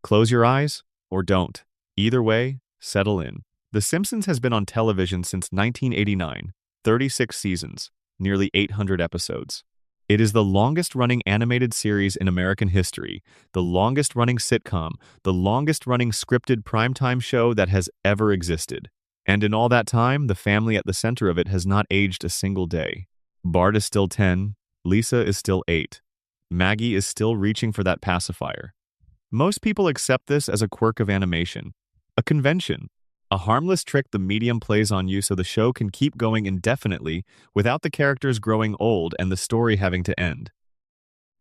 Close your eyes or don't. Either way, settle in. The Simpsons has been on television since 1989, 36 seasons, nearly 800 episodes. It is the longest-running animated series in American history, the longest-running sitcom, the longest-running scripted primetime show that has ever existed. And in all that time, the family at the center of it has not aged a single day. Bart is still 10, Lisa is still 8. Maggie is still reaching for that pacifier. Most people accept this as a quirk of animation, a convention, a harmless trick the medium plays on you so the show can keep going indefinitely without the characters growing old and the story having to end.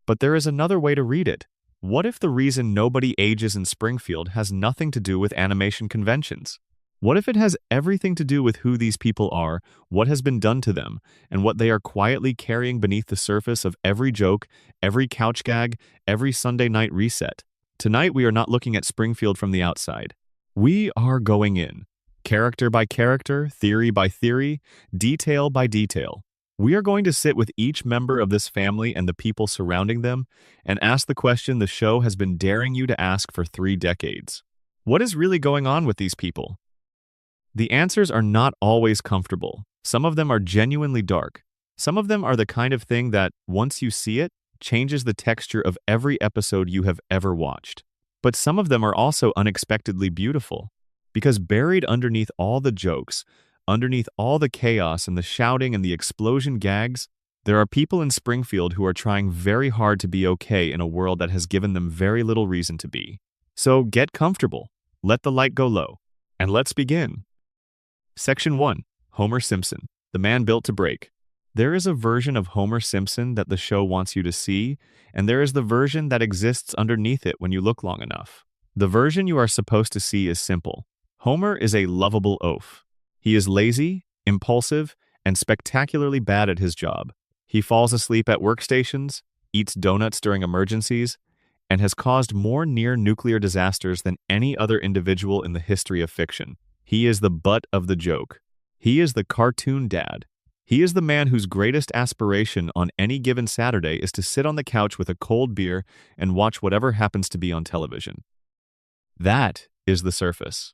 But there is another way to read it. What if the reason nobody ages in Springfield has nothing to do with animation conventions? What if it has everything to do with who these people are, what has been done to them, and what they are quietly carrying beneath the surface of every joke, every couch gag, every Sunday night reset? Tonight we are not looking at Springfield from the outside. We are going in, character by character, theory by theory, detail by detail. We are going to sit with each member of this family and the people surrounding them and ask the question the show has been daring you to ask for 3 decades. What is really going on with these people? The answers are not always comfortable. Some of them are genuinely dark. Some of them are the kind of thing that, once you see it, changes the texture of every episode you have ever watched. But some of them are also unexpectedly beautiful, because buried underneath all the jokes, underneath all the chaos and the shouting and the explosion gags, there are people in Springfield who are trying very hard to be okay in a world that has given them very little reason to be. So get comfortable, let the light go low, and let's begin. Section 1. Homer Simpson, the man built to break. There is a version of Homer Simpson that the show wants you to see, and there is the version that exists underneath it when you look long enough. The version you are supposed to see is simple. Homer is a lovable oaf. He is lazy, impulsive, and spectacularly bad at his job. He falls asleep at workstations, eats donuts during emergencies, and has caused more near-nuclear disasters than any other individual in the history of fiction. He is the butt of the joke. He is the cartoon dad. He is the man whose greatest aspiration on any given Saturday is to sit on the couch with a cold beer and watch whatever happens to be on television. That is the surface.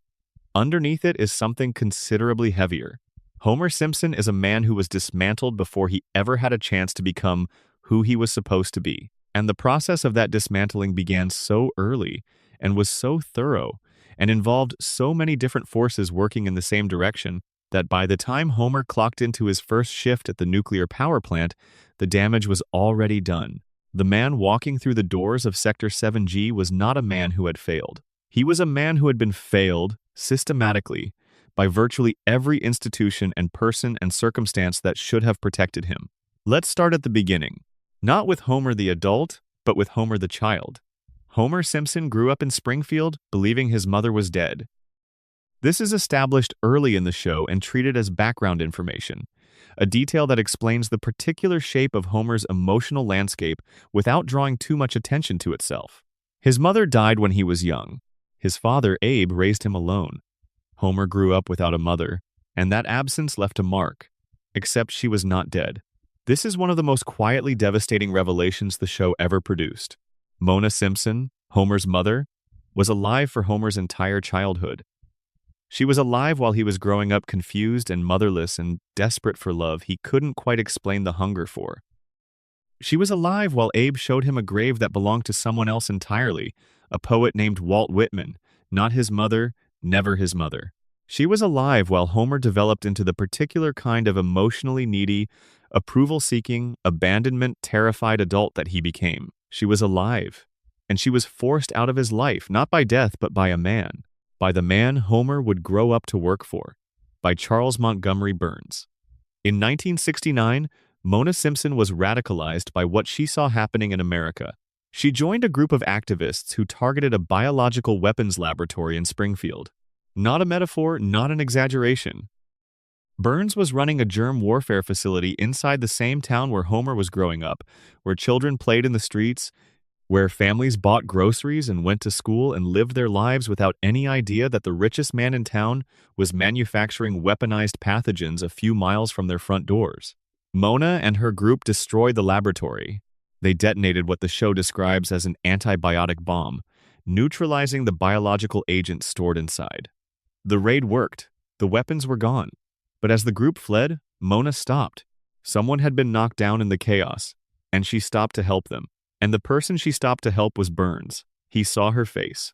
Underneath it is something considerably heavier. Homer Simpson is a man who was dismantled before he ever had a chance to become who he was supposed to be. And the process of that dismantling began so early and was so thorough and involved so many different forces working in the same direction that by the time Homer clocked into his first shift at the nuclear power plant, the damage was already done. The man walking through the doors of Sector 7G was not a man who had failed. He was a man who had been failed, systematically, by virtually every institution and person and circumstance that should have protected him. Let's start at the beginning. Not with Homer the adult, but with Homer the child. Homer Simpson grew up in Springfield, believing his mother was dead. This is established early in the show and treated as background information, a detail that explains the particular shape of Homer's emotional landscape without drawing too much attention to itself. His mother died when he was young. His father, Abe, raised him alone. Homer grew up without a mother, and that absence left a mark, except she was not dead. This is one of the most quietly devastating revelations the show ever produced. Mona Simpson, Homer's mother, was alive for Homer's entire childhood. She was alive while he was growing up confused and motherless and desperate for love he couldn't quite explain the hunger for. She was alive while Abe showed him a grave that belonged to someone else entirely, a poet named Walt Whitman, not his mother, never his mother. She was alive while Homer developed into the particular kind of emotionally needy, approval-seeking, abandonment-terrified adult that he became. She was alive, and she was forced out of his life, not by death, but by a man. By the man Homer would grow up to work for, by Charles Montgomery Burns. In 1969, Mona Simpson was radicalized by what she saw happening in America. She joined a group of activists who targeted a biological weapons laboratory in Springfield. Not a metaphor, not an exaggeration. Burns was running a germ warfare facility inside the same town where Homer was growing up, where children played in the streets, where families bought groceries and went to school and lived their lives without any idea that the richest man in town was manufacturing weaponized pathogens a few miles from their front doors. Mona and her group destroyed the laboratory. They detonated what the show describes as an antibiotic bomb, neutralizing the biological agent stored inside. The raid worked. The weapons were gone. But as the group fled, Mona stopped. Someone had been knocked down in the chaos, and she stopped to help them. And the person she stopped to help was Burns. He saw her face.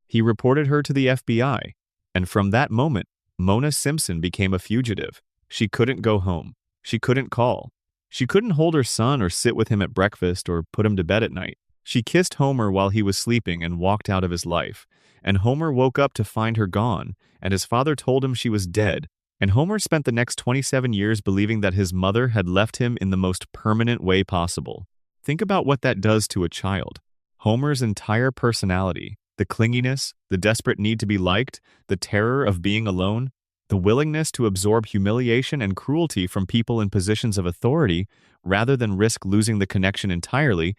He reported her to the FBI, and from that moment, Mona Simpson became a fugitive. She couldn't go home. She couldn't call. She couldn't hold her son or sit with him at breakfast or put him to bed at night. She kissed Homer while he was sleeping and walked out of his life. And Homer woke up to find her gone, and his father told him she was dead. And Homer spent the next 27 years believing that his mother had left him in the most permanent way possible. Think about what that does to a child. Homer's entire personality, the clinginess, the desperate need to be liked, the terror of being alone, the willingness to absorb humiliation and cruelty from people in positions of authority rather than risk losing the connection entirely,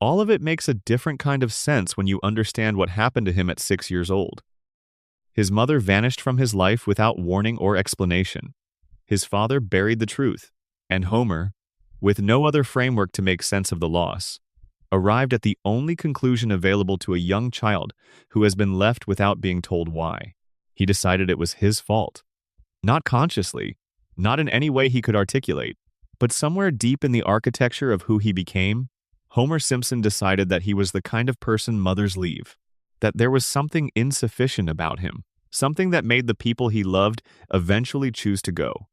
all of it makes a different kind of sense when you understand what happened to him at 6 years old. His mother vanished from his life without warning or explanation. His father buried the truth, and Homer, with no other framework to make sense of the loss, arrived at the only conclusion available to a young child who has been left without being told why. He decided it was his fault. Not consciously, not in any way he could articulate, but somewhere deep in the architecture of who he became, Homer Simpson decided that he was the kind of person mothers leave, that there was something insufficient about him, something that made the people he loved eventually choose to go.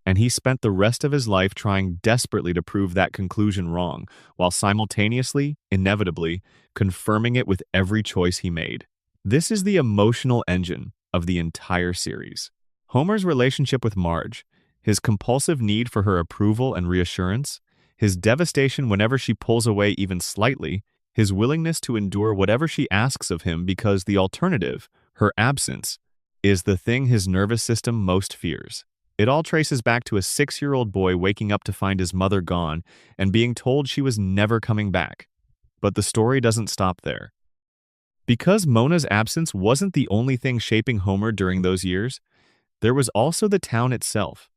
And he spent the rest of his life trying desperately to prove that conclusion wrong, while simultaneously, inevitably, confirming it with every choice he made. This is the emotional engine of the entire series. Homer's relationship with Marge, his compulsive need for her approval and reassurance, his devastation whenever she pulls away even slightly, his willingness to endure whatever she asks of him because the alternative, her absence, is the thing his nervous system most fears. It all traces back to a 6-year-old boy waking up to find his mother gone and being told she was never coming back. But the story doesn't stop there. Because Mona's absence wasn't the only thing shaping Homer during those years, there was also the town itself.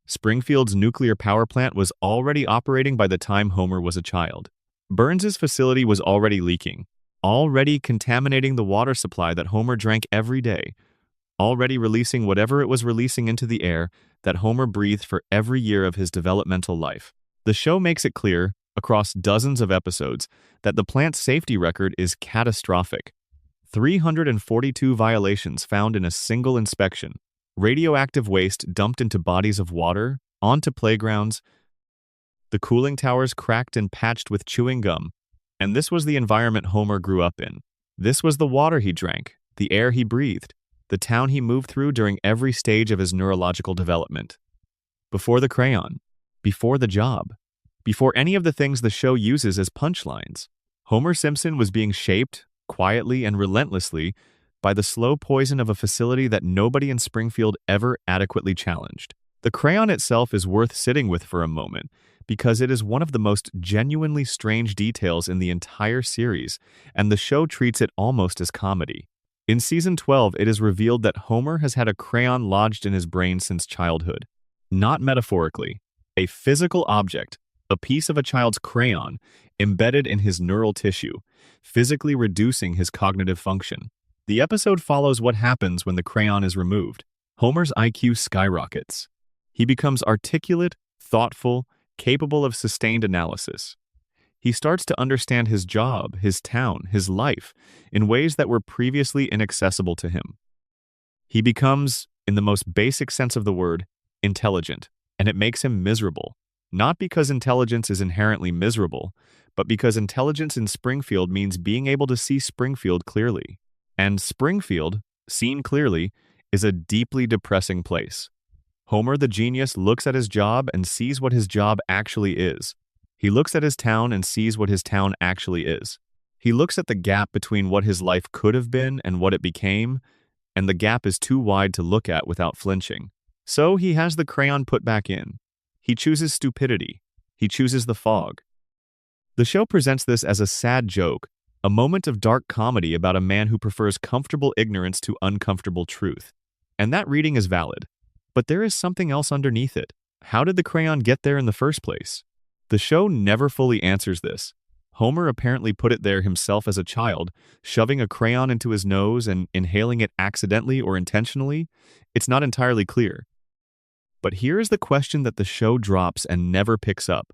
Springfield's nuclear power plant was already operating by the time Homer was a child. Burns's facility was already leaking, already contaminating the water supply that Homer drank every day, already releasing whatever it was releasing into the air that Homer breathed for every year of his developmental life. The show makes it clear, across dozens of episodes, that the plant's safety record is catastrophic. 342 violations found in a single inspection. Radioactive waste dumped into bodies of water, onto playgrounds. The cooling towers cracked and patched with chewing gum. And this was the environment Homer grew up in. This was the water he drank, the air he breathed, the town he moved through during every stage of his neurological development. Before the crayon, before the job, before any of the things the show uses as punchlines, Homer Simpson was being shaped, quietly and relentlessly, by the slow poison of a facility that nobody in Springfield ever adequately challenged. The crayon itself is worth sitting with for a moment, because it is one of the most genuinely strange details in the entire series, and the show treats it almost as comedy. In Season 12, it is revealed that Homer has had a crayon lodged in his brain since childhood. Not metaphorically, a physical object, a piece of a child's crayon, embedded in his neural tissue, physically reducing his cognitive function. The episode follows what happens when the crayon is removed. Homer's IQ skyrockets. He becomes articulate, thoughtful, capable of sustained analysis. He starts to understand his job, his town, his life, in ways that were previously inaccessible to him. He becomes, in the most basic sense of the word, intelligent, and it makes him miserable. Not because intelligence is inherently miserable, but because intelligence in Springfield means being able to see Springfield clearly. And Springfield, seen clearly, is a deeply depressing place. Homer the genius looks at his job and sees what his job actually is. He looks at his town and sees what his town actually is. He looks at the gap between what his life could have been and what it became, and the gap is too wide to look at without flinching. So he has the crayon put back in. He chooses stupidity. He chooses the fog. The show presents this as a sad joke, a moment of dark comedy about a man who prefers comfortable ignorance to uncomfortable truth. And that reading is valid. But there is something else underneath it. How did the crayon get there in the first place? The show never fully answers this. Homer apparently put it there himself as a child, shoving a crayon into his nose and inhaling it accidentally or intentionally. It's not entirely clear. But here is the question that the show drops and never picks up.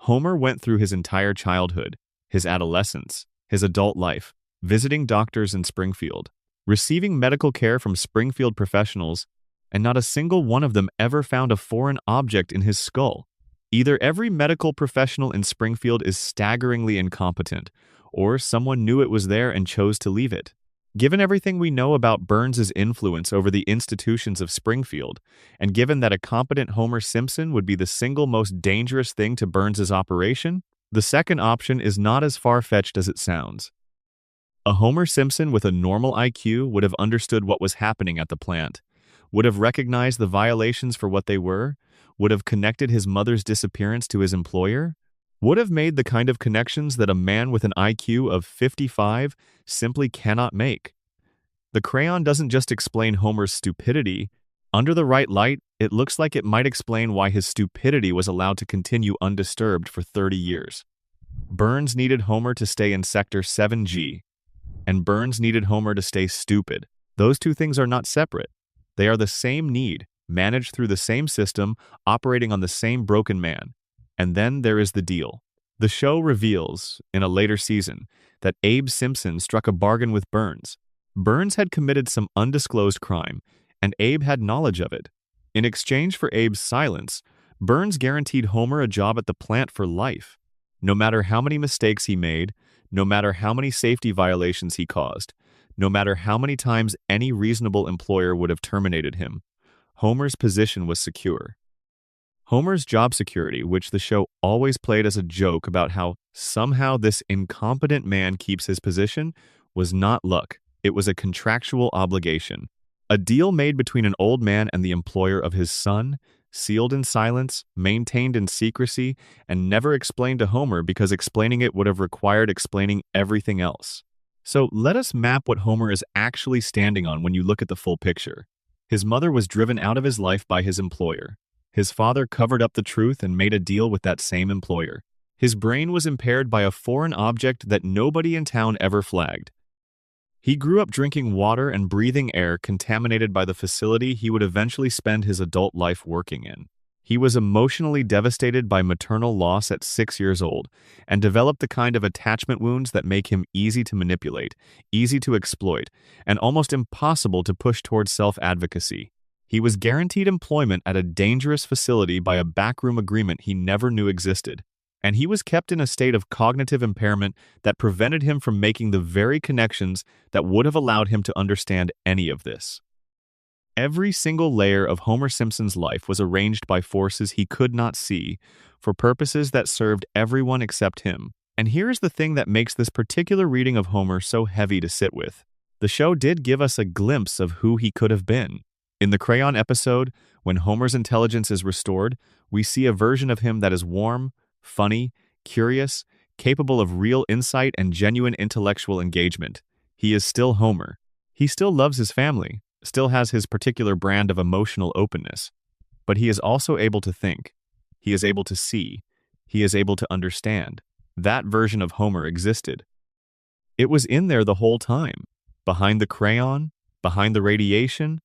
Homer went through his entire childhood, his adolescence, his adult life, visiting doctors in Springfield, receiving medical care from Springfield professionals, and not a single one of them ever found a foreign object in his skull. Either every medical professional in Springfield is staggeringly incompetent, or someone knew it was there and chose to leave it. Given everything we know about Burns's influence over the institutions of Springfield, and given that a competent Homer Simpson would be the single most dangerous thing to Burns's operation, the second option is not as far-fetched as it sounds. A Homer Simpson with a normal IQ would have understood what was happening at the plant, would have recognized the violations for what they were, would have connected his mother's disappearance to his employer, would have made the kind of connections that a man with an IQ of 55 simply cannot make. The crayon doesn't just explain Homer's stupidity. Under the right light, it looks like it might explain why his stupidity was allowed to continue undisturbed for 30 years. Burns needed Homer to stay in Sector 7G, and Burns needed Homer to stay stupid. Those two things are not separate. They are the same need, managed through the same system, operating on the same broken man. And then there is the deal. The show reveals, in a later season, that Abe Simpson struck a bargain with Burns. Burns had committed some undisclosed crime, and Abe had knowledge of it. In exchange for Abe's silence, Burns guaranteed Homer a job at the plant for life. No matter how many mistakes he made, no matter how many safety violations he caused, no matter how many times any reasonable employer would have terminated him, Homer's position was secure. Homer's job security, which the show always played as a joke about how somehow this incompetent man keeps his position, was not luck. It was a contractual obligation. A deal made between an old man and the employer of his son, sealed in silence, maintained in secrecy, and never explained to Homer because explaining it would have required explaining everything else. So let us map what Homer is actually standing on when you look at the full picture. His mother was driven out of his life by his employer. His father covered up the truth and made a deal with that same employer. His brain was impaired by a foreign object that nobody in town ever flagged. He grew up drinking water and breathing air contaminated by the facility he would eventually spend his adult life working in. He was emotionally devastated by maternal loss at 6 years old and developed the kind of attachment wounds that make him easy to manipulate, easy to exploit, and almost impossible to push towards self-advocacy. He was guaranteed employment at a dangerous facility by a backroom agreement he never knew existed, and he was kept in a state of cognitive impairment that prevented him from making the very connections that would have allowed him to understand any of this. Every single layer of Homer Simpson's life was arranged by forces he could not see, for purposes that served everyone except him. And here's the thing that makes this particular reading of Homer so heavy to sit with. The show did give us a glimpse of who he could have been. In the Crayon episode, when Homer's intelligence is restored, we see a version of him that is warm, funny, curious, capable of real insight and genuine intellectual engagement. He is still Homer. He still loves his family, still has his particular brand of emotional openness. But he is also able to think. He is able to see. He is able to understand. That version of Homer existed. It was in there the whole time. Behind the crayon, behind the radiation,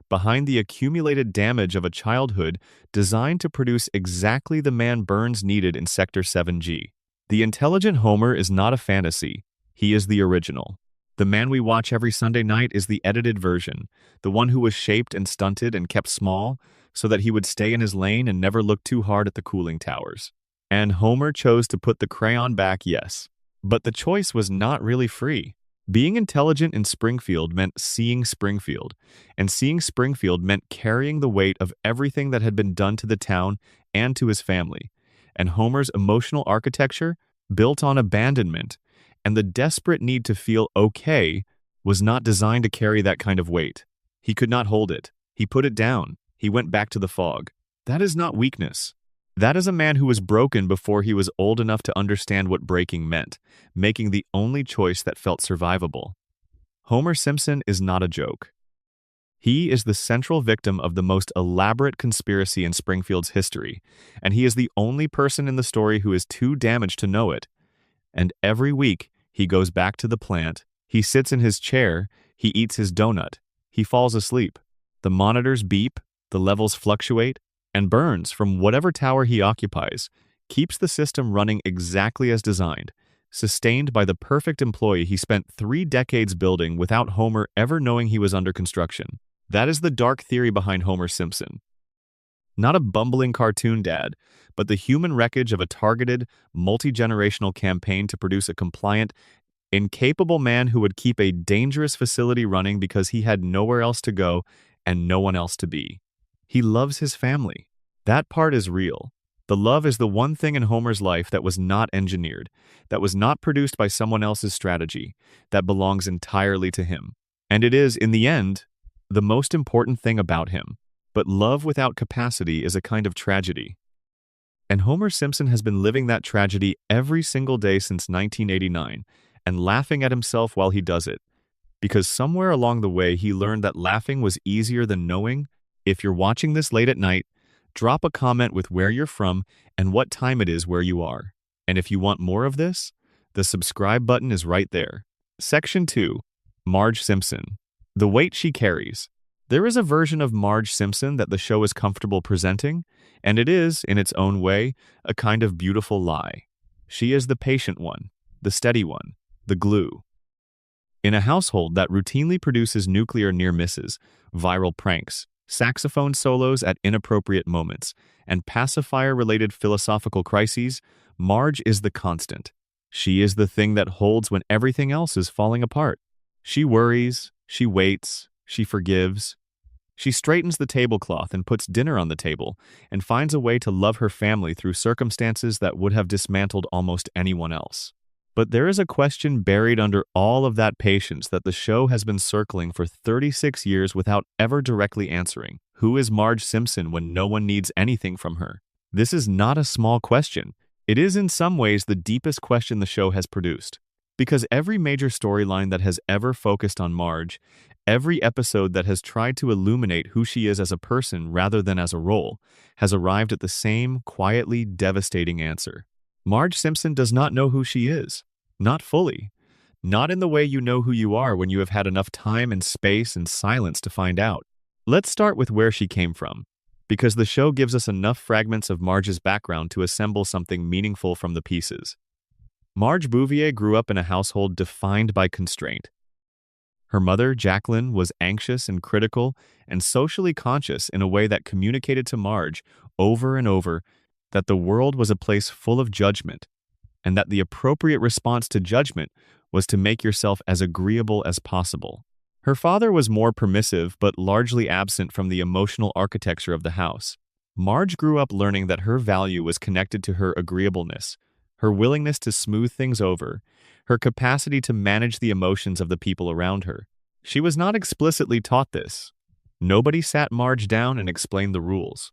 behind the accumulated damage of a childhood designed to produce exactly the man Burns needed in Sector 7G. The intelligent Homer is not a fantasy. He is the original. The man we watch every Sunday night is the edited version, the one who was shaped and stunted and kept small so that he would stay in his lane and never look too hard at the cooling towers. And Homer chose to put the crayon back, yes. But the choice was not really free. Being intelligent in Springfield meant seeing Springfield, and seeing Springfield meant carrying the weight of everything that had been done to the town and to his family. And Homer's emotional architecture, built on abandonment, and the desperate need to feel okay, was not designed to carry that kind of weight. He could not hold it. He put it down. He went back to the fog. That is not weakness. That is a man who was broken before he was old enough to understand what breaking meant, making the only choice that felt survivable. Homer Simpson is not a joke. He is the central victim of the most elaborate conspiracy in Springfield's history, and he is the only person in the story who is too damaged to know it. And every week, he goes back to the plant, he sits in his chair, he eats his donut, he falls asleep. The monitors beep, the levels fluctuate, and Burns, from whatever tower he occupies, keeps the system running exactly as designed, sustained by the perfect employee he spent 3 decades building without Homer ever knowing he was under construction. That is the dark theory behind Homer Simpson. Not a bumbling cartoon dad, but the human wreckage of a targeted, multi-generational campaign to produce a compliant, incapable man who would keep a dangerous facility running because he had nowhere else to go and no one else to be. He loves his family. That part is real. The love is the one thing in Homer's life that was not engineered, that was not produced by someone else's strategy, that belongs entirely to him. And it is, in the end, the most important thing about him. But love without capacity is a kind of tragedy. And Homer Simpson has been living that tragedy every single day since 1989, and laughing at himself while he does it. Because somewhere along the way he learned that laughing was easier than knowing. If you're watching this late at night, drop a comment with where you're from and what time it is where you are. And if you want more of this, the subscribe button is right there. Section 2. Marge Simpson. The weight she carries. There is a version of Marge Simpson that the show is comfortable presenting, and it is, in its own way, a kind of beautiful lie. She is the patient one, the steady one, the glue. In a household that routinely produces nuclear near misses, viral pranks, saxophone solos at inappropriate moments, and pacifier-related philosophical crises, Marge is the constant. She is the thing that holds when everything else is falling apart. She worries, she waits, she forgives. She straightens the tablecloth and puts dinner on the table, and finds a way to love her family through circumstances that would have dismantled almost anyone else. But there is a question buried under all of that patience that the show has been circling for 36 years without ever directly answering. Who is Marge Simpson when no one needs anything from her? This is not a small question. It is in some ways the deepest question the show has produced. Because every major storyline that has ever focused on Marge, every episode that has tried to illuminate who she is as a person rather than as a role, has arrived at the same quietly devastating answer. Marge Simpson does not know who she is. Not fully. Not in the way you know who you are when you have had enough time and space and silence to find out. Let's start with where she came from, because the show gives us enough fragments of Marge's background to assemble something meaningful from the pieces. Marge Bouvier grew up in a household defined by constraint. Her mother, Jacqueline, was anxious and critical and socially conscious in a way that communicated to Marge over and over that the world was a place full of judgment, and that the appropriate response to judgment was to make yourself as agreeable as possible. Her father was more permissive but largely absent from the emotional architecture of the house. Marge grew up learning that her value was connected to her agreeableness, her willingness to smooth things over, her capacity to manage the emotions of the people around her. She was not explicitly taught this. Nobody sat Marge down and explained the rules.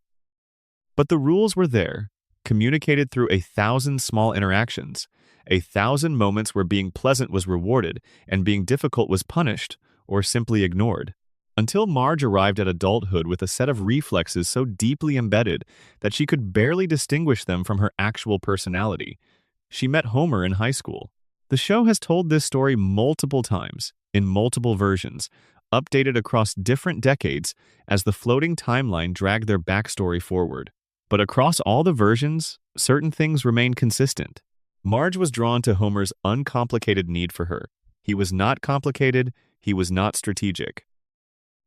But the rules were there, communicated through 1,000 small interactions, 1,000 moments where being pleasant was rewarded and being difficult was punished or simply ignored. Until Marge arrived at adulthood with a set of reflexes so deeply embedded that she could barely distinguish them from her actual personality. She met Homer in high school. The show has told this story multiple times, in multiple versions, updated across different decades as the floating timeline dragged their backstory forward. But across all the versions, certain things remain consistent. Marge was drawn to Homer's uncomplicated need for her. He was not complicated, he was not strategic.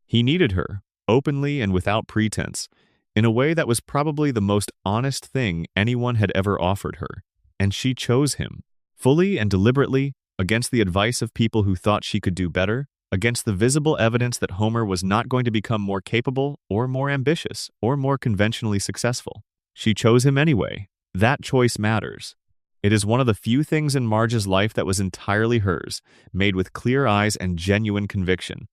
He needed her, openly and without pretense, in a way that was probably the most honest thing anyone had ever offered her. And she chose him, fully and deliberately, against the advice of people who thought she could do better, against the visible evidence that Homer was not going to become more capable or more ambitious or more conventionally successful. She chose him anyway. That choice matters. It is one of the few things in Marge's life that was entirely hers, made with clear eyes and genuine conviction.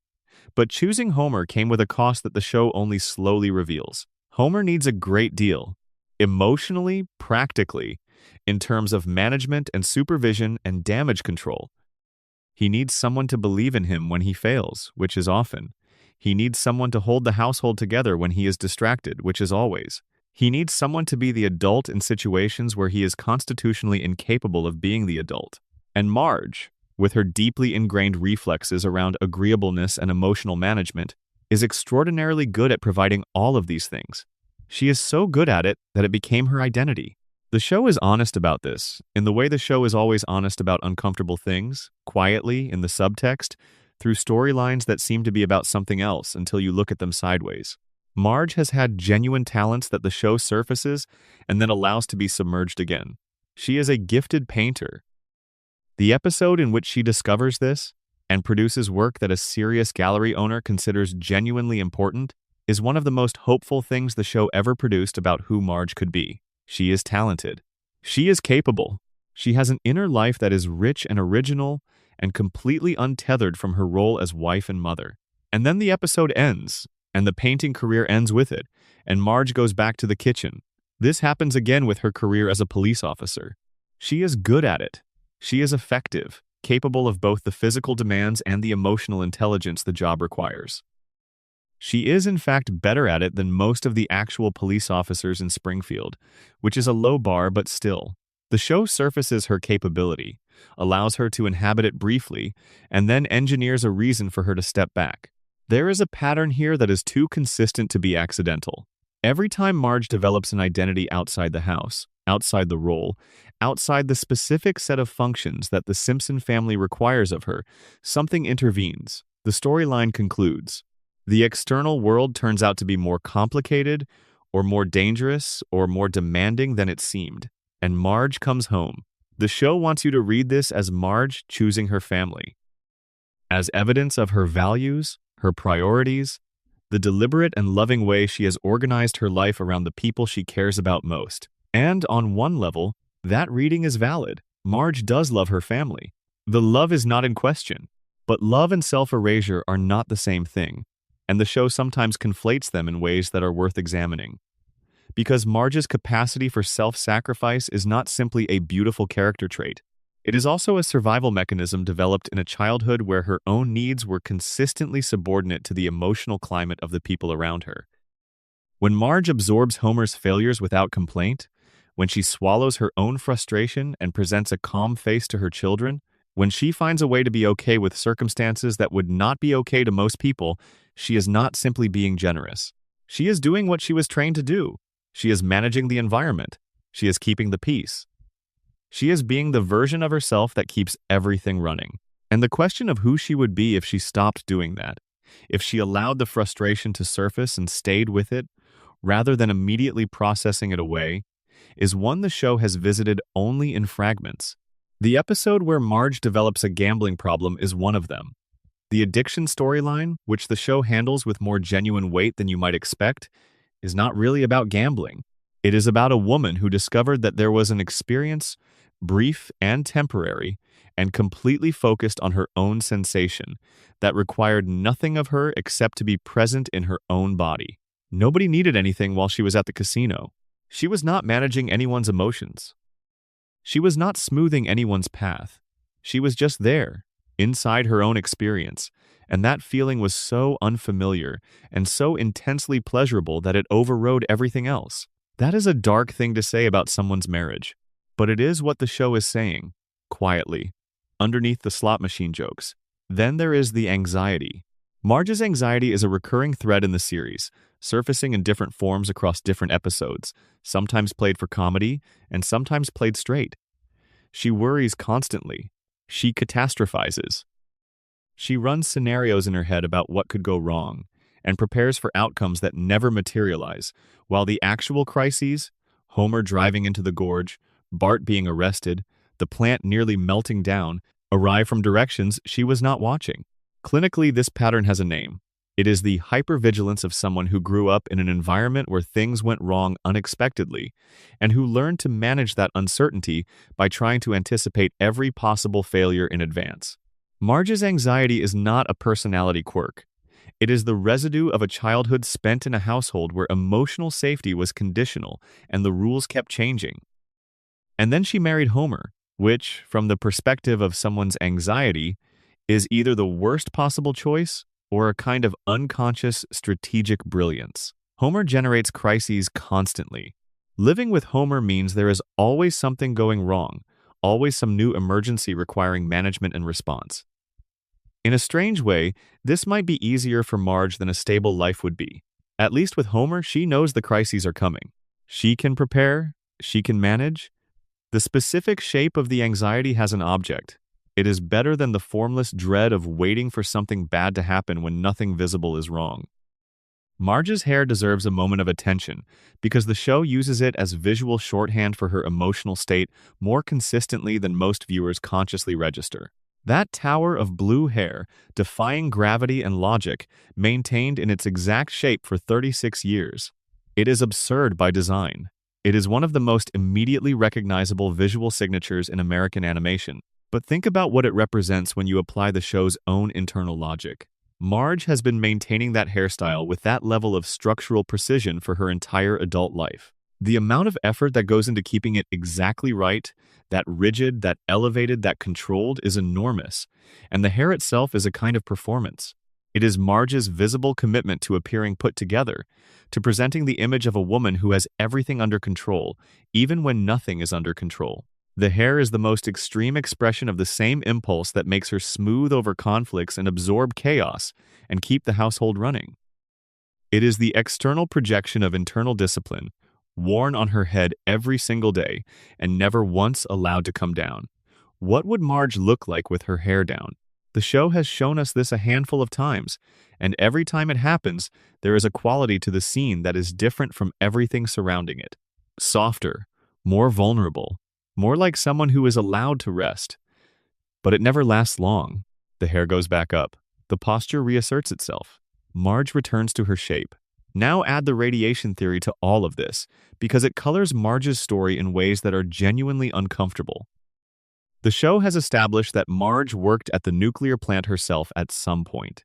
But choosing Homer came with a cost that the show only slowly reveals. Homer needs a great deal, emotionally, practically, in terms of management and supervision and damage control. He needs someone to believe in him when he fails, which is often. He needs someone to hold the household together when he is distracted, which is always. He needs someone to be the adult in situations where he is constitutionally incapable of being the adult. And Marge, with her deeply ingrained reflexes around agreeableness and emotional management, is extraordinarily good at providing all of these things. She is so good at it that it became her identity. The show is honest about this, in the way the show is always honest about uncomfortable things, quietly, in the subtext, through storylines that seem to be about something else until you look at them sideways. Marge has had genuine talents that the show surfaces and then allows to be submerged again. She is a gifted painter. The episode in which she discovers this and produces work that a serious gallery owner considers genuinely important is one of the most hopeful things the show ever produced about who Marge could be. She is talented. She is capable. She has an inner life that is rich and original and completely untethered from her role as wife and mother. And then the episode ends, and the painting career ends with it, and Marge goes back to the kitchen. This happens again with her career as a police officer. She is good at it. She is effective, capable of both the physical demands and the emotional intelligence the job requires. She is in fact better at it than most of the actual police officers in Springfield, which is a low bar but still. The show surfaces her capability, allows her to inhabit it briefly, and then engineers a reason for her to step back. There is a pattern here that is too consistent to be accidental. Every time Marge develops an identity outside the house, outside the role, outside the specific set of functions that the Simpson family requires of her, something intervenes. The storyline concludes. The external world turns out to be more complicated, or more dangerous, or more demanding than it seemed. And Marge comes home. The show wants you to read this as Marge choosing her family, as evidence of her values, her priorities, the deliberate and loving way she has organized her life around the people she cares about most. And on one level, that reading is valid. Marge does love her family. The love is not in question. But love and self-erasure are not the same thing, and the show sometimes conflates them in ways that are worth examining. Because Marge's capacity for self-sacrifice is not simply a beautiful character trait. It is also a survival mechanism developed in a childhood where her own needs were consistently subordinate to the emotional climate of the people around her. When Marge absorbs Homer's failures without complaint, when she swallows her own frustration and presents a calm face to her children, when she finds a way to be okay with circumstances that would not be okay to most people, she is not simply being generous. She is doing what she was trained to do. She is managing the environment. She is keeping the peace. She is being the version of herself that keeps everything running. And the question of who she would be if she stopped doing that, if she allowed the frustration to surface and stayed with it, rather than immediately processing it away, is one the show has visited only in fragments. The episode where Marge develops a gambling problem is one of them. The addiction storyline, which the show handles with more genuine weight than you might expect, is not really about gambling. It is about a woman who discovered that there was an experience, brief and temporary, and completely focused on her own sensation, that required nothing of her except to be present in her own body. Nobody needed anything while she was at the casino. She was not managing anyone's emotions. She was not smoothing anyone's path. She was just there, inside her own experience, and that feeling was so unfamiliar and so intensely pleasurable that it overrode everything else. That is a dark thing to say about someone's marriage, but it is what the show is saying, quietly, underneath the slot machine jokes. Then there is the anxiety. Marge's anxiety is a recurring thread in the series, surfacing in different forms across different episodes, sometimes played for comedy and sometimes played straight. She worries constantly. She catastrophizes. She runs scenarios in her head about what could go wrong and prepares for outcomes that never materialize, while the actual crises, Homer driving into the gorge, Bart being arrested, the plant nearly melting down, arrive from directions she was not watching. Clinically, this pattern has a name. It is the hypervigilance of someone who grew up in an environment where things went wrong unexpectedly, and who learned to manage that uncertainty by trying to anticipate every possible failure in advance. Marge's anxiety is not a personality quirk. It is the residue of a childhood spent in a household where emotional safety was conditional and the rules kept changing. And then she married Homer, which, from the perspective of someone's anxiety, is either the worst possible choice or a kind of unconscious strategic brilliance. Homer generates crises constantly. Living with Homer means there is always something going wrong, always some new emergency requiring management and response. In a strange way, this might be easier for Marge than a stable life would be. At least with Homer, she knows the crises are coming. She can prepare, she can manage. The specific shape of the anxiety has an object. It is better than the formless dread of waiting for something bad to happen when nothing visible is wrong. Marge's hair deserves a moment of attention because the show uses it as visual shorthand for her emotional state more consistently than most viewers consciously register. That tower of blue hair, defying gravity and logic, maintained in its exact shape for 36 years. It is absurd by design. It is one of the most immediately recognizable visual signatures in American animation. But think about what it represents when you apply the show's own internal logic. Marge has been maintaining that hairstyle with that level of structural precision for her entire adult life. The amount of effort that goes into keeping it exactly right, that rigid, that elevated, that controlled, is enormous, and the hair itself is a kind of performance. It is Marge's visible commitment to appearing put together, to presenting the image of a woman who has everything under control, even when nothing is under control. The hair is the most extreme expression of the same impulse that makes her smooth over conflicts and absorb chaos and keep the household running. It is the external projection of internal discipline, worn on her head every single day and never once allowed to come down. What would Marge look like with her hair down? The show has shown us this a handful of times, and every time it happens, there is a quality to the scene that is different from everything surrounding it. Softer, more vulnerable, more like someone who is allowed to rest. But it never lasts long. The hair goes back up. The posture reasserts itself. Marge returns to her shape. Now add the radiation theory to all of this, because it colors Marge's story in ways that are genuinely uncomfortable. The show has established that Marge worked at the nuclear plant herself at some point.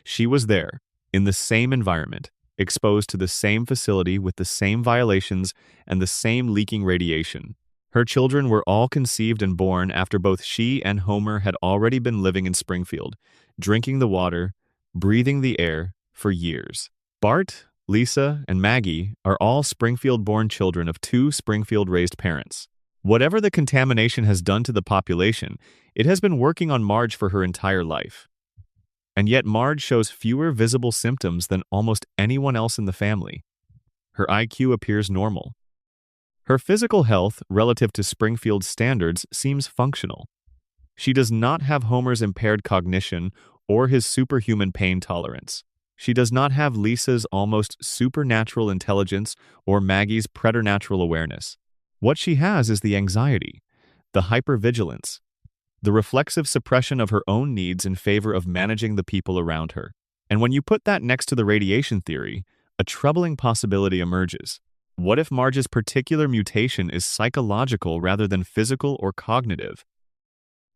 She was there, in the same environment, exposed to the same facility with the same violations and the same leaking radiation. Her children were all conceived and born after both she and Homer had already been living in Springfield, drinking the water, breathing the air, for years. Bart, Lisa, and Maggie are all Springfield-born children of two Springfield-raised parents. Whatever the contamination has done to the population, it has been working on Marge for her entire life. And yet Marge shows fewer visible symptoms than almost anyone else in the family. Her IQ appears normal. Her physical health, relative to Springfield's standards, seems functional. She does not have Homer's impaired cognition or his superhuman pain tolerance. She does not have Lisa's almost supernatural intelligence or Maggie's preternatural awareness. What she has is the anxiety, the hypervigilance, the reflexive suppression of her own needs in favor of managing the people around her. And when you put that next to the radiation theory, a troubling possibility emerges. What if Marge's particular mutation is psychological rather than physical or cognitive?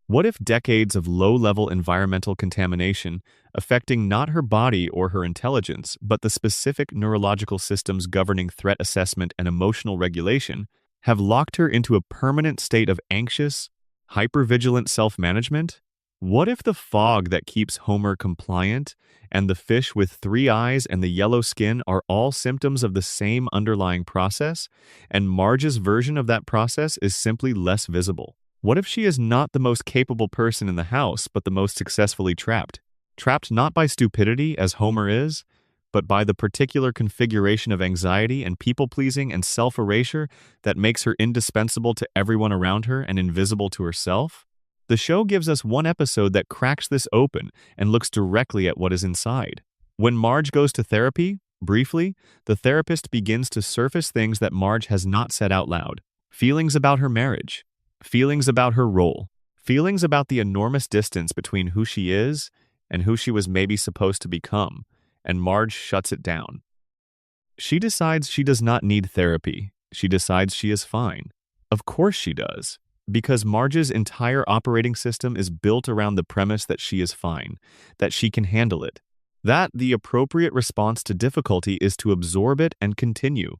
What if decades of low-level environmental contamination, affecting not her body or her intelligence, but the specific neurological systems governing threat assessment and emotional regulation, have locked her into a permanent state of anxious, hypervigilant self-management? What if the fog that keeps Homer compliant and the fish with 3 eyes and the yellow skin are all symptoms of the same underlying process, and Marge's version of that process is simply less visible? What if she is not the most capable person in the house, but the most successfully trapped? Trapped not by stupidity, as Homer is, but by the particular configuration of anxiety and people-pleasing and self-erasure that makes her indispensable to everyone around her and invisible to herself? The show gives us one episode that cracks this open and looks directly at what is inside. When Marge goes to therapy, briefly, the therapist begins to surface things that Marge has not said out loud. Feelings about her marriage, feelings about her role, feelings about the enormous distance between who she is and who she was maybe supposed to become, and Marge shuts it down. She decides she does not need therapy. She decides she is fine. Of course she does. Because Marge's entire operating system is built around the premise that she is fine, that she can handle it, that the appropriate response to difficulty is to absorb it and continue.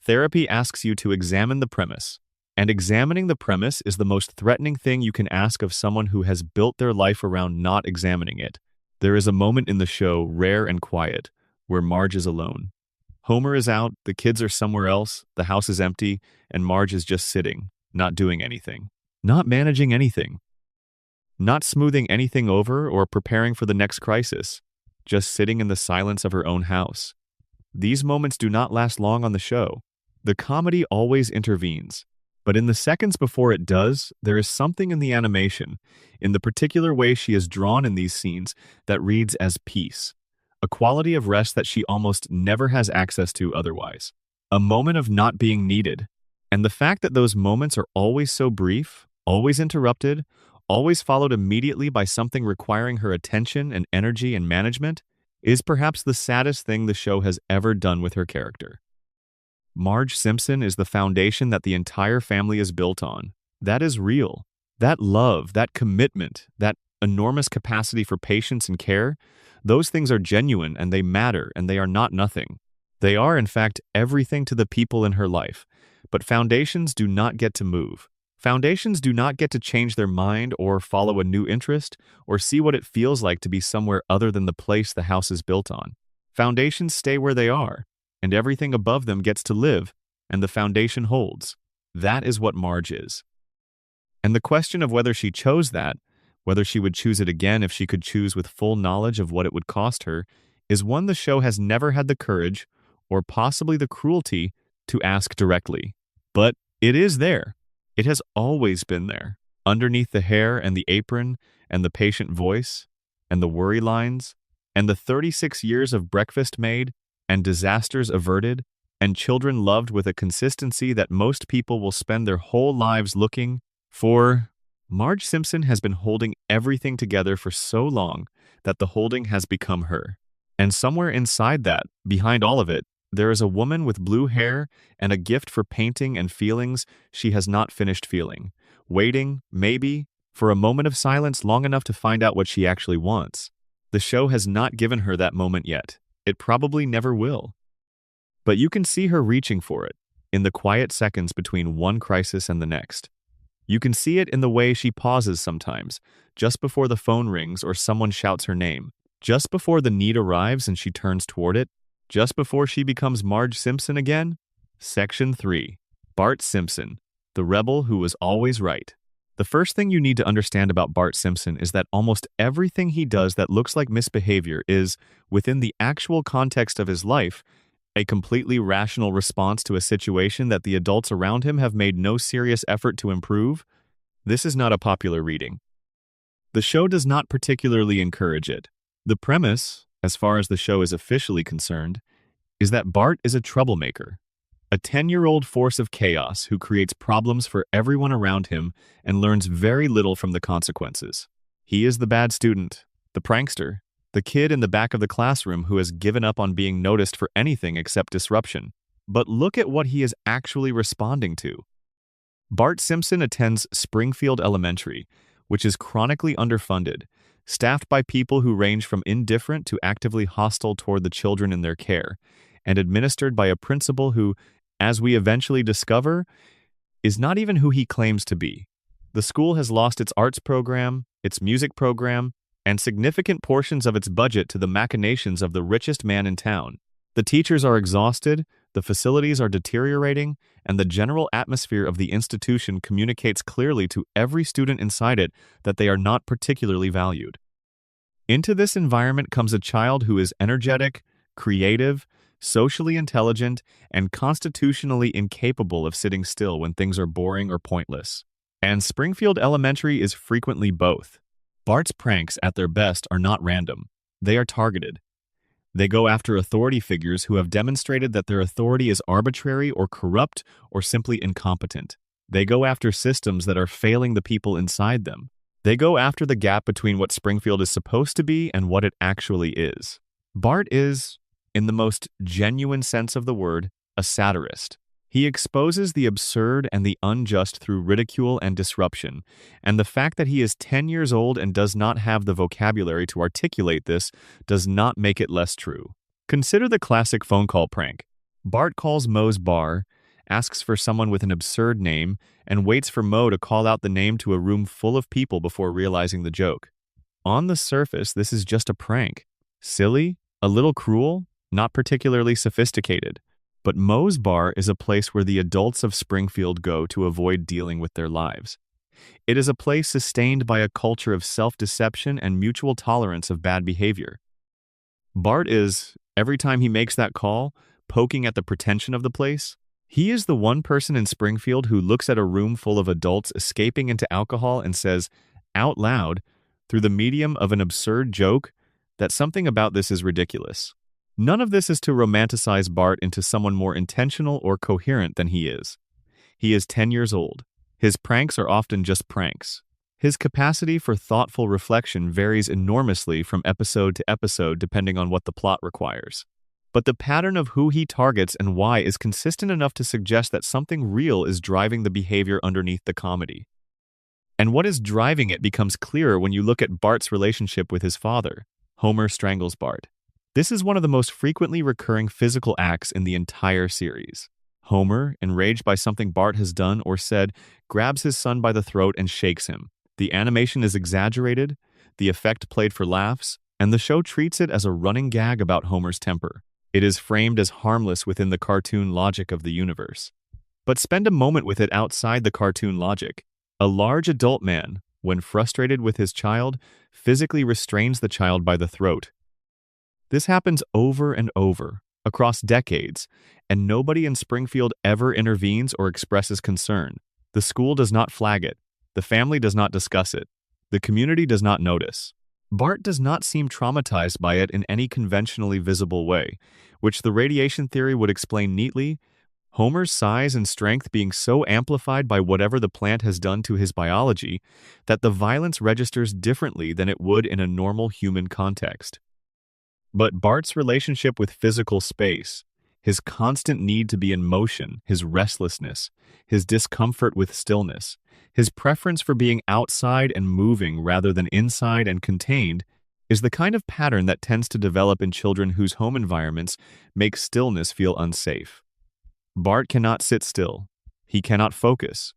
Therapy asks you to examine the premise, and examining the premise is the most threatening thing you can ask of someone who has built their life around not examining it. There is a moment in the show, rare and quiet, where Marge is alone. Homer is out, the kids are somewhere else, the house is empty, and Marge is just sitting, not doing anything, not managing anything, not smoothing anything over or preparing for the next crisis, just sitting in the silence of her own house. These moments do not last long on the show. The comedy always intervenes, but in the seconds before it does, there is something in the animation, in the particular way she is drawn in these scenes, that reads as peace, a quality of rest that she almost never has access to otherwise, a moment of not being needed. And the fact that those moments are always so brief, always interrupted, always followed immediately by something requiring her attention and energy and management, is perhaps the saddest thing the show has ever done with her character. Marge Simpson is the foundation that the entire family is built on. That is real. That love, that commitment, that enormous capacity for patience and care, those things are genuine and they matter and they are not nothing. They are, in fact, everything to the people in her life. But foundations do not get to move. Foundations do not get to change their mind or follow a new interest or see what it feels like to be somewhere other than the place the house is built on. Foundations stay where they are, and everything above them gets to live, and the foundation holds. That is what Marge is. And the question of whether she chose that, whether she would choose it again if she could choose with full knowledge of what it would cost her, is one the show has never had the courage, or possibly the cruelty, to ask directly. But it is there. It has always been there, underneath the hair and the apron and the patient voice and the worry lines and the 36 years of breakfast made and disasters averted and children loved with a consistency that most people will spend their whole lives looking for. Marge Simpson has been holding everything together for so long that the holding has become her. And somewhere inside that, behind all of it, there is a woman with blue hair and a gift for painting and feelings she has not finished feeling, waiting, maybe, for a moment of silence long enough to find out what she actually wants. The show has not given her that moment yet. It probably never will. But you can see her reaching for it, in the quiet seconds between one crisis and the next. You can see it in the way she pauses sometimes, just before the phone rings or someone shouts her name, just before the need arrives and she turns toward it, just before she becomes Marge Simpson again. Section 3. Bart Simpson, the rebel who was always right. The first thing you need to understand about Bart Simpson is that almost everything he does that looks like misbehavior is, within the actual context of his life, a completely rational response to a situation that the adults around him have made no serious effort to improve. This is not a popular reading. The show does not particularly encourage it. The premise, as far as the show is officially concerned, is that Bart is a troublemaker, a 10-year-old force of chaos who creates problems for everyone around him and learns very little from the consequences. He is the bad student, the prankster, the kid in the back of the classroom who has given up on being noticed for anything except disruption. But look at what he is actually responding to. Bart Simpson attends Springfield Elementary, which is chronically underfunded, staffed by people who range from indifferent to actively hostile toward the children in their care, and administered by a principal who, as we eventually discover, is not even who he claims to be. The school has lost its arts program, its music program, and significant portions of its budget to the machinations of the richest man in town. The teachers are exhausted, the facilities are deteriorating, and the general atmosphere of the institution communicates clearly to every student inside it that they are not particularly valued. Into this environment comes a child who is energetic, creative, socially intelligent, and constitutionally incapable of sitting still when things are boring or pointless. And Springfield Elementary is frequently both. Bart's pranks at their best are not random. They are targeted. They go after authority figures who have demonstrated that their authority is arbitrary or corrupt or simply incompetent. They go after systems that are failing the people inside them. They go after the gap between what Springfield is supposed to be and what it actually is. Bart is, in the most genuine sense of the word, a satirist. He exposes the absurd and the unjust through ridicule and disruption, and the fact that he is 10 years old and does not have the vocabulary to articulate this does not make it less true. Consider the classic phone call prank. Bart calls Moe's bar, asks for someone with an absurd name, and waits for Moe to call out the name to a room full of people before realizing the joke. On the surface, this is just a prank. Silly, a little cruel, not particularly sophisticated. But Moe's Bar is a place where the adults of Springfield go to avoid dealing with their lives. It is a place sustained by a culture of self-deception and mutual tolerance of bad behavior. Bart is, every time he makes that call, poking at the pretension of the place. He is the one person in Springfield who looks at a room full of adults escaping into alcohol and says, out loud, through the medium of an absurd joke, that something about this is ridiculous. None of this is to romanticize Bart into someone more intentional or coherent than he is. He is 10 years old. His pranks are often just pranks. His capacity for thoughtful reflection varies enormously from episode to episode depending on what the plot requires. But the pattern of who he targets and why is consistent enough to suggest that something real is driving the behavior underneath the comedy. And what is driving it becomes clearer when you look at Bart's relationship with his father. Homer strangles Bart. This is one of the most frequently recurring physical acts in the entire series. Homer, enraged by something Bart has done or said, grabs his son by the throat and shakes him. The animation is exaggerated, the effect played for laughs, and the show treats it as a running gag about Homer's temper. It is framed as harmless within the cartoon logic of the universe. But spend a moment with it outside the cartoon logic. A large adult man, when frustrated with his child, physically restrains the child by the throat. This happens over and over, across decades, and nobody in Springfield ever intervenes or expresses concern. The school does not flag it. The family does not discuss it. The community does not notice. Bart does not seem traumatized by it in any conventionally visible way, which the radiation theory would explain neatly. Homer's size and strength being so amplified by whatever the plant has done to his biology that the violence registers differently than it would in a normal human context. But Bart's relationship with physical space, his constant need to be in motion, his restlessness, his discomfort with stillness, his preference for being outside and moving rather than inside and contained, is the kind of pattern that tends to develop in children whose home environments make stillness feel unsafe. Bart cannot sit still. He cannot focus.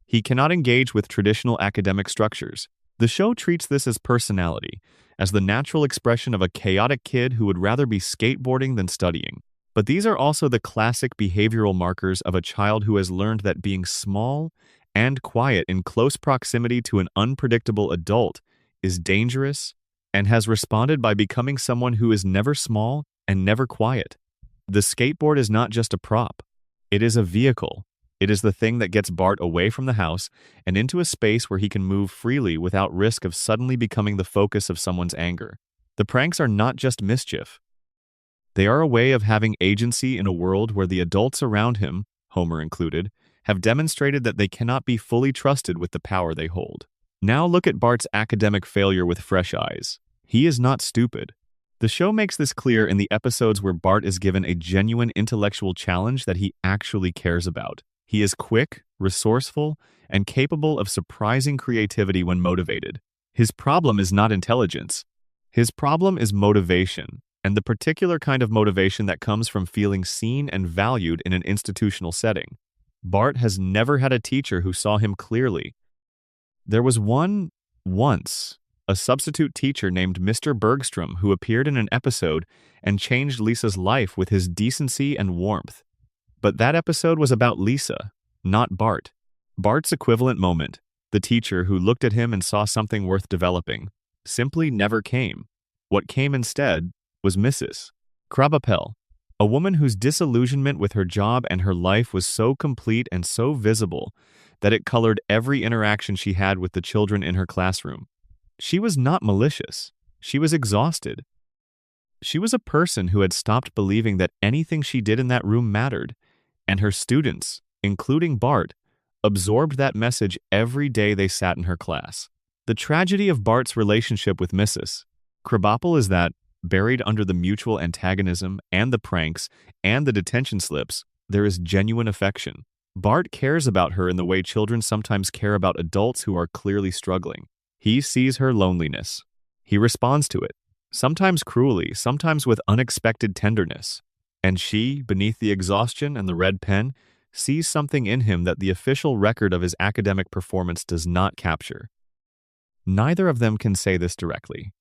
He cannot engage with traditional academic structures. The show treats this as personality, as the natural expression of a chaotic kid who would rather be skateboarding than studying. But these are also the classic behavioral markers of a child who has learned that being small and quiet in close proximity to an unpredictable adult is dangerous and has responded by becoming someone who is never small and never quiet. The skateboard is not just a prop. It is a vehicle. It is the thing that gets Bart away from the house and into a space where he can move freely without risk of suddenly becoming the focus of someone's anger. The pranks are not just mischief. They are a way of having agency in a world where the adults around him, Homer included, have demonstrated that they cannot be fully trusted with the power they hold. Now look at Bart's academic failure with fresh eyes. He is not stupid. The show makes this clear in the episodes where Bart is given a genuine intellectual challenge that he actually cares about. He is quick, resourceful, and capable of surprising creativity when motivated. His problem is not intelligence. His problem is motivation, and the particular kind of motivation that comes from feeling seen and valued in an institutional setting. Bart has never had a teacher who saw him clearly. There was once, a substitute teacher named Mr. Bergstrom who appeared in an episode and changed Lisa's life with his decency and warmth. But that episode was about Lisa, not Bart. Bart's equivalent moment, the teacher who looked at him and saw something worth developing, simply never came. What came instead was Mrs. Krabappel, a woman whose disillusionment with her job and her life was so complete and so visible that it colored every interaction she had with the children in her classroom. She was not malicious. She was exhausted. She was a person who had stopped believing that anything she did in that room mattered, and her students, including Bart, absorbed that message every day they sat in her class. The tragedy of Bart's relationship with Mrs. Krabappel is that, buried under the mutual antagonism and the pranks and the detention slips, there is genuine affection. Bart cares about her in the way children sometimes care about adults who are clearly struggling. He sees her loneliness. He responds to it, sometimes cruelly, sometimes with unexpected tenderness. And she, beneath the exhaustion and the red pen, sees something in him that the official record of his academic performance does not capture. Neither of them can say this directly.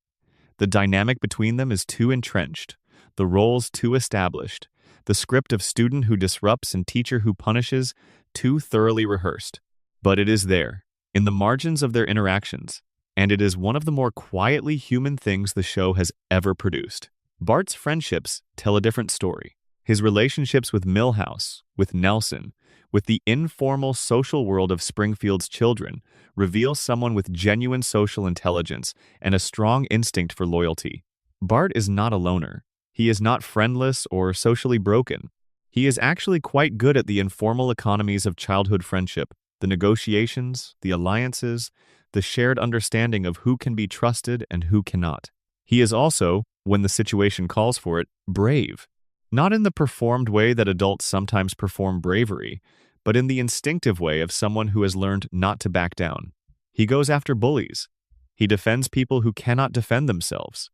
The dynamic between them is too entrenched. the roles too established, the script of student who disrupts and teacher who punishes too thoroughly rehearsed. But it is there, in the margins of their interactions, and it is one of the more quietly human things the show has ever produced. Bart's friendships tell a different story. His relationships with Milhouse, with Nelson, with the informal social world of Springfield's children reveal someone with genuine social intelligence and a strong instinct for loyalty. Bart is not a loner. He is not friendless or socially broken. He is actually quite good at the informal economies of childhood friendship, the negotiations, the alliances, the shared understanding of who can be trusted and who cannot. He is also, when the situation calls for it, brave. Not in the performed way that adults sometimes perform bravery, but in the instinctive way of someone who has learned not to back down. He goes after bullies. He defends people who cannot defend themselves.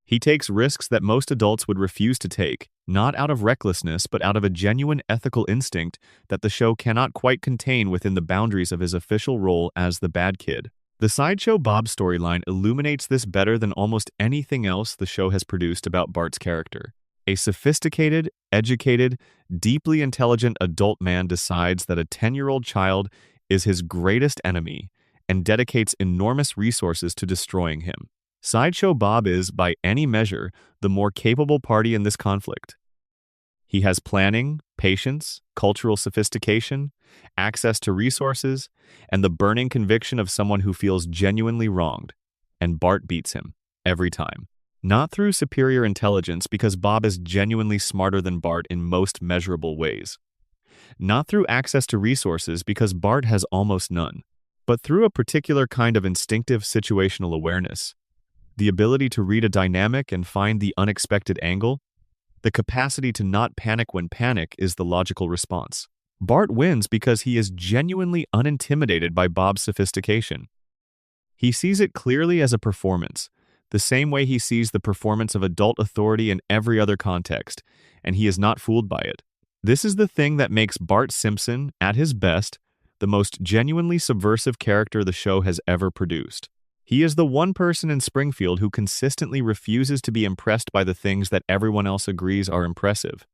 He takes risks that most adults would refuse to take, not out of recklessness, but out of a genuine ethical instinct that the show cannot quite contain within the boundaries of his official role as the bad kid. The Sideshow Bob storyline illuminates this better than almost anything else the show has produced about Bart's character. A sophisticated, educated, deeply intelligent adult man decides that a 10-year-old child is his greatest enemy and dedicates enormous resources to destroying him. Sideshow Bob is, by any measure, the more capable party in this conflict. He has planning, patience, cultural sophistication, access to resources, and the burning conviction of someone who feels genuinely wronged. And Bart beats him, every time. Not through superior intelligence, because Bob is genuinely smarter than Bart in most measurable ways. Not through access to resources, because Bart has almost none. But through a particular kind of instinctive situational awareness. The ability to read a dynamic and find the unexpected angle. The capacity to not panic when panic is the logical response. Bart wins because he is genuinely unintimidated by Bob's sophistication. He sees it clearly as a performance, the same way he sees the performance of adult authority in every other context, and he is not fooled by it. This is the thing that makes Bart Simpson, at his best, the most genuinely subversive character the show has ever produced. He is the one person in Springfield who consistently refuses to be impressed by the things that everyone else agrees are impressive.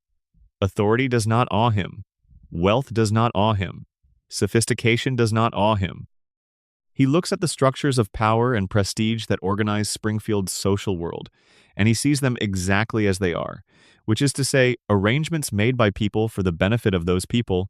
Authority does not awe him. Wealth does not awe him. Sophistication does not awe him. He looks at the structures of power and prestige that organize Springfield's social world, and he sees them exactly as they are, which is to say, arrangements made by people for the benefit of those people,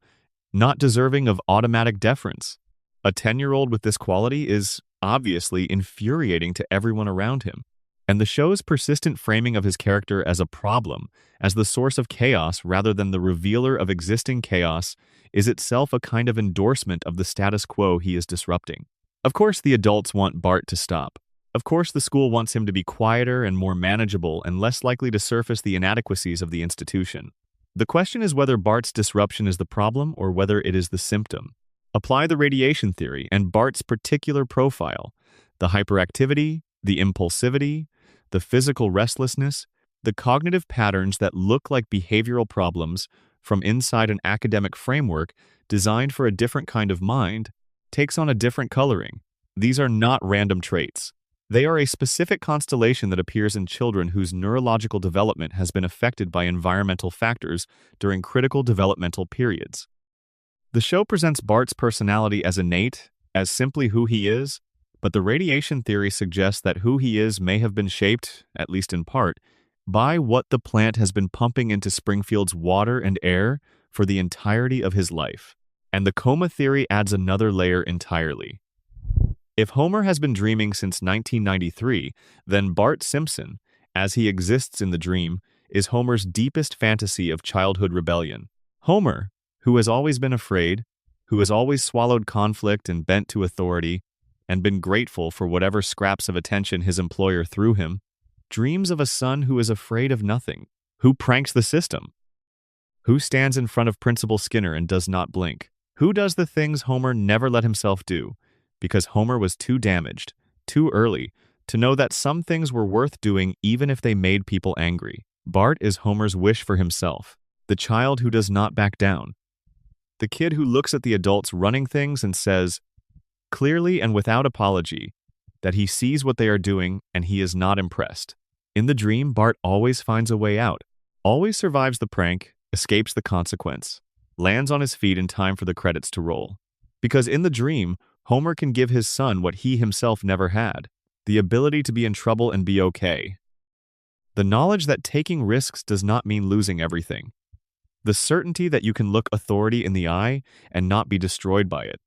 not deserving of automatic deference. A 10-year-old with this quality is obviously infuriating to everyone around him, and the show's persistent framing of his character as a problem, as the source of chaos rather than the revealer of existing chaos, is itself a kind of endorsement of the status quo he is disrupting. Of course, the adults want Bart to stop. Of course, the school wants him to be quieter and more manageable and less likely to surface the inadequacies of the institution. The question is whether Bart's disruption is the problem or whether it is the symptom. Apply the radiation theory and Bart's particular profile, the hyperactivity, the impulsivity, the physical restlessness, the cognitive patterns that look like behavioral problems from inside an academic framework designed for a different kind of mind, takes on a different coloring. These are not random traits. They are a specific constellation that appears in children whose neurological development has been affected by environmental factors during critical developmental periods. The show presents Bart's personality as innate, as simply who he is, but the radiation theory suggests that who he is may have been shaped, at least in part, by what the plant has been pumping into Springfield's water and air for the entirety of his life. And the coma theory adds another layer entirely. If Homer has been dreaming since 1993, then Bart Simpson, as he exists in the dream, is Homer's deepest fantasy of childhood rebellion. Homer, who has always been afraid, who has always swallowed conflict and bent to authority, and been grateful for whatever scraps of attention his employer threw him, dreams of a son who is afraid of nothing, who pranks the system, who stands in front of Principal Skinner and does not blink, who does the things Homer never let himself do, because Homer was too damaged, too early, to know that some things were worth doing even if they made people angry. Bart is Homer's wish for himself, the child who does not back down, the kid who looks at the adults running things and says, clearly and without apology, that he sees what they are doing and he is not impressed. In the dream, Bart always finds a way out, always survives the prank, escapes the consequence, lands on his feet in time for the credits to roll. Because in the dream, Homer can give his son what he himself never had, the ability to be in trouble and be okay. The knowledge that taking risks does not mean losing everything. The certainty that you can look authority in the eye and not be destroyed by it.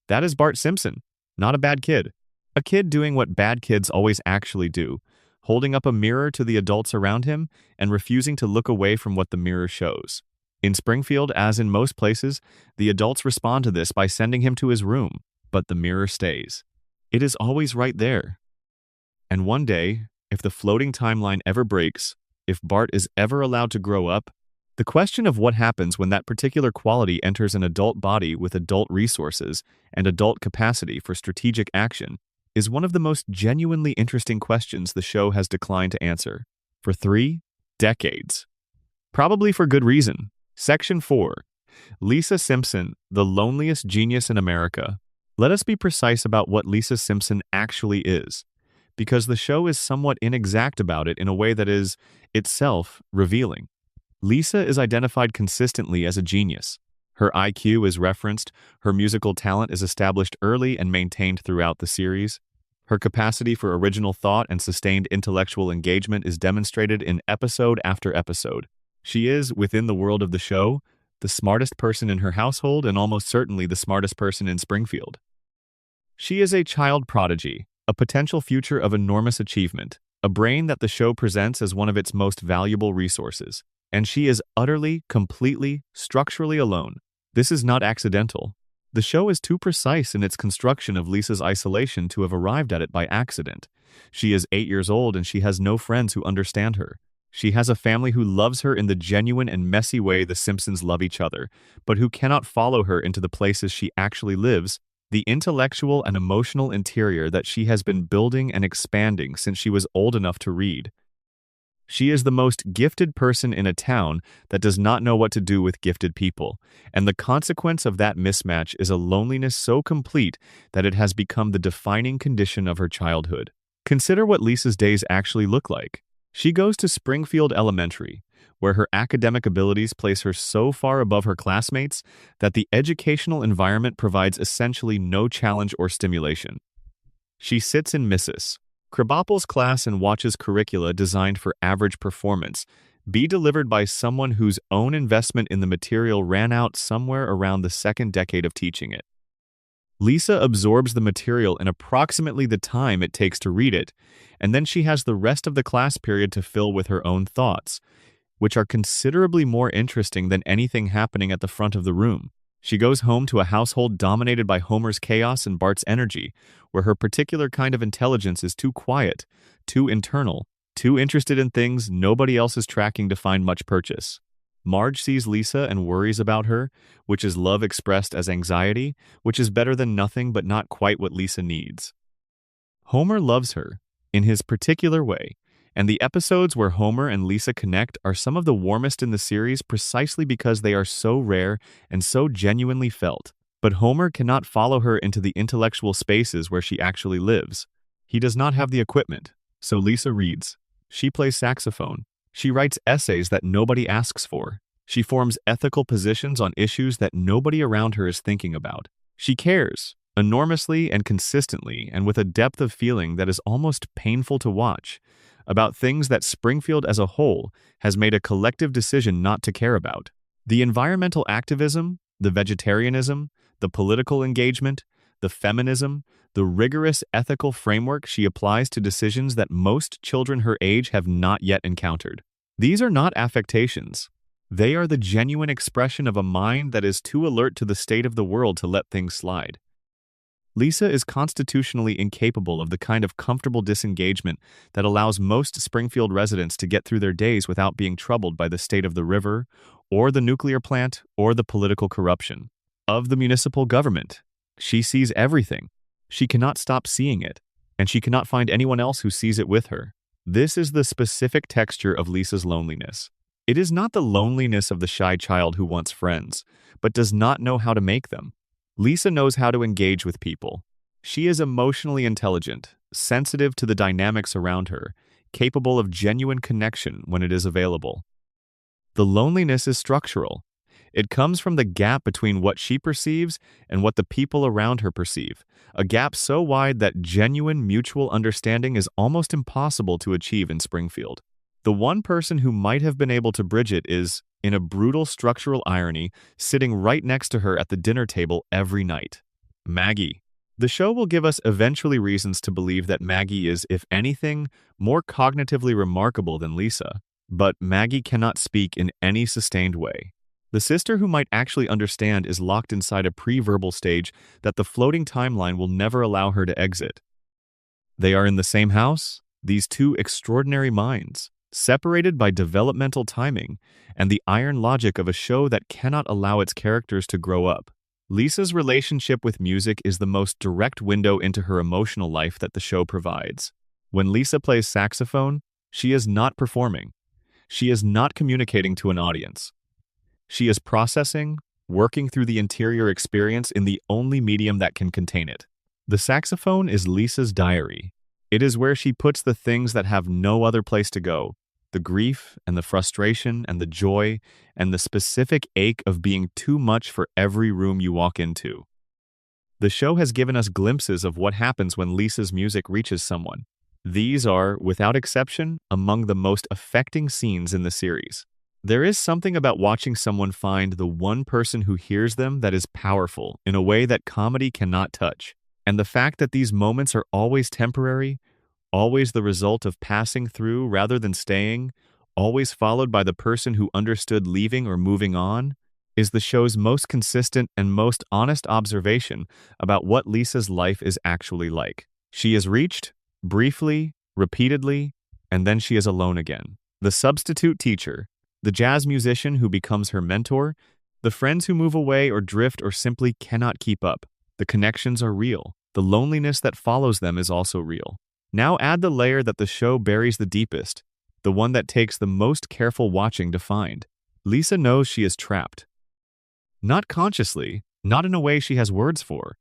That is Bart Simpson, not a bad kid. A kid doing what bad kids always actually do, holding up a mirror to the adults around him and refusing to look away from what the mirror shows. In Springfield, as in most places, the adults respond to this by sending him to his room, but the mirror stays. It is always right there. And one day, if the floating timeline ever breaks, if Bart is ever allowed to grow up, the question of what happens when that particular quality enters an adult body with adult resources and adult capacity for strategic action is one of the most genuinely interesting questions the show has declined to answer for 3 decades. Probably for good reason. Section 4. Lisa Simpson, the loneliest genius in America. Let us be precise about what Lisa Simpson actually is, because the show is somewhat inexact about it in a way that is, itself, revealing. Lisa is identified consistently as a genius. Her IQ is referenced, her musical talent is established early and maintained throughout the series. Her capacity for original thought and sustained intellectual engagement is demonstrated in episode after episode. She is, within the world of the show, the smartest person in her household and almost certainly the smartest person in Springfield. She is a child prodigy, a potential future of enormous achievement, a brain that the show presents as one of its most valuable resources. And she is utterly, completely, structurally alone. This is not accidental. The show is too precise in its construction of Lisa's isolation to have arrived at it by accident. She is 8 years old and she has no friends who understand her. She has a family who loves her in the genuine and messy way the Simpsons love each other, but who cannot follow her into the places she actually lives, the intellectual and emotional interior that she has been building and expanding since she was old enough to read. She is the most gifted person in a town that does not know what to do with gifted people, and the consequence of that mismatch is a loneliness so complete that it has become the defining condition of her childhood. Consider what Lisa's days actually look like. She goes to Springfield Elementary, where her academic abilities place her so far above her classmates that the educational environment provides essentially no challenge or stimulation. She sits in Mrs. Krabappel's class and watches curricula designed for average performance be delivered by someone whose own investment in the material ran out somewhere around the second decade of teaching it. Lisa absorbs the material in approximately the time it takes to read it, and then she has the rest of the class period to fill with her own thoughts, which are considerably more interesting than anything happening at the front of the room. She goes home to a household dominated by Homer's chaos and Bart's energy, where her particular kind of intelligence is too quiet, too internal, too interested in things nobody else is tracking to find much purchase. Marge sees Lisa and worries about her, which is love expressed as anxiety, which is better than nothing but not quite what Lisa needs. Homer loves her, in his particular way, and the episodes where Homer and Lisa connect are some of the warmest in the series precisely because they are so rare and so genuinely felt. But Homer cannot follow her into the intellectual spaces where she actually lives. He does not have the equipment, so Lisa reads. She plays saxophone. She writes essays that nobody asks for. She forms ethical positions on issues that nobody around her is thinking about. She cares, enormously and consistently and with a depth of feeling that is almost painful to watch, about things that Springfield as a whole has made a collective decision not to care about. The environmental activism, the vegetarianism, the political engagement, the feminism, the rigorous ethical framework she applies to decisions that most children her age have not yet encountered. These are not affectations. They are the genuine expression of a mind that is too alert to the state of the world to let things slide. Lisa is constitutionally incapable of the kind of comfortable disengagement that allows most Springfield residents to get through their days without being troubled by the state of the river, or the nuclear plant, or the political corruption of the municipal government. She sees everything. She cannot stop seeing it, and she cannot find anyone else who sees it with her. This is the specific texture of Lisa's loneliness. It is not the loneliness of the shy child who wants friends, but does not know how to make them. Lisa knows how to engage with people. She is emotionally intelligent, sensitive to the dynamics around her, capable of genuine connection when it is available. The loneliness is structural. It comes from the gap between what she perceives and what the people around her perceive, a gap so wide that genuine mutual understanding is almost impossible to achieve in Springfield. The one person who might have been able to bridge it is, in a brutal structural irony, sitting right next to her at the dinner table every night. Maggie. The show will give us eventually reasons to believe that Maggie is, if anything, more cognitively remarkable than Lisa. But Maggie cannot speak in any sustained way. The sister who might actually understand is locked inside a pre-verbal stage that the floating timeline will never allow her to exit. They are in the same house, these two extraordinary minds, separated by developmental timing and the iron logic of a show that cannot allow its characters to grow up. Lisa's relationship with music is the most direct window into her emotional life that the show provides. When Lisa plays saxophone, she is not performing. She is not communicating to an audience. She is processing, working through the interior experience in the only medium that can contain it. The saxophone is Lisa's diary. It is where she puts the things that have no other place to go, the grief and the frustration and the joy and the specific ache of being too much for every room you walk into. The show has given us glimpses of what happens when Lisa's music reaches someone. These are, without exception, among the most affecting scenes in the series. There is something about watching someone find the one person who hears them that is powerful in a way that comedy cannot touch. And the fact that these moments are always temporary, always the result of passing through rather than staying, always followed by the person who understood leaving or moving on, is the show's most consistent and most honest observation about what Lisa's life is actually like. She is reached, briefly, repeatedly, and then she is alone again. The substitute teacher, the jazz musician who becomes her mentor, the friends who move away or drift or simply cannot keep up. The connections are real. The loneliness that follows them is also real. Now add the layer that the show buries the deepest, the one that takes the most careful watching to find. Lisa knows she is trapped. Not consciously, not in a way she has words for,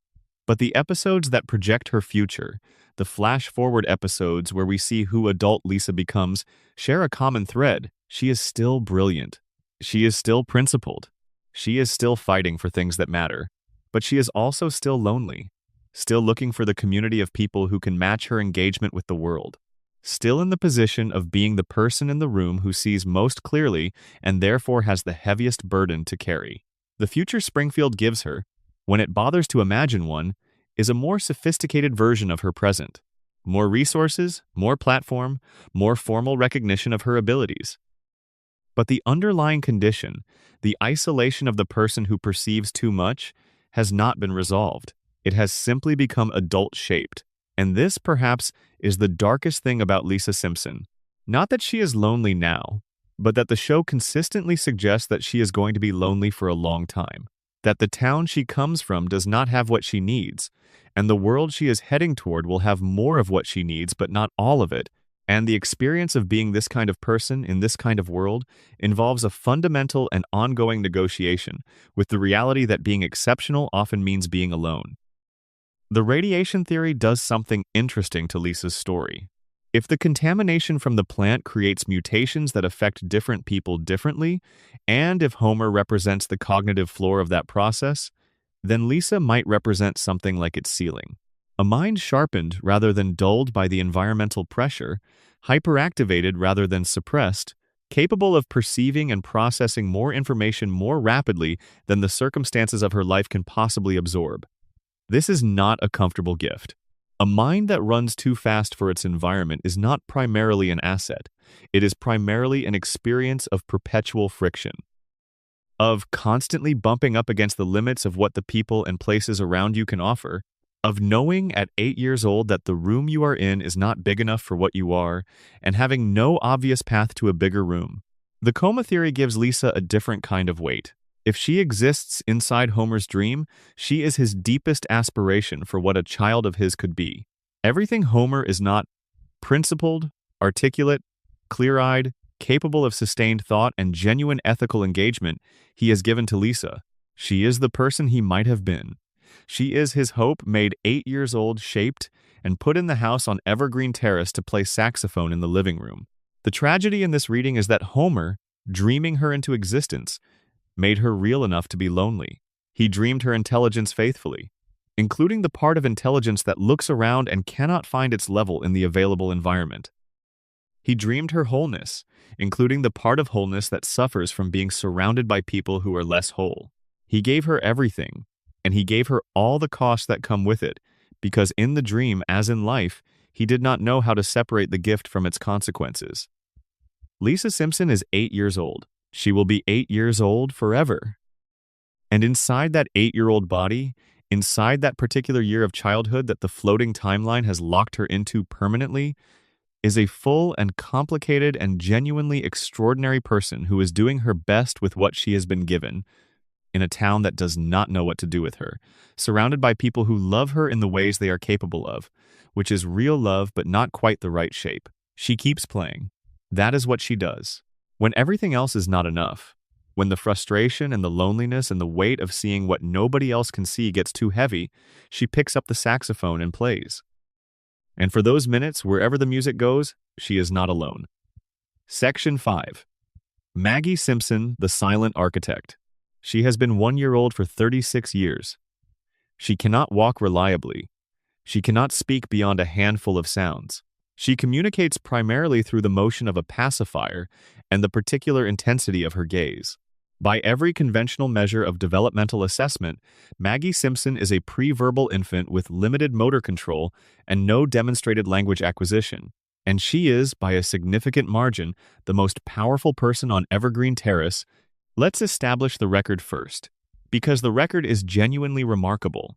but the episodes that project her future, the flash-forward episodes where we see who adult Lisa becomes, share a common thread. She is still brilliant. She is still principled. She is still fighting for things that matter. But she is also still lonely, still looking for the community of people who can match her engagement with the world, still in the position of being the person in the room who sees most clearly and therefore has the heaviest burden to carry. The future Springfield gives her, when it bothers to imagine one, is a more sophisticated version of her present. More resources, more platform, more formal recognition of her abilities. But the underlying condition, the isolation of the person who perceives too much, has not been resolved. It has simply become adult-shaped. And this, perhaps, is the darkest thing about Lisa Simpson. Not that she is lonely now, but that the show consistently suggests that she is going to be lonely for a long time. That the town she comes from does not have what she needs, and the world she is heading toward will have more of what she needs, but not all of it. And the experience of being this kind of person in this kind of world involves a fundamental and ongoing negotiation with the reality that being exceptional often means being alone. The radiation theory does something interesting to Lisa's story. If the contamination from the plant creates mutations that affect different people differently, and if Homer represents the cognitive floor of that process, then Lisa might represent something like its ceiling. A mind sharpened rather than dulled by the environmental pressure, hyperactivated rather than suppressed, capable of perceiving and processing more information more rapidly than the circumstances of her life can possibly absorb. This is not a comfortable gift. A mind that runs too fast for its environment is not primarily an asset. It is primarily an experience of perpetual friction, of constantly bumping up against the limits of what the people and places around you can offer, of knowing at 8 years old that the room you are in is not big enough for what you are, and having no obvious path to a bigger room. The coma theory gives Lisa a different kind of weight. If she exists inside Homer's dream, she is his deepest aspiration for what a child of his could be. Everything Homer is not: principled, articulate, clear-eyed, capable of sustained thought and genuine ethical engagement, he has given to Lisa. She is the person he might have been. She is his hope, made 8 years old, shaped, and put in the house on Evergreen Terrace to play saxophone in the living room. The tragedy in this reading is that Homer, dreaming her into existence, made her real enough to be lonely. He dreamed her intelligence faithfully, including the part of intelligence that looks around and cannot find its level in the available environment. He dreamed her wholeness, including the part of wholeness that suffers from being surrounded by people who are less whole. He gave her everything, and he gave her all the costs that come with it, because in the dream, as in life, he did not know how to separate the gift from its consequences. Lisa Simpson is 8 years old. She will be 8 years old forever. And inside that 8-year-old body, inside that particular year of childhood that the floating timeline has locked her into permanently, is a full and complicated and genuinely extraordinary person who is doing her best with what she has been given, in a town that does not know what to do with her, surrounded by people who love her in the ways they are capable of, which is real love but not quite the right shape. She keeps playing. That is what she does. When everything else is not enough, when the frustration and the loneliness and the weight of seeing what nobody else can see gets too heavy, she picks up the saxophone and plays. And for those minutes, wherever the music goes, she is not alone. Section 5. Maggie Simpson, the Silent Architect. She has been 1 year old for 36 years. She cannot walk reliably. She cannot speak beyond a handful of sounds. She communicates primarily through the motion of a pacifier and the particular intensity of her gaze. By every conventional measure of developmental assessment, Maggie Simpson is a pre-verbal infant with limited motor control and no demonstrated language acquisition. And she is, by a significant margin, the most powerful person on Evergreen Terrace. Let's establish the record first, because the record is genuinely remarkable.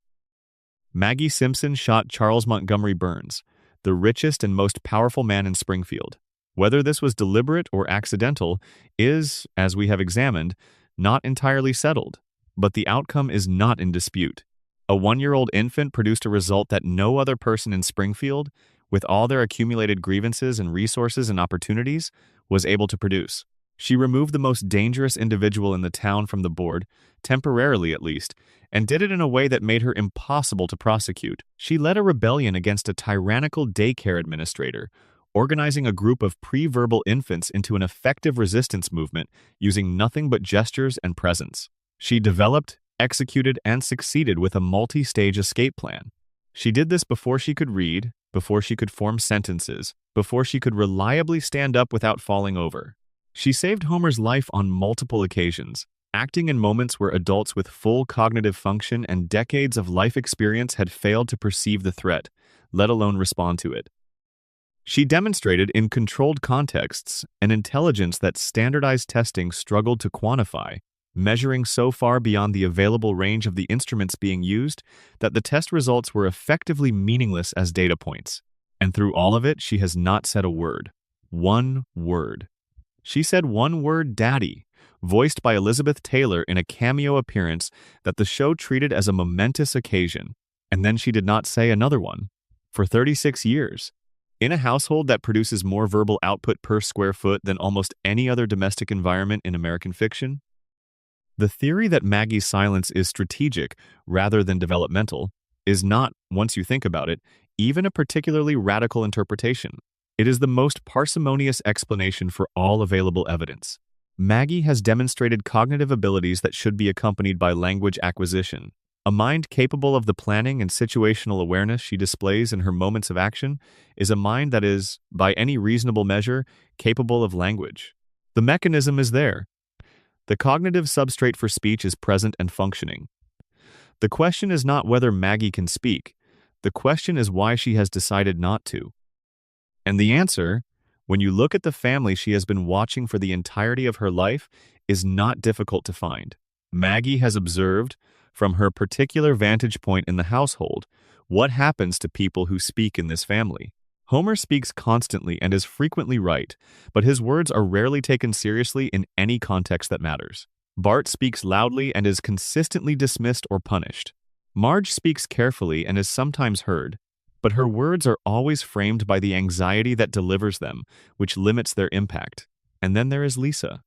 Maggie Simpson shot Charles Montgomery Burns, the richest and most powerful man in Springfield. Whether this was deliberate or accidental is, as we have examined, not entirely settled, but the outcome is not in dispute. A 1-year-old infant produced a result that no other person in Springfield, with all their accumulated grievances and resources and opportunities, was able to produce. She removed the most dangerous individual in the town from the board, temporarily at least, and did it in a way that made her impossible to prosecute. She led a rebellion against a tyrannical daycare administrator, organizing a group of pre-verbal infants into an effective resistance movement using nothing but gestures and presence. She developed, executed, and succeeded with a multi-stage escape plan. She did this before she could read, before she could form sentences, before she could reliably stand up without falling over. She saved Homer's life on multiple occasions, acting in moments where adults with full cognitive function and decades of life experience had failed to perceive the threat, let alone respond to it. She demonstrated in controlled contexts an intelligence that standardized testing struggled to quantify, measuring so far beyond the available range of the instruments being used that the test results were effectively meaningless as data points. And through all of it, she has not said a word. One word. She said one word, Daddy, voiced by Elizabeth Taylor in a cameo appearance that the show treated as a momentous occasion, and then she did not say another one. For 36 years. In a household that produces more verbal output per square foot than almost any other domestic environment in American fiction, the theory that Maggie's silence is strategic rather than developmental is not, once you think about it, even a particularly radical interpretation. It is the most parsimonious explanation for all available evidence. Maggie has demonstrated cognitive abilities that should be accompanied by language acquisition. A mind capable of the planning and situational awareness she displays in her moments of action is a mind that is, by any reasonable measure, capable of language. The mechanism is there. The cognitive substrate for speech is present and functioning. The question is not whether Maggie can speak. The question is why she has decided not to. And the answer, when you look at the family she has been watching for the entirety of her life, is not difficult to find. Maggie has observed, from her particular vantage point in the household, what happens to people who speak in this family. Homer speaks constantly and is frequently right, but his words are rarely taken seriously in any context that matters. Bart speaks loudly and is consistently dismissed or punished. Marge speaks carefully and is sometimes heard, but her words are always framed by the anxiety that delivers them, which limits their impact. And then there is Lisa.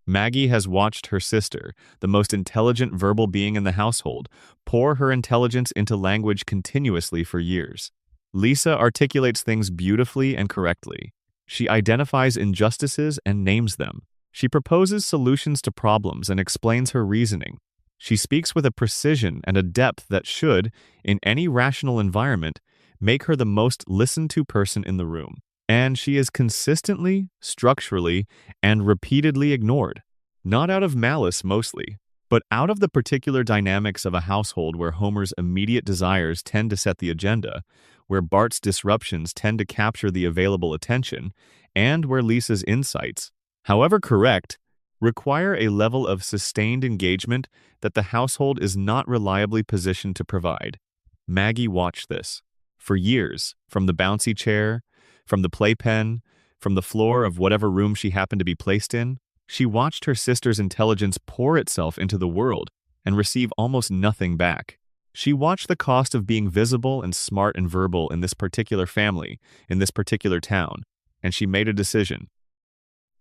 Maggie has watched her sister, the most intelligent verbal being in the household, pour her intelligence into language continuously for years. Lisa articulates things beautifully and correctly. She identifies injustices and names them. She proposes solutions to problems and explains her reasoning. She speaks with a precision and a depth that should, in any rational environment, make her the most listened to person in the room. And she is consistently, structurally, and repeatedly ignored. Not out of malice mostly, but out of the particular dynamics of a household where Homer's immediate desires tend to set the agenda, where Bart's disruptions tend to capture the available attention, and where Lisa's insights, however correct, require a level of sustained engagement that the household is not reliably positioned to provide. Maggie watched this. For years, from the bouncy chair, from the playpen, from the floor of whatever room she happened to be placed in, she watched her sister's intelligence pour itself into the world and receive almost nothing back. She watched the cost of being visible and smart and verbal in this particular family, in this particular town, and she made a decision.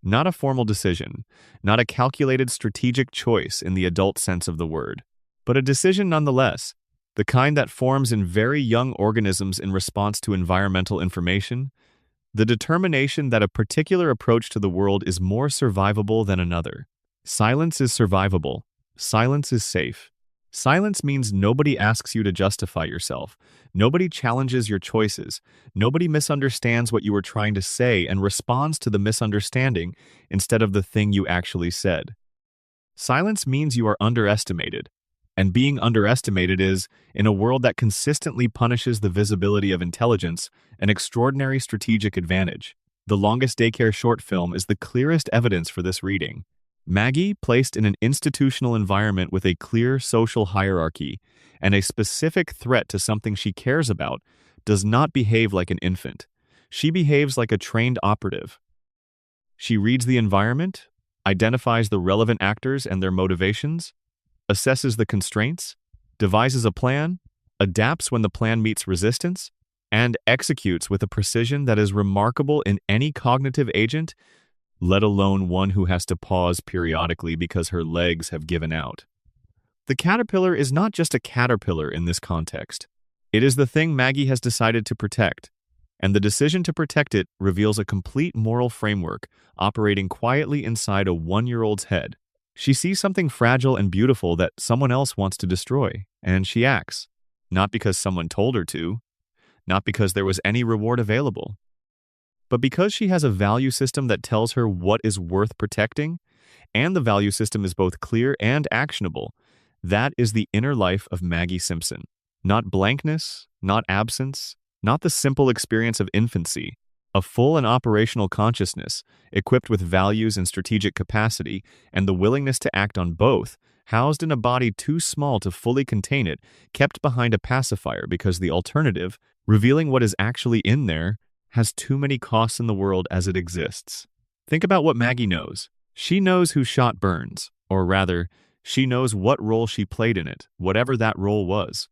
Not a formal decision, not a calculated strategic choice in the adult sense of the word, but a decision nonetheless, the kind that forms in very young organisms in response to environmental information, the determination that a particular approach to the world is more survivable than another. Silence is survivable. Silence is safe. Silence means nobody asks you to justify yourself. Nobody challenges your choices. Nobody misunderstands what you were trying to say and responds to the misunderstanding instead of the thing you actually said. Silence means you are underestimated. And being underestimated is, in a world that consistently punishes the visibility of intelligence, an extraordinary strategic advantage. The Longest Daycare short film is the clearest evidence for this reading. Maggie, placed in an institutional environment with a clear social hierarchy and a specific threat to something she cares about, does not behave like an infant. She behaves like a trained operative. She reads the environment, identifies the relevant actors and their motivations, assesses the constraints, devises a plan, adapts when the plan meets resistance, and executes with a precision that is remarkable in any cognitive agent, let alone one who has to pause periodically because her legs have given out. The caterpillar is not just a caterpillar in this context. It is the thing Maggie has decided to protect, and the decision to protect it reveals a complete moral framework operating quietly inside a one-year-old's head. She sees something fragile and beautiful that someone else wants to destroy, and she acts, not because someone told her to, not because there was any reward available, but because she has a value system that tells her what is worth protecting, and the value system is both clear and actionable. That is the inner life of Maggie Simpson. Not blankness, not absence, not the simple experience of infancy. A full and operational consciousness, equipped with values and strategic capacity, and the willingness to act on both, housed in a body too small to fully contain it, kept behind a pacifier because the alternative, revealing what is actually in there, has too many costs in the world as it exists. Think about what Maggie knows. She knows who shot Burns, or rather, she knows what role she played in it, whatever that role was.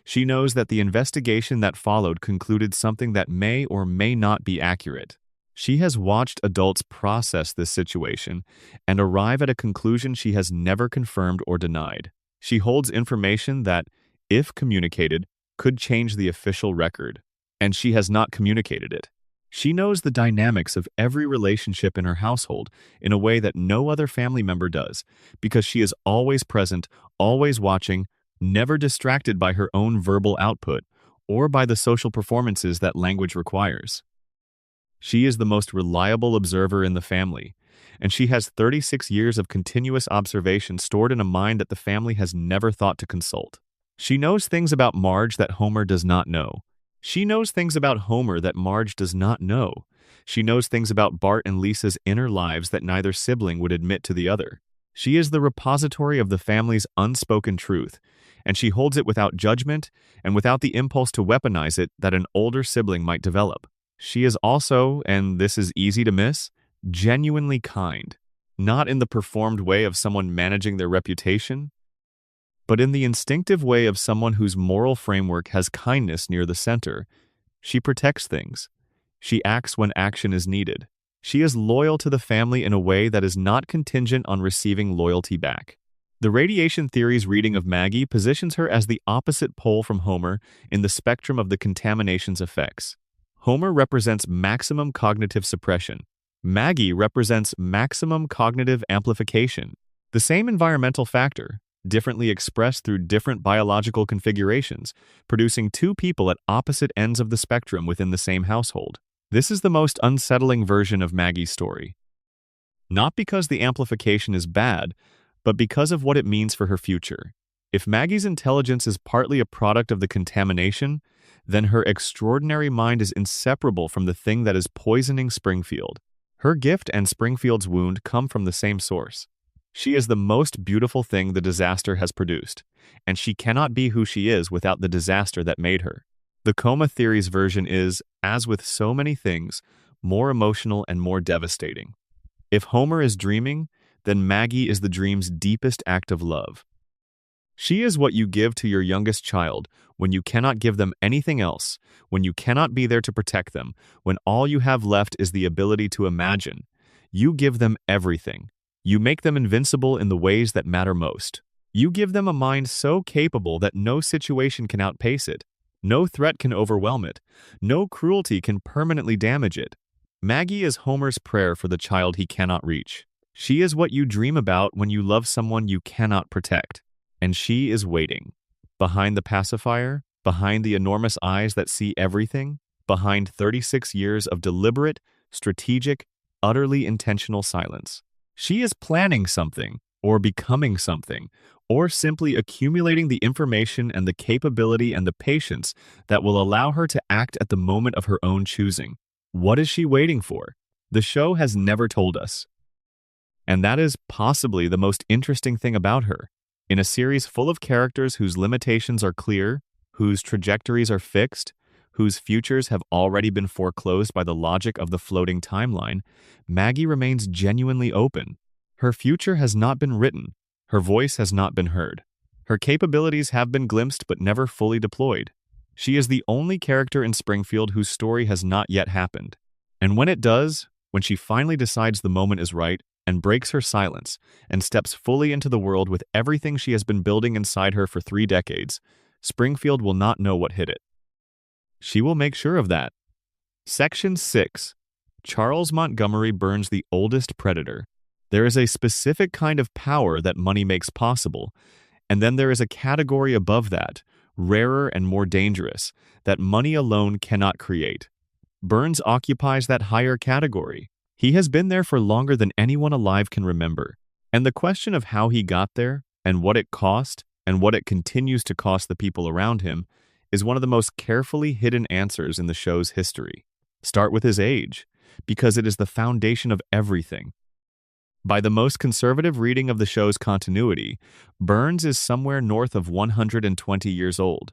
She knows that the investigation that followed concluded something that may or may not be accurate. She has watched adults process this situation and arrive at a conclusion she has never confirmed or denied. She holds information that, if communicated, could change the official record, and she has not communicated it. She knows the dynamics of every relationship in her household in a way that no other family member does, because she is always present, always watching, never distracted by her own verbal output or by the social performances that language requires. She is the most reliable observer in the family, and she has 36 years of continuous observation stored in a mind that the family has never thought to consult. She knows things about Marge that Homer does not know. She knows things about Homer that Marge does not know. She knows things about Bart and Lisa's inner lives that neither sibling would admit to the other. She is the repository of the family's unspoken truth, and she holds it without judgment and without the impulse to weaponize it that an older sibling might develop. She is also, and this is easy to miss, genuinely kind, not in the performed way of someone managing their reputation, but in the instinctive way of someone whose moral framework has kindness near the center. She protects things. She acts when action is needed. She is loyal to the family in a way that is not contingent on receiving loyalty back. The radiation theory's reading of Maggie positions her as the opposite pole from Homer in the spectrum of the contamination's effects. Homer represents maximum cognitive suppression. Maggie represents maximum cognitive amplification. The same environmental factor, differently expressed through different biological configurations, producing two people at opposite ends of the spectrum within the same household. This is the most unsettling version of Maggie's story. Not because the amplification is bad, but because of what it means for her future. If Maggie's intelligence is partly a product of the contamination, then her extraordinary mind is inseparable from the thing that is poisoning Springfield. Her gift and Springfield's wound come from the same source. She is the most beautiful thing the disaster has produced, and she cannot be who she is without the disaster that made her. The coma theory's version is, as with so many things, more emotional and more devastating. If Homer is dreaming, then Maggie is the dream's deepest act of love. She is what you give to your youngest child when you cannot give them anything else, when you cannot be there to protect them, when all you have left is the ability to imagine. You give them everything. You make them invincible in the ways that matter most. You give them a mind so capable that no situation can outpace it. No threat can overwhelm it. No cruelty can permanently damage it. Maggie is Homer's prayer for the child he cannot reach. She is what you dream about when you love someone you cannot protect. And she is waiting. Behind the pacifier, behind the enormous eyes that see everything, behind 36 years of deliberate, strategic, utterly intentional silence. She is planning something, or becoming something, or simply accumulating the information and the capability and the patience that will allow her to act at the moment of her own choosing. What is she waiting for? The show has never told us. And that is possibly the most interesting thing about her. In a series full of characters whose limitations are clear, whose trajectories are fixed, whose futures have already been foreclosed by the logic of the floating timeline, Maggie remains genuinely open. Her future has not been written. Her voice has not been heard. Her capabilities have been glimpsed but never fully deployed. She is the only character in Springfield whose story has not yet happened. And when it does, when she finally decides the moment is right, and breaks her silence, and steps fully into the world with everything she has been building inside her for 3 decades, Springfield will not know what hit it. She will make sure of that. Section 6. Charles Montgomery Burns the oldest predator. There is a specific kind of power that money makes possible, and then there is a category above that, rarer and more dangerous, that money alone cannot create. Burns occupies that higher category. He has been there for longer than anyone alive can remember, and the question of how he got there, and what it cost, and what it continues to cost the people around him, is one of the most carefully hidden answers in the show's history. Start with his age, because it is the foundation of everything. By the most conservative reading of the show's continuity, Burns is somewhere north of 120 years old.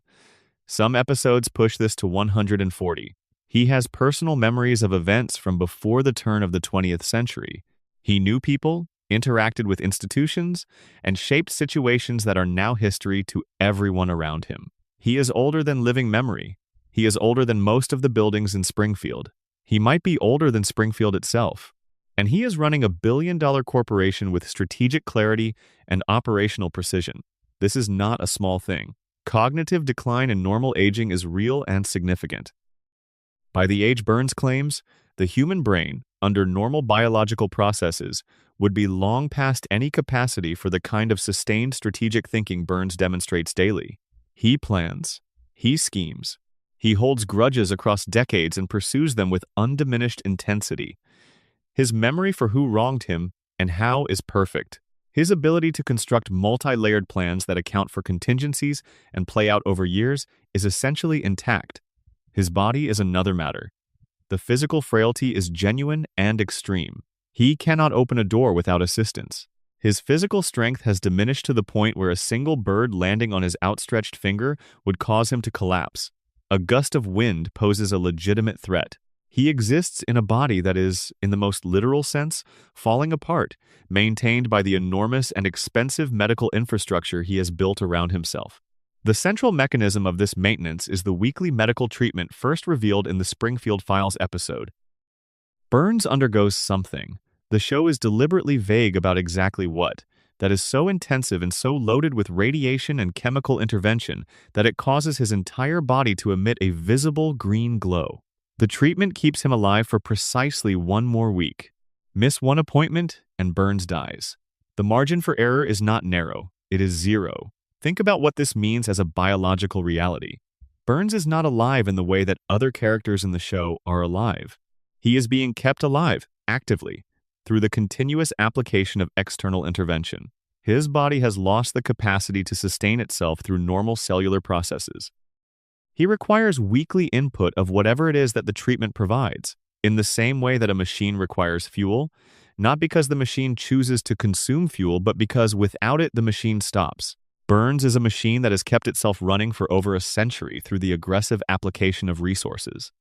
Some episodes push this to 140. He has personal memories of events from before the turn of the 20th century. He knew people, interacted with institutions, and shaped situations that are now history to everyone around him. He is older than living memory. He is older than most of the buildings in Springfield. He might be older than Springfield itself. And he is running a billion-dollar corporation with strategic clarity and operational precision. This is not a small thing. Cognitive decline in normal aging is real and significant. By the age Burns claims, the human brain, under normal biological processes, would be long past any capacity for the kind of sustained strategic thinking Burns demonstrates daily. He plans. He schemes. He holds grudges across decades and pursues them with undiminished intensity. His memory for who wronged him and how is perfect. His ability to construct multi-layered plans that account for contingencies and play out over years is essentially intact. His body is another matter. The physical frailty is genuine and extreme. He cannot open a door without assistance. His physical strength has diminished to the point where a single bird landing on his outstretched finger would cause him to collapse. A gust of wind poses a legitimate threat. He exists in a body that is, in the most literal sense, falling apart, maintained by the enormous and expensive medical infrastructure he has built around himself. The central mechanism of this maintenance is the weekly medical treatment first revealed in the Springfield Files episode. Burns undergoes something. The show is deliberately vague about exactly what, that is so intensive and so loaded with radiation and chemical intervention that it causes his entire body to emit a visible green glow. The treatment keeps him alive for precisely one more week. Miss one appointment, and Burns dies. The margin for error is not narrow, it is zero. Think about what this means as a biological reality. Burns is not alive in the way that other characters in the show are alive. He is being kept alive, actively, through the continuous application of external intervention. His body has lost the capacity to sustain itself through normal cellular processes. He requires weekly input of whatever it is that the treatment provides, in the same way that a machine requires fuel, not because the machine chooses to consume fuel, but because without it the machine stops. Burns is a machine that has kept itself running for over a century through the aggressive application of resources.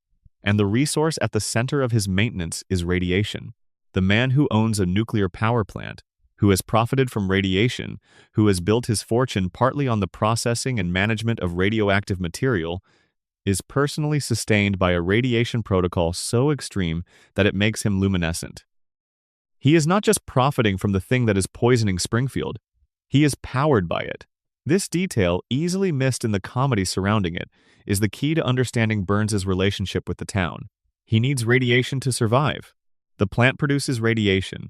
And the resource at the center of his maintenance is radiation. The man who owns a nuclear power plant, who has profited from radiation, who has built his fortune partly on the processing and management of radioactive material, is personally sustained by a radiation protocol so extreme that it makes him luminescent. He is not just profiting from the thing that is poisoning Springfield, he is powered by it. This detail, easily missed in the comedy surrounding it, is the key to understanding Burns's relationship with the town. He needs radiation to survive. The plant produces radiation.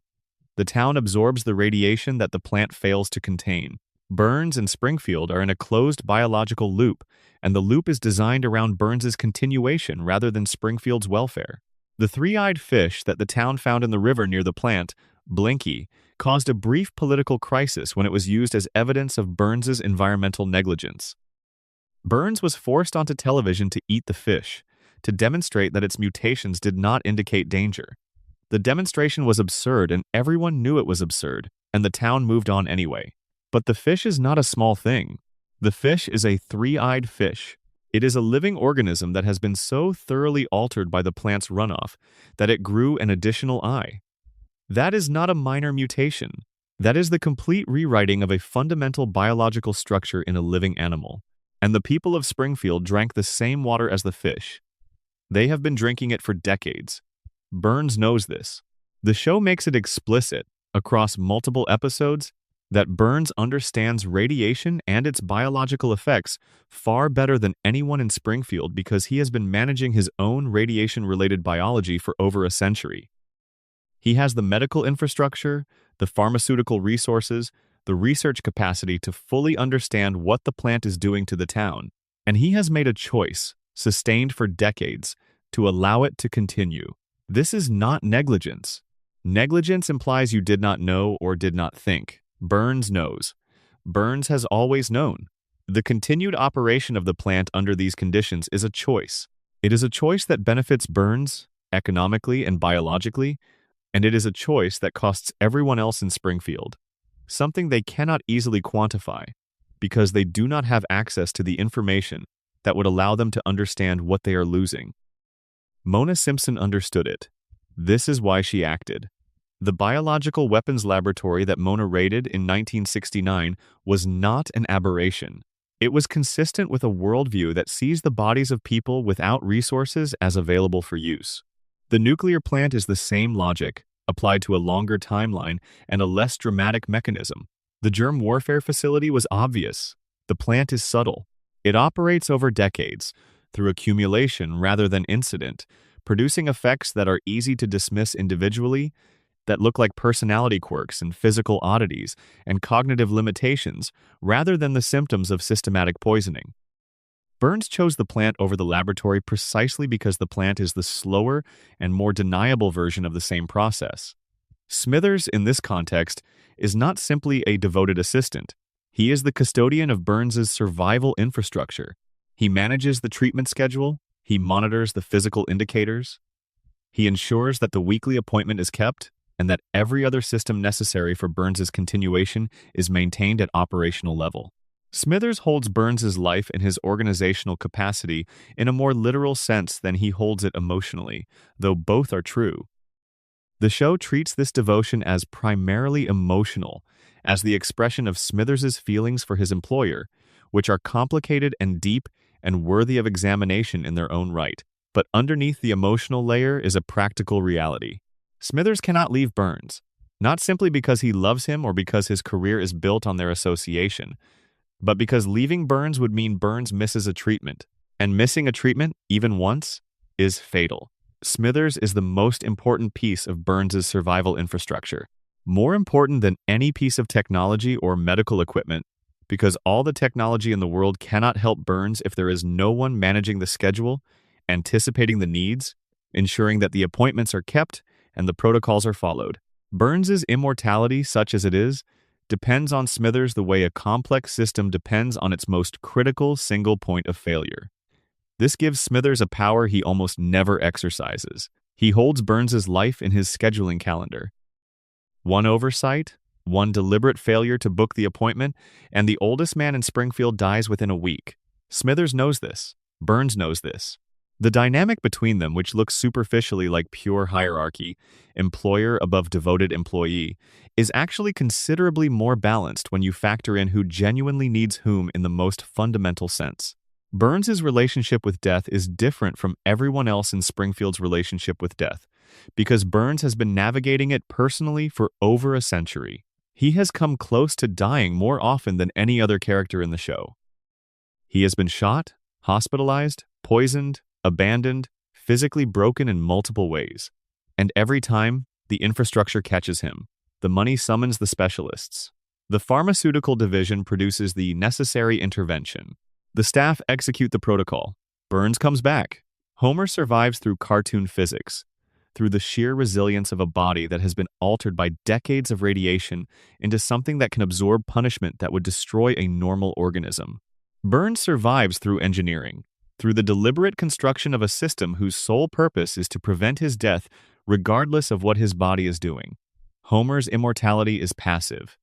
The town absorbs the radiation that the plant fails to contain. Burns and Springfield are in a closed biological loop, and the loop is designed around Burns's continuation rather than Springfield's welfare. The three-eyed fish that the town found in the river near the plant, Blinky, caused a brief political crisis when it was used as evidence of Burns's environmental negligence. Burns was forced onto television to eat the fish, to demonstrate that its mutations did not indicate danger. The demonstration was absurd, and everyone knew it was absurd, and the town moved on anyway. But the fish is not a small thing. The fish is a three-eyed fish. It is a living organism that has been so thoroughly altered by the plant's runoff that it grew an additional eye. That is not a minor mutation. That is the complete rewriting of a fundamental biological structure in a living animal. And the people of Springfield drank the same water as the fish. They have been drinking it for decades. Burns knows this. The show makes it explicit, across multiple episodes, that Burns understands radiation and its biological effects far better than anyone in Springfield because he has been managing his own radiation-related biology for over a century. He has the medical infrastructure, the pharmaceutical resources, the research capacity to fully understand what the plant is doing to the town, and he has made a choice, sustained for decades, to allow it to continue. This is not negligence. Negligence implies you did not know or did not think. Burns knows. Burns has always known. The continued operation of the plant under these conditions is a choice. It is a choice that benefits Burns, economically and biologically, and it is a choice that costs everyone else in Springfield, something they cannot easily quantify, because they do not have access to the information that would allow them to understand what they are losing. Mona Simpson understood it. This is why she acted. The biological weapons laboratory that Mona raided in 1969 was not an aberration. It was consistent with a worldview that sees the bodies of people without resources as available for use. The nuclear plant is the same logic, applied to a longer timeline and a less dramatic mechanism. The germ warfare facility was obvious. The plant is subtle. It operates over decades, through accumulation rather than incident, producing effects that are easy to dismiss individually, that look like personality quirks and physical oddities and cognitive limitations rather than the symptoms of systematic poisoning. Burns chose the plant over the laboratory precisely because the plant is the slower and more deniable version of the same process. Smithers, in this context, is not simply a devoted assistant. He is the custodian of Burns's survival infrastructure. He manages the treatment schedule, he monitors the physical indicators, he ensures that the weekly appointment is kept, and that every other system necessary for Burns's continuation is maintained at operational level. Smithers holds Burns's life and his organizational capacity in a more literal sense than he holds it emotionally, though both are true. The show treats this devotion as primarily emotional, as the expression of Smithers's feelings for his employer, which are complicated and deep and worthy of examination in their own right. but underneath the emotional layer is a practical reality. Smithers cannot leave Burns, not simply because he loves him or because his career is built on their association, but because leaving Burns would mean Burns misses a treatment, and missing a treatment, even once, is fatal. Smithers is the most important piece of Burns's survival infrastructure, more important than any piece of technology or medical equipment, because all the technology in the world cannot help Burns if there is no one managing the schedule, anticipating the needs, ensuring that the appointments are kept and the protocols are followed. Burns's immortality, such as it is, depends on Smithers the way a complex system depends on its most critical single point of failure. This gives Smithers a power he almost never exercises. He holds Burns's life in his scheduling calendar. One oversight, one deliberate failure to book the appointment, and the oldest man in Springfield dies within a week. Smithers knows this. Burns knows this. The dynamic between them, which looks superficially like pure hierarchy, employer above devoted employee, is actually considerably more balanced when you factor in who genuinely needs whom in the most fundamental sense. Burns's relationship with death is different from everyone else in Springfield's relationship with death, because Burns has been navigating it personally for over a century. He has come close to dying more often than any other character in the show. He has been shot, hospitalized, poisoned, abandoned, physically broken in multiple ways. And every time, the infrastructure catches him. The money summons the specialists. The pharmaceutical division produces the necessary intervention. The staff execute the protocol. Burns comes back. Homer survives through cartoon physics, through the sheer resilience of a body that has been altered by decades of radiation into something that can absorb punishment that would destroy a normal organism. Burns survives through engineering, through the deliberate construction of a system whose sole purpose is to prevent his death regardless of what his body is doing. Homer's immortality is passive.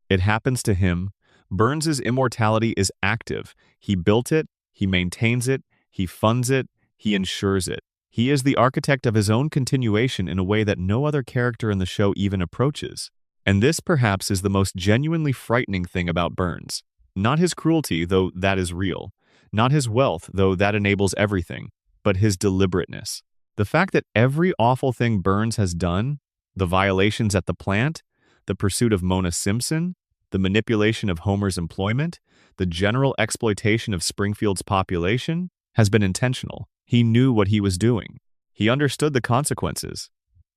It happens to him. Burns's immortality is active. He built it, he maintains it, he funds it, he ensures it. He is the architect of his own continuation in a way that no other character in the show even approaches. And this perhaps is the most genuinely frightening thing about Burns. Not his cruelty, though that is real. Not his wealth, though that enables everything, but his deliberateness. The fact that every awful thing Burns has done, the violations at the plant, the pursuit of Mona Simpson, the manipulation of Homer's employment, the general exploitation of Springfield's population, has been intentional. He knew what he was doing. He understood the consequences.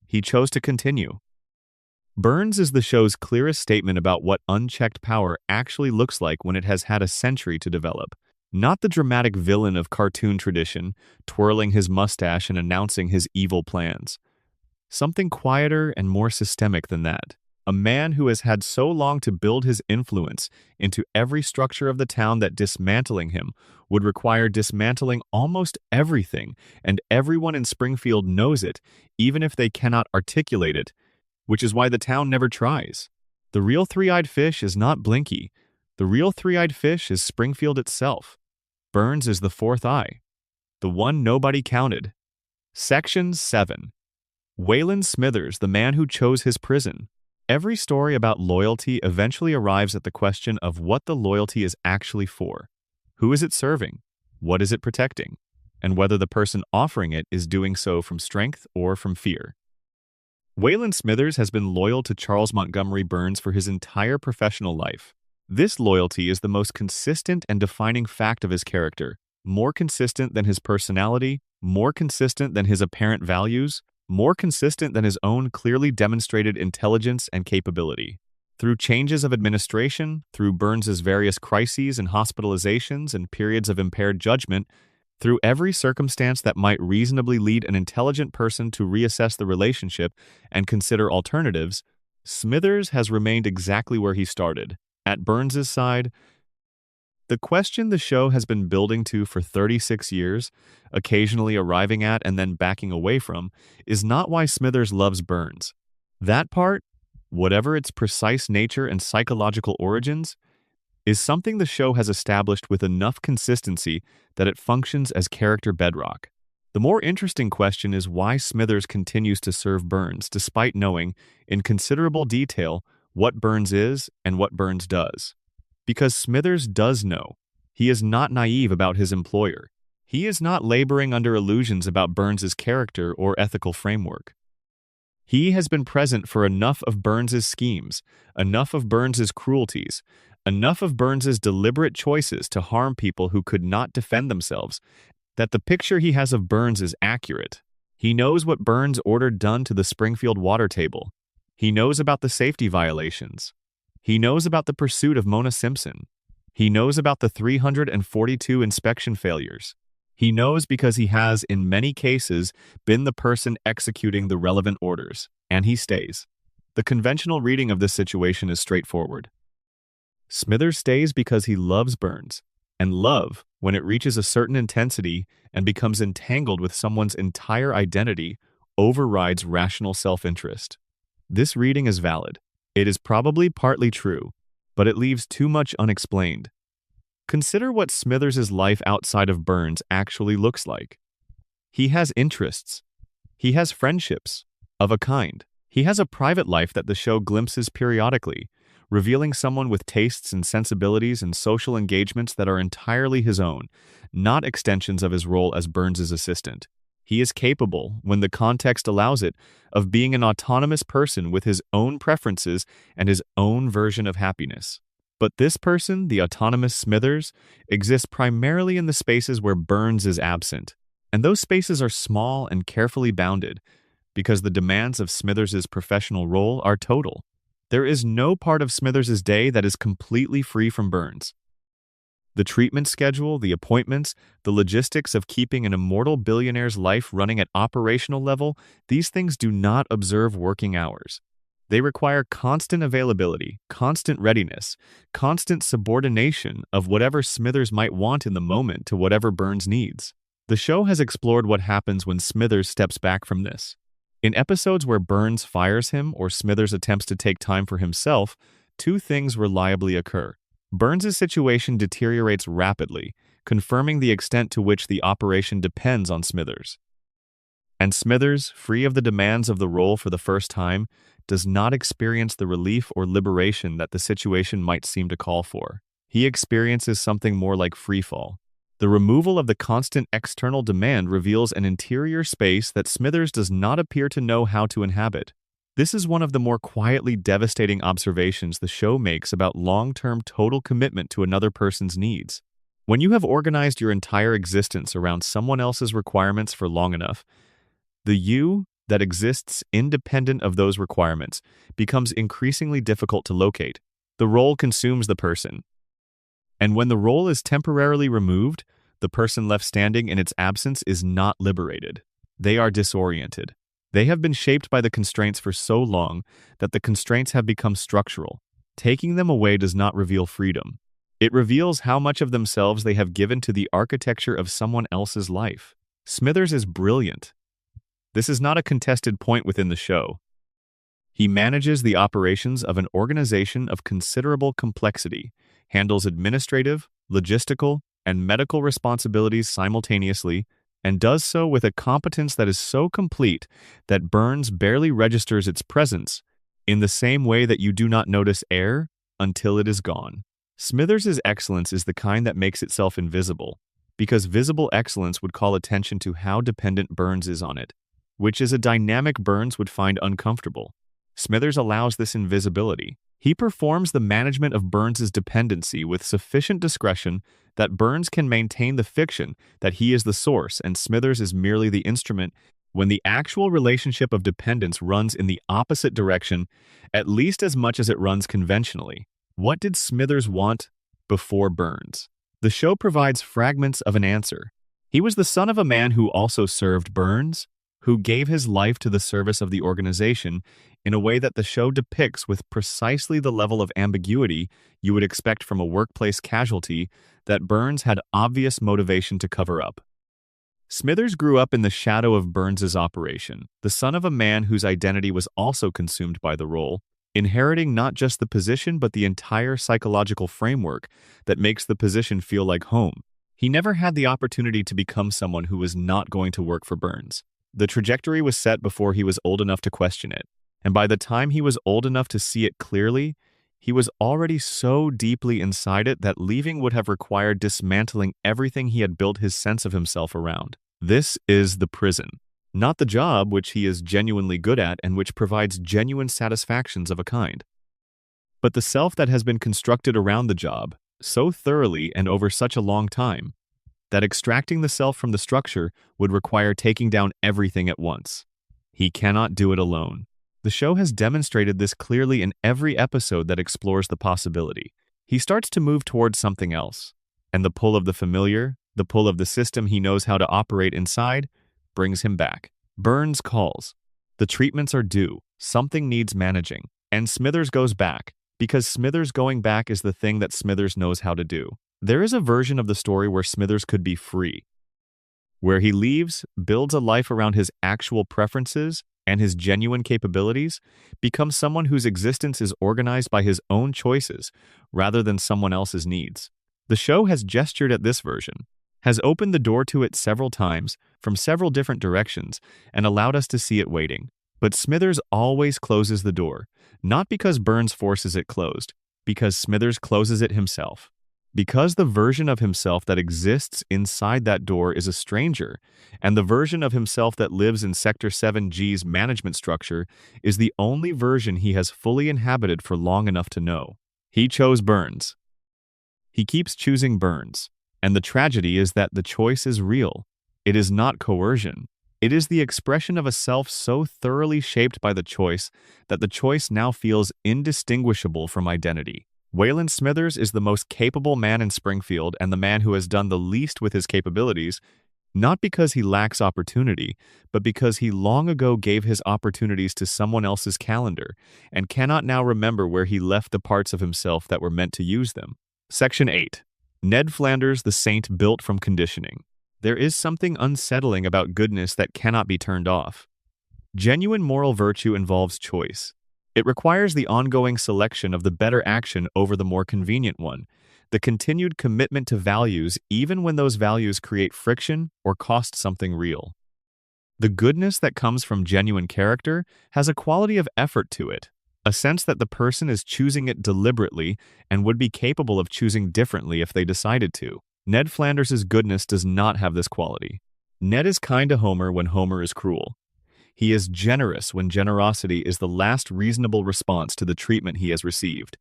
He chose to continue. Burns is the show's clearest statement about what unchecked power actually looks like when it has had a century to develop. Not the dramatic villain of cartoon tradition, twirling his mustache and announcing his evil plans. Something quieter and more systemic than that. A man who has had so long to build his influence into every structure of the town that dismantling him would require dismantling almost everything, and everyone in Springfield knows it, even if they cannot articulate it, which is why the town never tries. The real three-eyed fish is not Blinky. The real three-eyed fish is Springfield itself. Burns is the fourth eye, the one nobody counted. Section 7. Wayland Smithers, the man who chose his prison. Every story about loyalty eventually arrives at the question of what the loyalty is actually for. Who is it serving? What is it protecting? And whether the person offering it is doing so from strength or from fear. Wayland Smithers has been loyal to Charles Montgomery Burns for his entire professional life. This loyalty is the most consistent and defining fact of his character, more consistent than his personality, more consistent than his apparent values, more consistent than his own clearly demonstrated intelligence and capability. Through changes of administration, through Burns's various crises and hospitalizations and periods of impaired judgment, through every circumstance that might reasonably lead an intelligent person to reassess the relationship and consider alternatives, Smithers has remained exactly where he started, at Burns's side. The question the show has been building to for 36 years, occasionally arriving at and then backing away from, is not why Smithers loves Burns. That part, whatever its precise nature and psychological origins, is something the show has established with enough consistency that it functions as character bedrock. The more interesting question is why Smithers continues to serve Burns despite knowing, in considerable detail, what Burns is and what Burns does. Because Smithers does know. He is not naive about his employer. He is not laboring under illusions about Burns's character or ethical framework. He has been present for enough of Burns's schemes, enough of Burns's cruelties, enough of Burns's deliberate choices to harm people who could not defend themselves, that the picture he has of Burns is accurate. He knows what Burns ordered done to the Springfield water table. He knows about the safety violations. He knows about the pursuit of Mona Simpson. He knows about the 342 inspection failures. He knows because he has, in many cases, been the person executing the relevant orders, and he stays. The conventional reading of this situation is straightforward. Smithers stays because he loves Burns, and love, when it reaches a certain intensity and becomes entangled with someone's entire identity, overrides rational self-interest. This reading is valid. It is probably partly true, but it leaves too much unexplained. Consider what Smithers' life outside of Burns actually looks like. He has interests. He has friendships, of a kind. He has a private life that the show glimpses periodically, revealing someone with tastes and sensibilities and social engagements that are entirely his own, not extensions of his role as Burns's assistant. He is capable, when the context allows it, of being an autonomous person with his own preferences and his own version of happiness. But this person, the autonomous Smithers, exists primarily in the spaces where Burns is absent. And those spaces are small and carefully bounded, because the demands of Smithers' professional role are total. There is no part of Smithers' day that is completely free from Burns. The treatment schedule, the appointments, the logistics of keeping an immortal billionaire's life running at operational level, these things do not observe working hours. They require constant availability, constant readiness, constant subordination of whatever Smithers might want in the moment to whatever Burns needs. The show has explored what happens when Smithers steps back from this. In episodes where Burns fires him or Smithers attempts to take time for himself, two things reliably occur. Burns' situation deteriorates rapidly, confirming the extent to which the operation depends on Smithers. And Smithers, free of the demands of the role for the first time, does not experience the relief or liberation that the situation might seem to call for. He experiences something more like freefall. The removal of the constant external demand reveals an interior space that Smithers does not appear to know how to inhabit. This is one of the more quietly devastating observations the show makes about long-term total commitment to another person's needs. When you have organized your entire existence around someone else's requirements for long enough, the you that exists independent of those requirements becomes increasingly difficult to locate. The role consumes the person. And when the role is temporarily removed, the person left standing in its absence is not liberated. They are disoriented. They have been shaped by the constraints for so long that the constraints have become structural. Taking them away does not reveal freedom. It reveals how much of themselves they have given to the architecture of someone else's life. Smithers is brilliant. This is not a contested point within the show. He manages the operations of an organization of considerable complexity, handles administrative, logistical, and medical responsibilities simultaneously, and does so with a competence that is so complete that Burns barely registers its presence, in the same way that you do not notice air until it is gone. Smithers' excellence is the kind that makes itself invisible, because visible excellence would call attention to how dependent Burns is on it, which is a dynamic Burns would find uncomfortable. Smithers allows this invisibility. He performs the management of Burns' dependency with sufficient discretion that Burns can maintain the fiction that he is the source and Smithers is merely the instrument when the actual relationship of dependence runs in the opposite direction, at least as much as it runs conventionally. What did Smithers want before Burns? The show provides fragments of an answer. He was the son of a man who also served Burns, who gave his life to the service of the organization in a way that the show depicts with precisely the level of ambiguity you would expect from a workplace casualty that Burns had obvious motivation to cover up. Smithers grew up in the shadow of Burns's operation, the son of a man whose identity was also consumed by the role, inheriting not just the position but the entire psychological framework that makes the position feel like home. He never had the opportunity to become someone who was not going to work for Burns. The trajectory was set before he was old enough to question it, and by the time he was old enough to see it clearly, He was already so deeply inside it that leaving would have required dismantling everything he had built his sense of himself around. This is the prison, not the job which he is genuinely good at and which provides genuine satisfactions of a kind, but the self that has been constructed around the job so thoroughly and over such a long time that extracting the self from the structure would require taking down everything at once. He cannot do it alone. The show has demonstrated this clearly in every episode that explores the possibility. He starts to move towards something else, and the pull of the familiar, the pull of the system he knows how to operate inside, brings him back. Burns calls. The treatments are due. Something needs managing. And Smithers goes back, because Smithers going back is the thing that Smithers knows how to do. There is a version of the story where Smithers could be free, where he leaves, builds a life around his actual preferences and his genuine capabilities, becomes someone whose existence is organized by his own choices rather than someone else's needs. The show has gestured at this version, has opened the door to it several times from several different directions and allowed us to see it waiting. But Smithers always closes the door, not because Burns forces it closed, because Smithers closes it himself. Because the version of himself that exists inside that door is a stranger, and the version of himself that lives in Sector 7G's management structure is the only version he has fully inhabited for long enough to know. He chose Burns. He keeps choosing Burns, and the tragedy is that the choice is real. It is not coercion. It is the expression of a self so thoroughly shaped by the choice that the choice now feels indistinguishable from identity. Waylon Smithers is the most capable man in Springfield and the man who has done the least with his capabilities, not because he lacks opportunity, but because he long ago gave his opportunities to someone else's calendar and cannot now remember where he left the parts of himself that were meant to use them. Section 8. Ned Flanders, the saint built from conditioning. There is something unsettling about goodness that cannot be turned off. Genuine moral virtue involves choice. It requires the ongoing selection of the better action over the more convenient one, the continued commitment to values even when those values create friction or cost something real. The goodness that comes from genuine character has a quality of effort to it, a sense that the person is choosing it deliberately and would be capable of choosing differently if they decided to. Ned Flanders' goodness does not have this quality. Ned is kind to Homer when Homer is cruel. He is generous when generosity is the last reasonable response to the treatment he has received.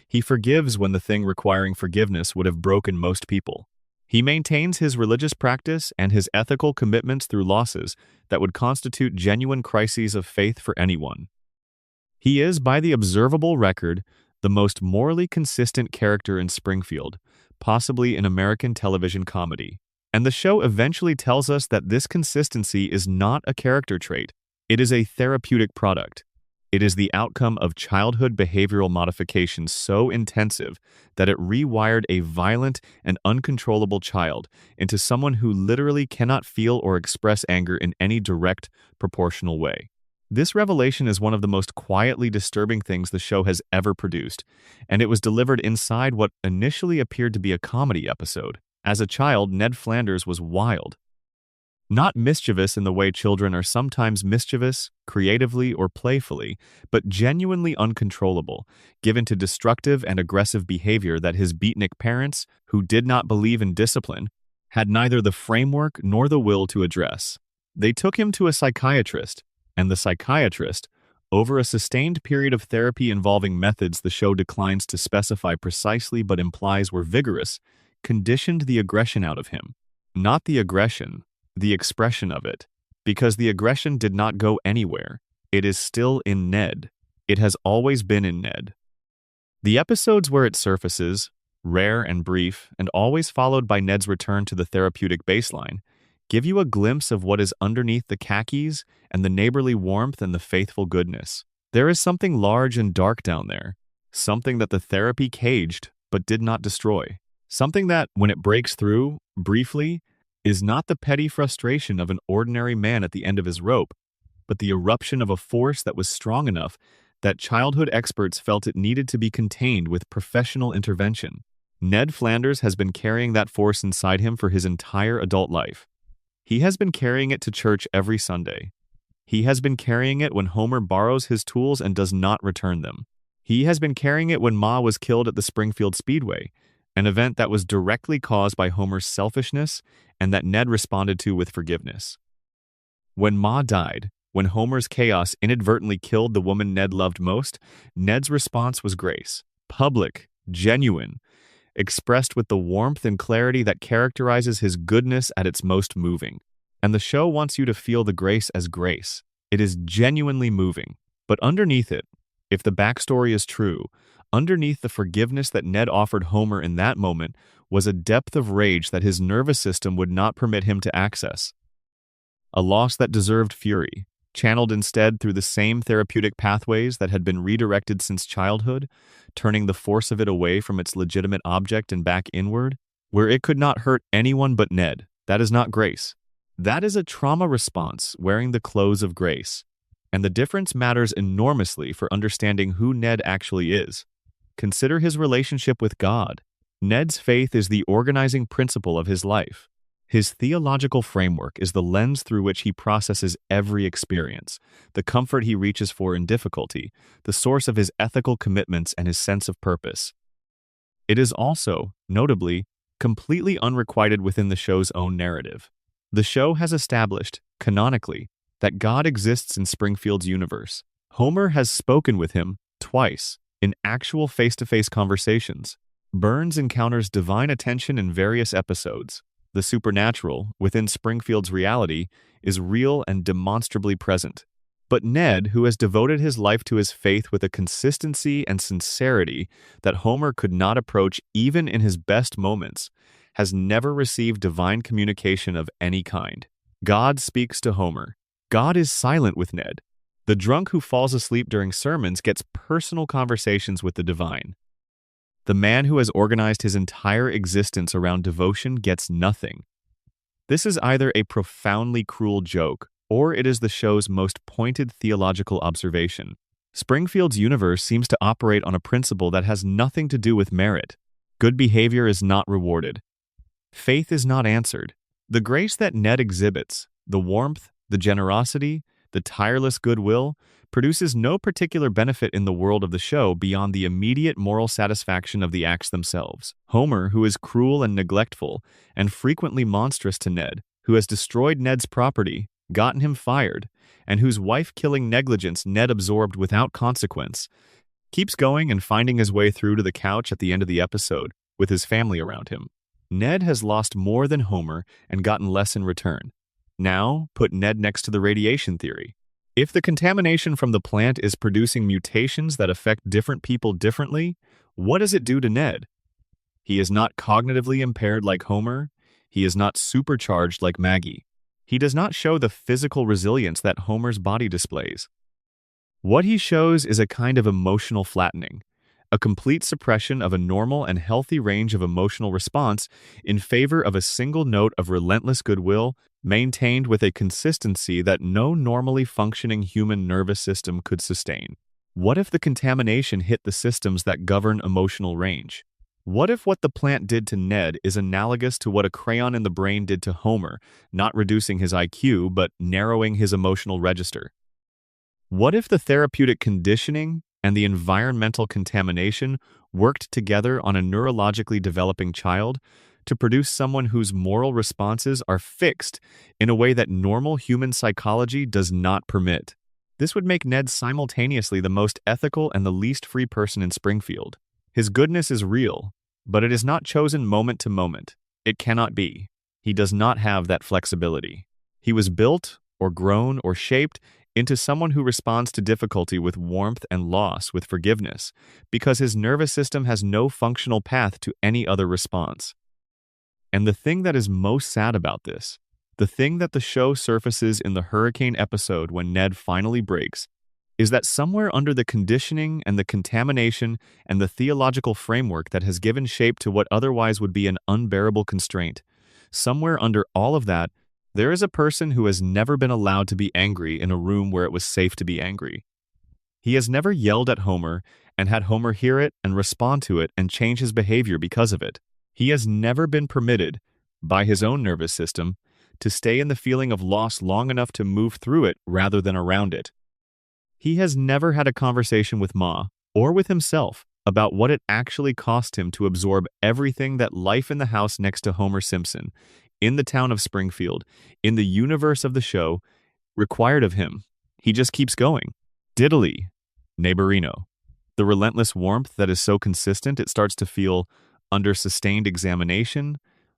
He forgives when the thing requiring forgiveness would have broken most people. He maintains his religious practice and his ethical commitments through losses that would constitute genuine crises of faith for anyone. He is, by the observable record, the most morally consistent character in Springfield, possibly in American television comedy. And the show eventually tells us that this consistency is not a character trait. It is a therapeutic product. It is the outcome of childhood behavioral modification so intensive that it rewired a violent and uncontrollable child into someone who literally cannot feel or express anger in any direct, proportional way. This revelation is one of the most quietly disturbing things the show has ever produced, and it was delivered inside what initially appeared to be a comedy episode. As a child, Ned Flanders was wild. Not mischievous in the way children are sometimes mischievous, creatively or playfully, but genuinely uncontrollable, given to destructive and aggressive behavior that his beatnik parents, who did not believe in discipline, had neither the framework nor the will to address. They took him to a psychiatrist, and the psychiatrist, over a sustained period of therapy involving methods the show declines to specify precisely but implies were vigorous, conditioned the aggression out of him. Not the aggression, the expression of it. Because the aggression did not go anywhere. It is still in Ned. It has always been in Ned. The episodes where it surfaces, rare and brief, and always followed by Ned's return to the therapeutic baseline, give you a glimpse of what is underneath the khakis and the neighborly warmth and the faithful goodness. There is something large and dark down there, something that the therapy caged but did not destroy. Something that, when it breaks through, briefly, is not the petty frustration of an ordinary man at the end of his rope, but the eruption of a force that was strong enough that childhood experts felt it needed to be contained with professional intervention. Ned Flanders has been carrying that force inside him for his entire adult life. He has been carrying it to church every Sunday. He has been carrying it when Homer borrows his tools and does not return them. He has been carrying it when Ma was killed at the Springfield Speedway, an event that was directly caused by Homer's selfishness and that Ned responded to with forgiveness. When Ma died, when Homer's chaos inadvertently killed the woman Ned loved most, Ned's response was grace, public, genuine, expressed with the warmth and clarity that characterizes his goodness at its most moving. And the show wants you to feel the grace as grace. It is genuinely moving. But underneath it, if the backstory is true, underneath the forgiveness that Ned offered Homer in that moment was a depth of rage that his nervous system would not permit him to access. A loss that deserved fury, channeled instead through the same therapeutic pathways that had been redirected since childhood, turning the force of it away from its legitimate object and back inward, where it could not hurt anyone but Ned. That is not grace. That is a trauma response wearing the clothes of grace. And the difference matters enormously for understanding who Ned actually is. Consider his relationship with God. Ned's faith is the organizing principle of his life. His theological framework is the lens through which he processes every experience, the comfort he reaches for in difficulty, the source of his ethical commitments and his sense of purpose. It is also, notably, completely unrequited within the show's own narrative. The show has established, canonically, that God exists in Springfield's universe. Homer has spoken with him twice in actual face-to-face conversations. Burns encounters divine attention in various episodes. The supernatural, within Springfield's reality, is real and demonstrably present. But Ned, who has devoted his life to his faith with a consistency and sincerity that Homer could not approach even in his best moments, has never received divine communication of any kind. God speaks to Homer. God is silent with Ned. The drunk who falls asleep during sermons gets personal conversations with the divine. The man who has organized his entire existence around devotion gets nothing. This is either a profoundly cruel joke, or it is the show's most pointed theological observation. Springfield's universe seems to operate on a principle that has nothing to do with merit. Good behavior is not rewarded. Faith is not answered. The grace that Ned exhibits, the warmth, the generosity, the tireless goodwill, produces no particular benefit in the world of the show beyond the immediate moral satisfaction of the acts themselves. Homer, who is cruel and neglectful, and frequently monstrous to Ned, who has destroyed Ned's property, gotten him fired, and whose wife-killing negligence Ned absorbed without consequence, keeps going and finding his way through to the couch at the end of the episode, with his family around him. Ned has lost more than Homer and gotten less in return. Now, put Ned next to the radiation theory. If the contamination from the plant is producing mutations that affect different people differently, what does it do to Ned? He is not cognitively impaired like Homer. He is not supercharged like Maggie. He does not show the physical resilience that Homer's body displays. What he shows is a kind of emotional flattening, a complete suppression of a normal and healthy range of emotional response in favor of a single note of relentless goodwill maintained with a consistency that no normally functioning human nervous system could sustain. What if the contamination hit the systems that govern emotional range? What if what the plant did to Ned is analogous to what a crayon in the brain did to Homer, not reducing his IQ but narrowing his emotional register? What if the therapeutic conditioning and the environmental contamination worked together on a neurologically developing child to produce someone whose moral responses are fixed in a way that normal human psychology does not permit? This would make Ned simultaneously the most ethical and the least free person in Springfield. His goodness is real, but it is not chosen moment to moment. It cannot be. He does not have that flexibility. He was built, or grown, or shaped into someone who responds to difficulty with warmth and loss with forgiveness, because his nervous system has no functional path to any other response. And the thing that is most sad about this, the thing that the show surfaces in the hurricane episode when Ned finally breaks, is that somewhere under the conditioning and the contamination and the theological framework that has given shape to what otherwise would be an unbearable constraint, somewhere under all of that, there is a person who has never been allowed to be angry in a room where it was safe to be angry. He has never yelled at Homer and had Homer hear it and respond to it and change his behavior because of it. He has never been permitted, by his own nervous system, to stay in the feeling of loss long enough to move through it rather than around it. He has never had a conversation with Ma, or with himself about what it actually cost him to absorb everything that life in the house next to Homer Simpson, in the town of Springfield, in the universe of the show, required of him. He just keeps going. Diddly, neighborino. The relentless warmth that is so consistent it starts to feel, under sustained examination,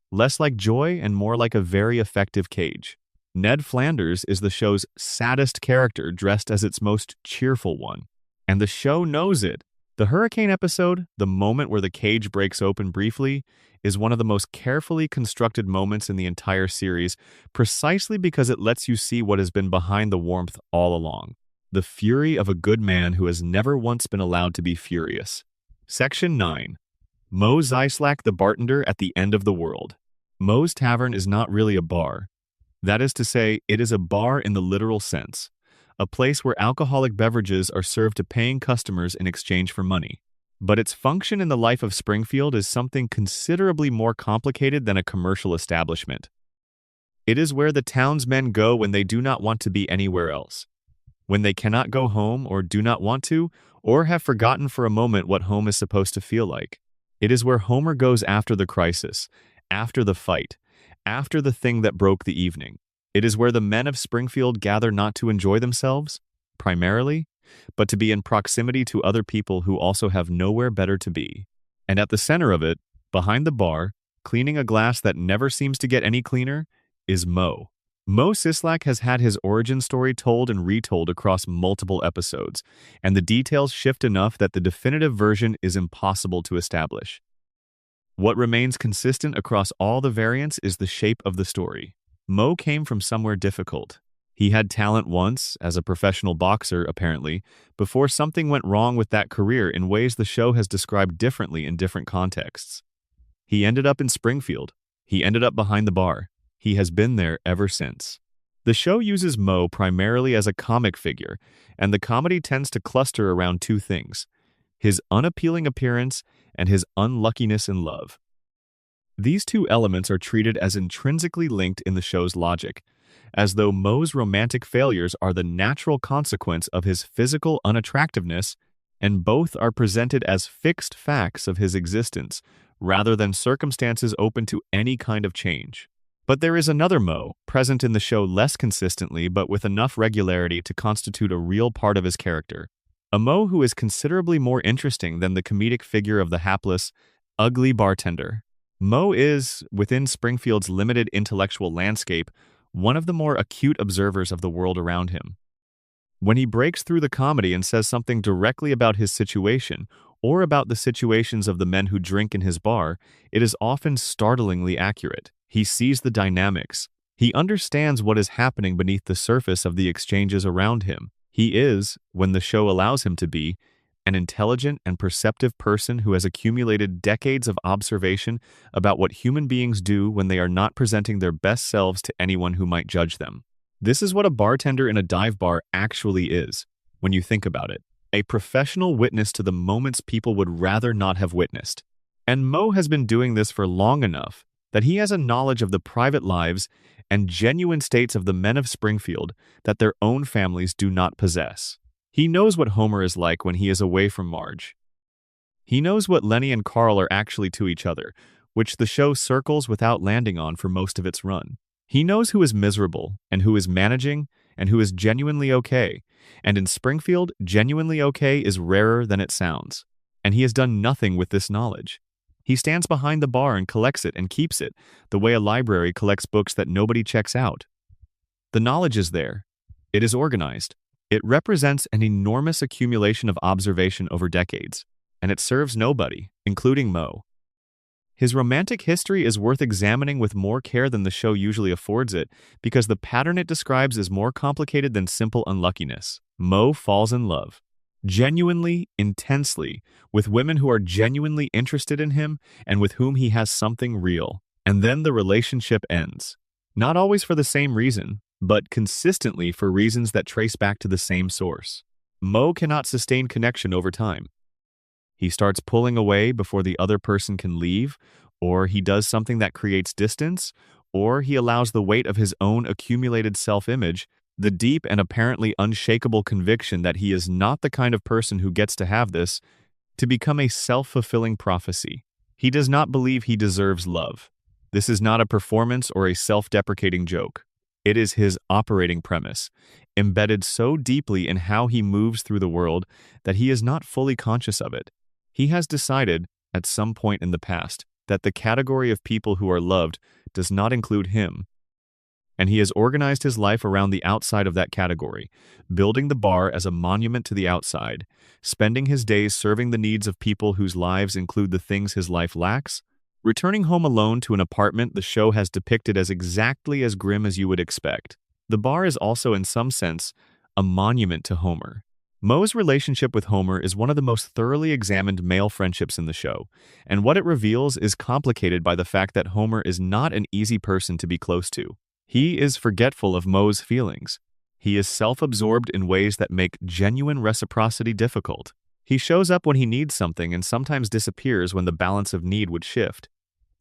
less like joy and more like a very effective cage. Ned Flanders is the show's saddest character dressed as its most cheerful one. And the show knows it. The hurricane episode, the moment where the cage breaks open briefly, is one of the most carefully constructed moments in the entire series, precisely because it lets you see what has been behind the warmth all along. The fury of a good man who has never once been allowed to be furious. Section 9. Mo Zyslak, the bartender at the end of the world. Mo's Tavern is not really a bar. That is to say, it is a bar in the literal sense, a place where alcoholic beverages are served to paying customers in exchange for money. But its function in the life of Springfield is something considerably more complicated than a commercial establishment. It is where the townsmen go when they do not want to be anywhere else, when they cannot go home or do not want to, or have forgotten for a moment what home is supposed to feel like. It is where Homer goes after the crisis, after the fight, after the thing that broke the evening. It is where the men of Springfield gather not to enjoy themselves, primarily, but to be in proximity to other people who also have nowhere better to be. And at the center of it, behind the bar, cleaning a glass that never seems to get any cleaner, is Mo. Mo Zyslak has had his origin story told and retold across multiple episodes, and the details shift enough that the definitive version is impossible to establish. What remains consistent across all the variants is the shape of the story. Mo came from somewhere difficult. He had talent once, as a professional boxer, apparently, before something went wrong with that career in ways the show has described differently in different contexts. He ended up in Springfield. He ended up behind the bar. He has been there ever since. The show uses Mo primarily as a comic figure, and the comedy tends to cluster around two things: his unappealing appearance and his unluckiness in love. These two elements are treated as intrinsically linked in the show's logic, as though Mo's romantic failures are the natural consequence of his physical unattractiveness, and both are presented as fixed facts of his existence, rather than circumstances open to any kind of change. But there is another Mo, present in the show less consistently but with enough regularity to constitute a real part of his character. A Mo who is considerably more interesting than the comedic figure of the hapless, ugly bartender. Mo is, within Springfield's limited intellectual landscape, one of the more acute observers of the world around him. When he breaks through the comedy and says something directly about his situation, or about the situations of the men who drink in his bar, it is often startlingly accurate. He sees the dynamics. He understands what is happening beneath the surface of the exchanges around him. He is, when the show allows him to be, an intelligent and perceptive person who has accumulated decades of observation about what human beings do when they are not presenting their best selves to anyone who might judge them. This is what a bartender in a dive bar actually is, when you think about it. A professional witness to the moments people would rather not have witnessed. And Mo has been doing this for long enough that he has a knowledge of the private lives and genuine states of the men of Springfield that their own families do not possess. He knows what Homer is like when he is away from Marge. He knows what Lenny and Carl are actually to each other, which the show circles without landing on for most of its run. He knows who is miserable and who is managing and who is genuinely okay, and in Springfield, genuinely okay is rarer than it sounds. And he has done nothing with this knowledge. He stands behind the bar and collects it and keeps it, the way a library collects books that nobody checks out. The knowledge is there. It is organized. It represents an enormous accumulation of observation over decades, and it serves nobody, including Mo. His romantic history is worth examining with more care than the show usually affords it, because the pattern it describes is more complicated than simple unluckiness. Mo falls in love, genuinely, intensely, with women who are genuinely interested in him and with whom he has something real. And then the relationship ends. Not always for the same reason, but consistently for reasons that trace back to the same source. Mo cannot sustain connection over time. He starts pulling away before the other person can leave, or he does something that creates distance, or he allows the weight of his own accumulated self-image, The deep and apparently unshakable conviction that he is not the kind of person who gets to have this, to become a self-fulfilling prophecy. He does not believe he deserves love. This is not a performance or a self-deprecating joke. It is his operating premise, embedded so deeply in how he moves through the world that he is not fully conscious of it. He has decided, at some point in the past, that the category of people who are loved does not include him, and he has organized his life around the outside of that category, building the bar as a monument to the outside, spending his days serving the needs of people whose lives include the things his life lacks. Returning home alone to an apartment the show has depicted as exactly as grim as you would expect. The bar is also, in some sense, a monument to Homer. Moe's relationship with Homer is one of the most thoroughly examined male friendships in the show, and what it reveals is complicated by the fact that Homer is not an easy person to be close to. He is forgetful of Moe's feelings. He is self-absorbed in ways that make genuine reciprocity difficult. He shows up when he needs something and sometimes disappears when the balance of need would shift.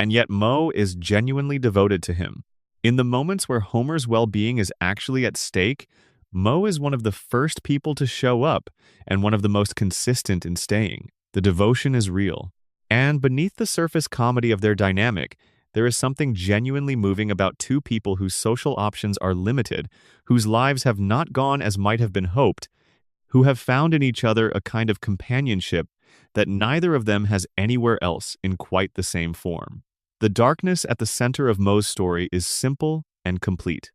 And yet Moe is genuinely devoted to him. In the moments where Homer's well-being is actually at stake, Moe is one of the first people to show up and one of the most consistent in staying. The devotion is real. And beneath the surface comedy of their dynamic, there is something genuinely moving about two people whose social options are limited, whose lives have not gone as might have been hoped, who have found in each other a kind of companionship that neither of them has anywhere else in quite the same form. The darkness at the center of Moe's story is simple and complete.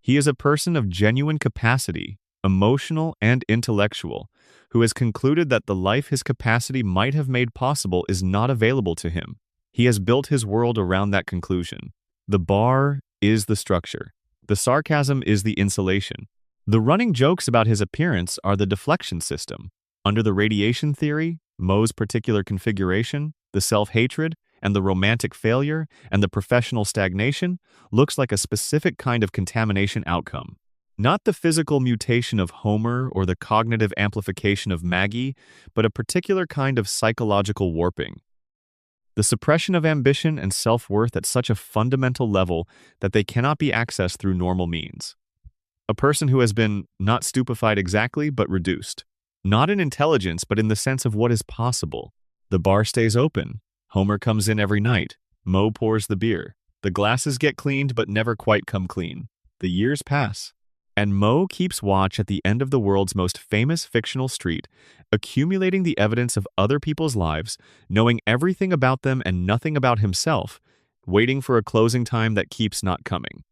He is a person of genuine capacity, emotional and intellectual, who has concluded that the life his capacity might have made possible is not available to him. He has built his world around that conclusion. The bar is the structure. The sarcasm is the insulation. The running jokes about his appearance are the deflection system. Under the radiation theory, Moe's particular configuration, the self-hatred, and the romantic failure, and the professional stagnation looks like a specific kind of contamination outcome. Not the physical mutation of Homer or the cognitive amplification of Maggie, but a particular kind of psychological warping. The suppression of ambition and self-worth at such a fundamental level that they cannot be accessed through normal means. A person who has been, not stupefied exactly, but reduced. Not in intelligence, but in the sense of what is possible. The bar stays open. Homer comes in every night. Moe pours the beer. The glasses get cleaned but never quite come clean. The years pass. And Moe keeps watch at the end of the world's most famous fictional street, accumulating the evidence of other people's lives, knowing everything about them and nothing about himself, waiting for a closing time that keeps not coming.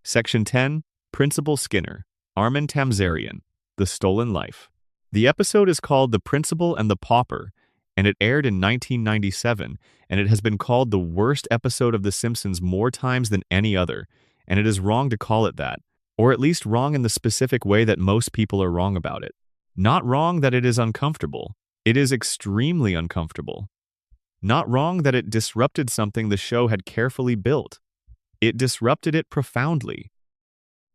Section 10, Principal Skinner, Armin Tamzarian, The Stolen Life. The episode is called The Principal and the Pauper, and it aired in 1997, and it has been called the worst episode of The Simpsons more times than any other, and it is wrong to call it that. Or at least wrong in the specific way that most people are wrong about it. Not wrong that it is uncomfortable. It is extremely uncomfortable. Not wrong that it disrupted something the show had carefully built. It disrupted it profoundly.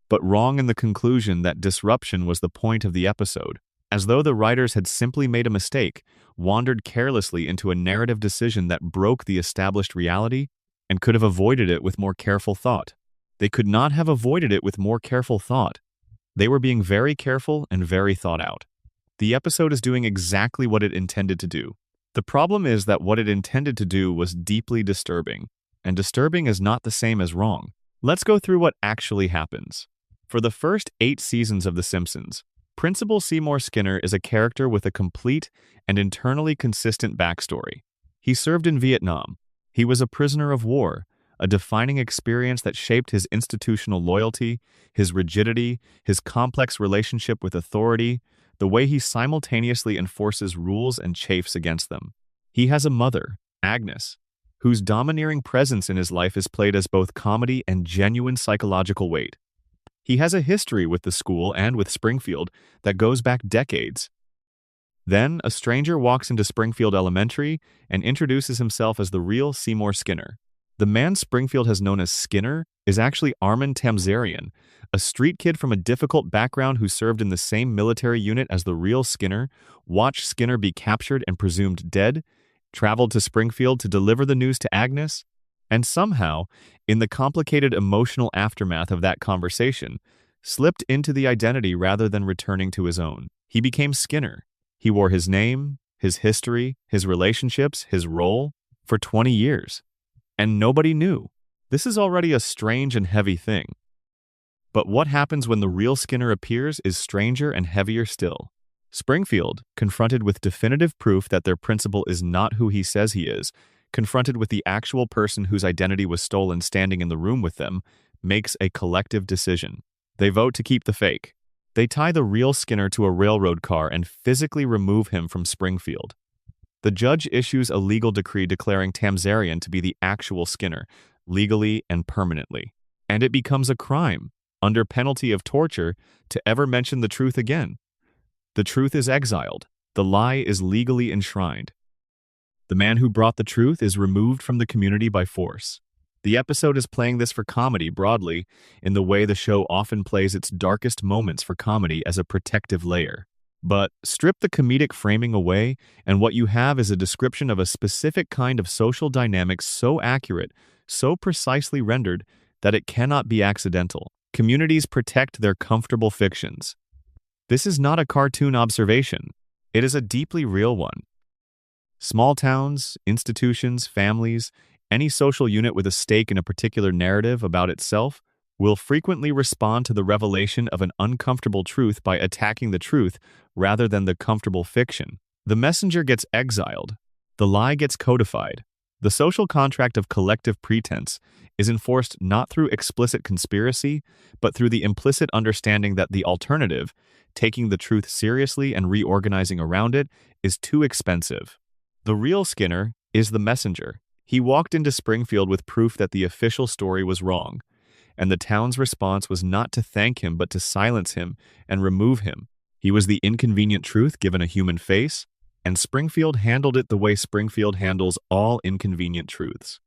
But wrong in the conclusion that disruption was the point of the episode, as though the writers had simply made a mistake, wandered carelessly into a narrative decision that broke the established reality, and could have avoided it with more careful thought. They could not have avoided it with more careful thought. They were being very careful and very thought out. The episode is doing exactly what it intended to do. The problem is that what it intended to do was deeply disturbing, and disturbing is not the same as wrong. Let's go through what actually happens. For the first 8 seasons of The Simpsons, Principal Seymour Skinner is a character with a complete and internally consistent backstory. He served in Vietnam. He was a prisoner of war, a defining experience that shaped his institutional loyalty, his rigidity, his complex relationship with authority, the way he simultaneously enforces rules and chafes against them. He has a mother, Agnes, whose domineering presence in his life is played as both comedy and genuine psychological weight. He has a history with the school and with Springfield that goes back decades. Then, a stranger walks into Springfield Elementary and introduces himself as the real Seymour Skinner. The man Springfield has known as Skinner is actually Armin Tamzarian, a street kid from a difficult background who served in the same military unit as the real Skinner, watched Skinner be captured and presumed dead, traveled to Springfield to deliver the news to Agnes, and somehow, in the complicated emotional aftermath of that conversation, slipped into the identity rather than returning to his own. He became Skinner. He wore his name, his history, his relationships, his role for 20 years. And nobody knew. This is already a strange and heavy thing. But what happens when the real Skinner appears is stranger and heavier still. Springfield, confronted with definitive proof that their principal is not who he says he is, confronted with the actual person whose identity was stolen standing in the room with them, makes a collective decision. They vote to keep the fake. They tie the real Skinner to a railroad car and physically remove him from Springfield. The judge issues a legal decree declaring Tamzarian to be the actual Skinner, legally and permanently. And it becomes a crime, under penalty of torture, to ever mention the truth again. The truth is exiled. The lie is legally enshrined. The man who brought the truth is removed from the community by force. The episode is playing this for comedy broadly, in the way the show often plays its darkest moments for comedy as a protective layer. But strip the comedic framing away, and what you have is a description of a specific kind of social dynamic so accurate, so precisely rendered, that it cannot be accidental. Communities protect their comfortable fictions. This is not a cartoon observation. It is a deeply real one. Small towns, institutions, families, any social unit with a stake in a particular narrative about itself will frequently respond to the revelation of an uncomfortable truth by attacking the truth rather than the comfortable fiction. The messenger gets exiled. The lie gets codified. The social contract of collective pretense is enforced not through explicit conspiracy, but through the implicit understanding that the alternative, taking the truth seriously and reorganizing around it, is too expensive. The real Skinner is the messenger. He walked into Springfield with proof that the official story was wrong, and the town's response was not to thank him but to silence him and remove him. He was the inconvenient truth given a human face, and Springfield handled it the way Springfield handles all inconvenient truths.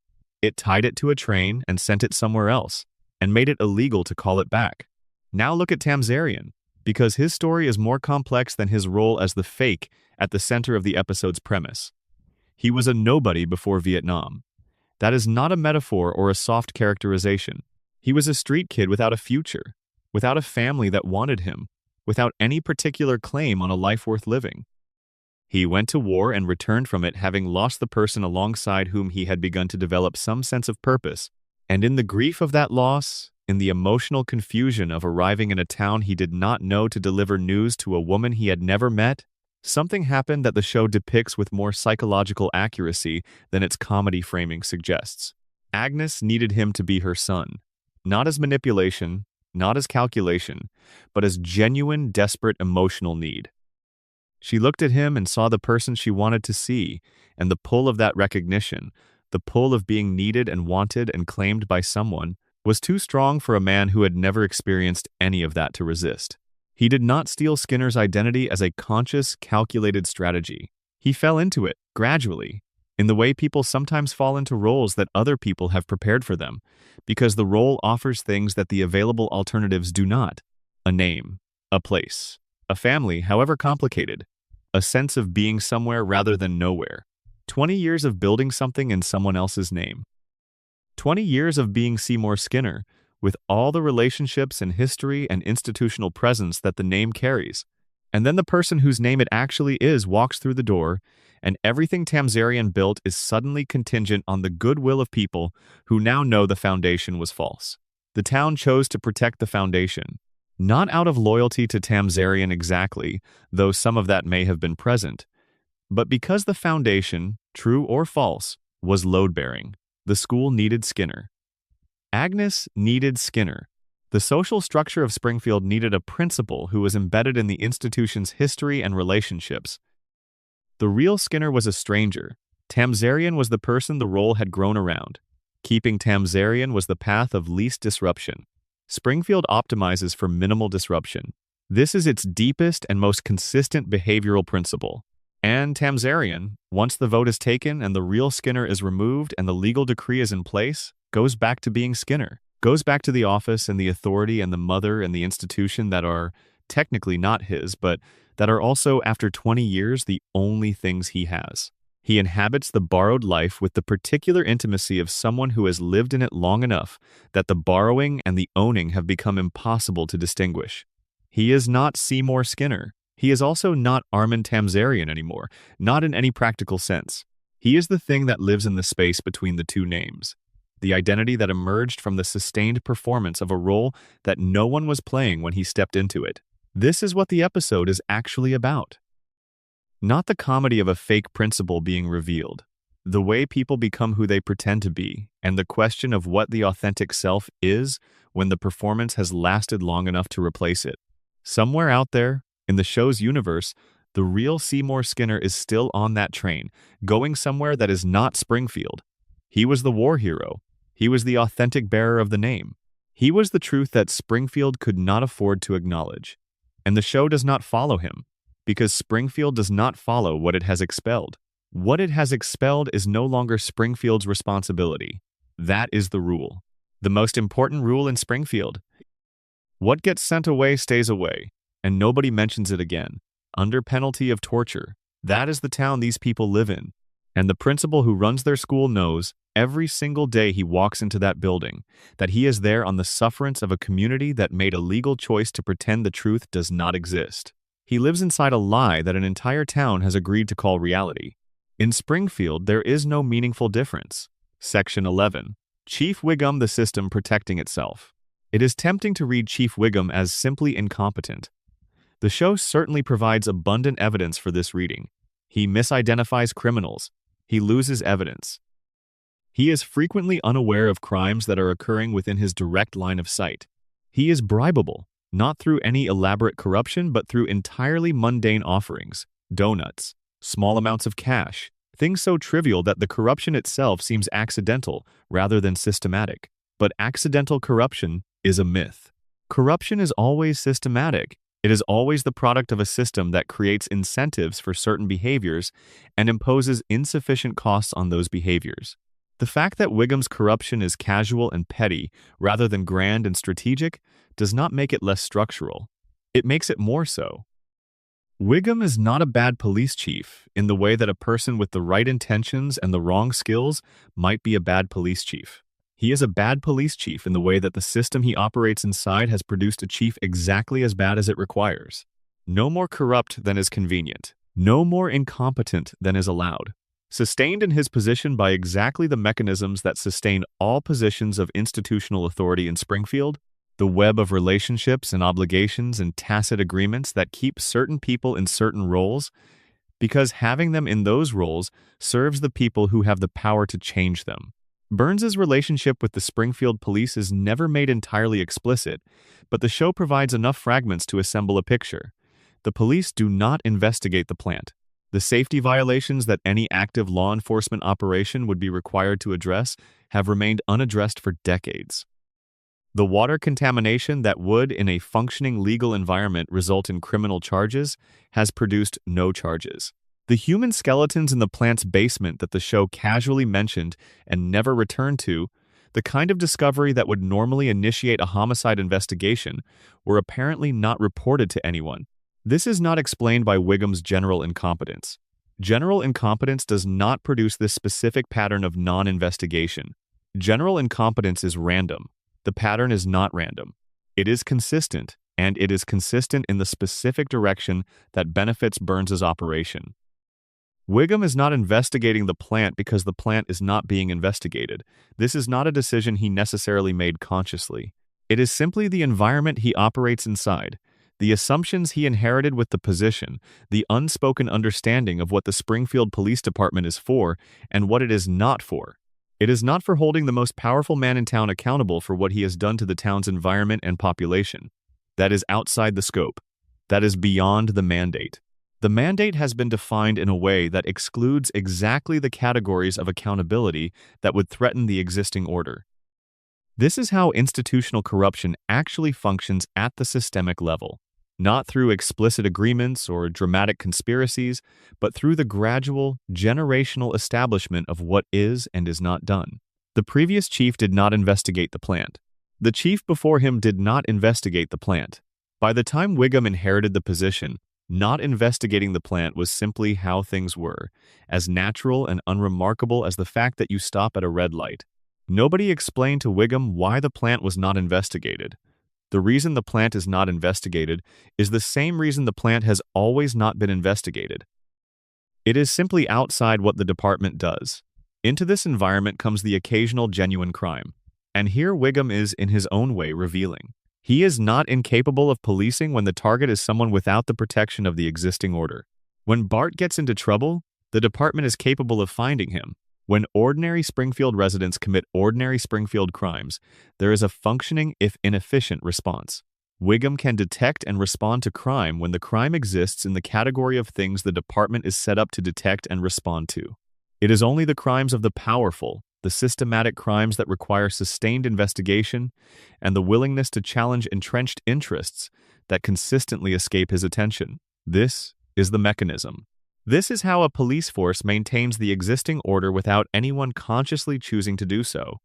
It tied it to a train and sent it somewhere else, and made it illegal to call it back. Now look at Tamzarian, because his story is more complex than his role as the fake at the center of the episode's premise. He was a nobody before Vietnam. That is not a metaphor or a soft characterization. He was a street kid without a future, without a family that wanted him, without any particular claim on a life worth living. He went to war and returned from it having lost the person alongside whom he had begun to develop some sense of purpose, and in the grief of that loss, in the emotional confusion of arriving in a town he did not know to deliver news to a woman he had never met, something happened that the show depicts with more psychological accuracy than its comedy framing suggests. Agnes needed him to be her son, not as manipulation, not as calculation, but as genuine, desperate emotional need. She looked at him and saw the person she wanted to see, and the pull of that recognition, the pull of being needed and wanted and claimed by someone, was too strong for a man who had never experienced any of that to resist. He did not steal Skinner's identity as a conscious, calculated strategy. He fell into it, gradually, in the way people sometimes fall into roles that other people have prepared for them, because the role offers things that the available alternatives do not: a name, a place, a family, however complicated, a sense of being somewhere rather than nowhere. 20 years of building something in someone else's name. 20 years of being Seymour Skinner, with all the relationships and history and institutional presence that the name carries. And then the person whose name it actually is walks through the door, and everything Tamzarian built is suddenly contingent on the goodwill of people who now know the foundation was false. The town chose to protect the foundation, not out of loyalty to Tamzarian exactly, though some of that may have been present, but because the foundation, true or false, was load-bearing. The school needed Skinner. Agnes needed Skinner. The social structure of Springfield needed a principal who was embedded in the institution's history and relationships. The real Skinner was a stranger. Tamzarian was the person the role had grown around. Keeping Tamzarian was the path of least disruption. Springfield optimizes for minimal disruption. This is its deepest and most consistent behavioral principle. And Tamzarian, once the vote is taken and the real Skinner is removed and the legal decree is in place, goes back to being Skinner, goes back to the office and the authority and the mother and the institution that are technically not his, but that are also, after 20 years, the only things he has. He inhabits the borrowed life with the particular intimacy of someone who has lived in it long enough that the borrowing and the owning have become impossible to distinguish. He is not Seymour Skinner. He is also not Armin Tamzarian anymore, not in any practical sense. He is the thing that lives in the space between the two names, the identity that emerged from the sustained performance of a role that no one was playing when he stepped into it. This is what the episode is actually about. Not the comedy of a fake principle being revealed, the way people become who they pretend to be, and the question of what the authentic self is when the performance has lasted long enough to replace it. Somewhere out there, in the show's universe, the real Seymour Skinner is still on that train, going somewhere that is not Springfield. He was the war hero. He was the authentic bearer of the name. He was the truth that Springfield could not afford to acknowledge. And the show does not follow him, because Springfield does not follow what it has expelled. What it has expelled is no longer Springfield's responsibility. That is the rule. The most important rule in Springfield. What gets sent away stays away, and nobody mentions it again, under penalty of torture. That is the town these people live in. And the principal who runs their school knows, every single day he walks into that building, that he is there on the sufferance of a community that made a legal choice to pretend the truth does not exist. He lives inside a lie that an entire town has agreed to call reality. In Springfield, there is no meaningful difference. Section 11. Chief Wiggum, the system protecting itself. It is tempting to read Chief Wiggum as simply incompetent. The show certainly provides abundant evidence for this reading. He misidentifies criminals. He loses evidence. He is frequently unaware of crimes that are occurring within his direct line of sight. He is bribable, not through any elaborate corruption, but through entirely mundane offerings, donuts, small amounts of cash, things so trivial that the corruption itself seems accidental rather than systematic. But accidental corruption is a myth. Corruption is always systematic. It is always the product of a system that creates incentives for certain behaviors and imposes insufficient costs on those behaviors. The fact that Wiggum's corruption is casual and petty rather than grand and strategic does not make it less structural. It makes it more so. Wiggum is not a bad police chief in the way that a person with the right intentions and the wrong skills might be a bad police chief. He is a bad police chief in the way that the system he operates inside has produced a chief exactly as bad as it requires. No more corrupt than is convenient. No more incompetent than is allowed. Sustained in his position by exactly the mechanisms that sustain all positions of institutional authority in Springfield, the web of relationships and obligations and tacit agreements that keep certain people in certain roles, because having them in those roles serves the people who have the power to change them. Burns's relationship with the Springfield police is never made entirely explicit, but the show provides enough fragments to assemble a picture. The police do not investigate the plant. The safety violations that any active law enforcement operation would be required to address have remained unaddressed for decades. The water contamination that would, in a functioning legal environment, result in criminal charges has produced no charges. The human skeletons in the plant's basement that the show casually mentioned and never returned to, the kind of discovery that would normally initiate a homicide investigation, were apparently not reported to anyone. This is not explained by Wiggum's general incompetence. General incompetence does not produce this specific pattern of non-investigation. General incompetence is random. The pattern is not random. It is consistent, and it is consistent in the specific direction that benefits Burns's operation. Wiggum is not investigating the plant because the plant is not being investigated. This is not a decision he necessarily made consciously. It is simply the environment he operates inside, the assumptions he inherited with the position, the unspoken understanding of what the Springfield Police Department is for and what it is not for. It is not for holding the most powerful man in town accountable for what he has done to the town's environment and population. That is outside the scope. That is beyond the mandate. The mandate has been defined in a way that excludes exactly the categories of accountability that would threaten the existing order. This is how institutional corruption actually functions at the systemic level, not through explicit agreements or dramatic conspiracies, but through the gradual, generational establishment of what is and is not done. The previous chief did not investigate the plant. The chief before him did not investigate the plant. By the time Wiggum inherited the position, Not investigating the plant was simply how things were, as natural and unremarkable as the fact that you stop at a red light. Nobody explained to Wiggum why the plant was not investigated. The reason the plant is not investigated is the same reason the plant has always not been investigated. It is simply outside what the department does. Into this environment comes the occasional genuine crime. And here Wiggum is, in his own way, revealing. He is not incapable of policing when the target is someone without the protection of the existing order. When Bart gets into trouble, the department is capable of finding him. When ordinary Springfield residents commit ordinary Springfield crimes, there is a functioning, if inefficient, response. Wiggum can detect and respond to crime when the crime exists in the category of things the department is set up to detect and respond to. It is only the crimes of the powerful, the systematic crimes that require sustained investigation, and the willingness to challenge entrenched interests that consistently escape his attention. This is the mechanism. This is how a police force maintains the existing order without anyone consciously choosing to do so.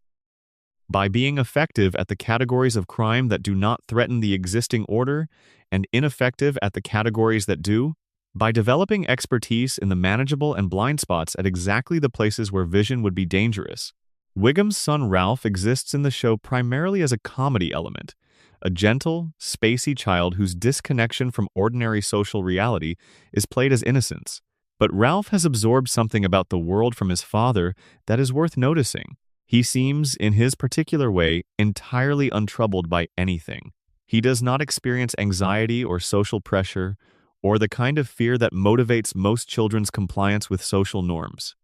By being effective at the categories of crime that do not threaten the existing order and ineffective at the categories that do, by developing expertise in the manageable and blind spots at exactly the places where vision would be dangerous. Wiggum's son Ralph exists in the show primarily as a comedy element, a gentle, spacey child whose disconnection from ordinary social reality is played as innocence. But Ralph has absorbed something about the world from his father that is worth noticing. He seems, in his particular way, entirely untroubled by anything. He does not experience anxiety or social pressure, or the kind of fear that motivates most children's compliance with social norms.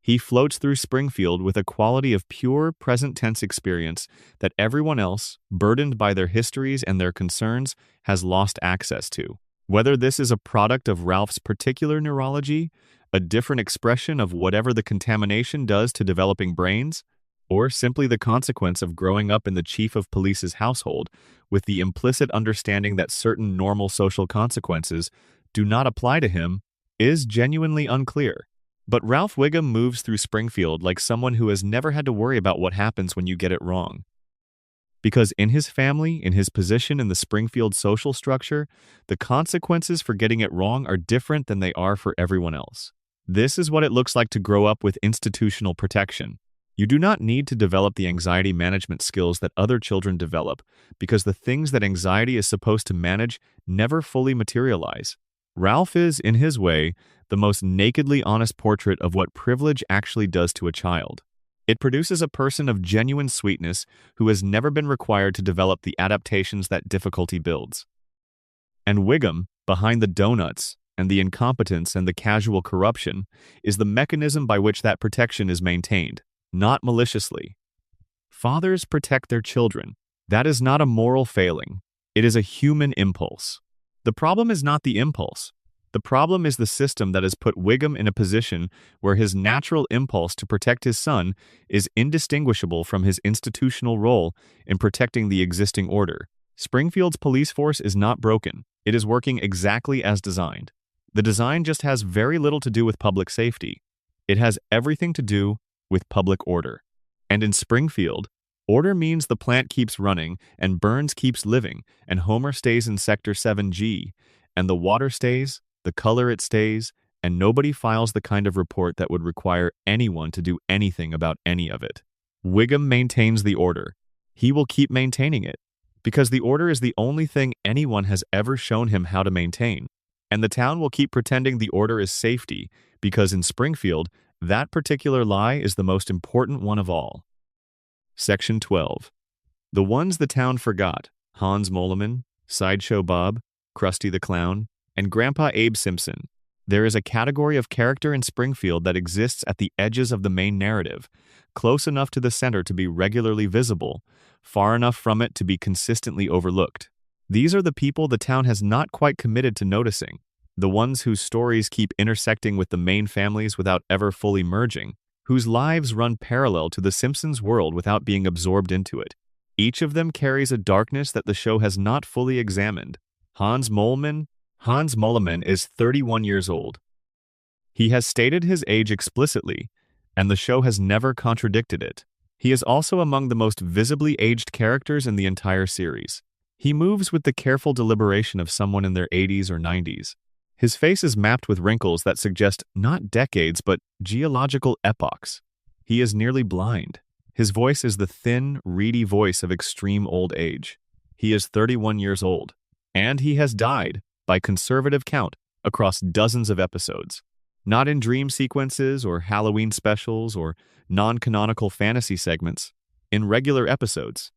He floats through Springfield with a quality of pure, present-tense experience that everyone else, burdened by their histories and their concerns, has lost access to. Whether this is a product of Ralph's particular neurology, a different expression of whatever the contamination does to developing brains, or simply the consequence of growing up in the chief of police's household with the implicit understanding that certain normal social consequences do not apply to him, is genuinely unclear. But Ralph Wiggum moves through Springfield like someone who has never had to worry about what happens when you get it wrong. Because in his family, in his position in the Springfield social structure, the consequences for getting it wrong are different than they are for everyone else. This is what it looks like to grow up with institutional protection. You do not need to develop the anxiety management skills that other children develop, because the things that anxiety is supposed to manage never fully materialize. Ralph is, in his way, the most nakedly honest portrait of what privilege actually does to a child. It produces a person of genuine sweetness who has never been required to develop the adaptations that difficulty builds. And Wiggum, behind the donuts and the incompetence and the casual corruption, is the mechanism by which that protection is maintained. Not maliciously. Fathers protect their children. That is not a moral failing. It is a human impulse. The problem is not the impulse. The problem is the system that has put Wiggum in a position where his natural impulse to protect his son is indistinguishable from his institutional role in protecting the existing order. Springfield's police force is not broken. It is working exactly as designed. The design just has very little to do with public safety. It has everything to do with public order. And in Springfield, order means the plant keeps running, and Burns keeps living, and Homer stays in Sector 7G, and the water stays, the color it stays, and nobody files the kind of report that would require anyone to do anything about any of it. Wiggum maintains the order. He will keep maintaining it, because the order is the only thing anyone has ever shown him how to maintain. And the town will keep pretending the order is safety, because in Springfield, that particular lie is the most important one of all. Section 12. The ones the town forgot: Hans Moleman, Sideshow Bob, Krusty the Clown, and Grandpa Abe Simpson. There is a category of character in Springfield that exists at the edges of the main narrative, close enough to the center to be regularly visible, far enough from it to be consistently overlooked. These are the people the town has not quite committed to noticing, the ones whose stories keep intersecting with the main families without ever fully merging, whose lives run parallel to the Simpsons world without being absorbed into it. Each of them carries a darkness that the show has not fully examined. Hans Moleman is 31 years old. He has stated his age explicitly, and the show has never contradicted it. He is also among the most visibly aged characters in the entire series. He moves with the careful deliberation of someone in their 80s or 90s. His face is mapped with wrinkles that suggest not decades but geological epochs. He is nearly blind. His voice is the thin, reedy voice of extreme old age. He is 31 years old, and he has died, by conservative count, across dozens of episodes. Not in dream sequences or Halloween specials or non-canonical fantasy segments, in regular episodes.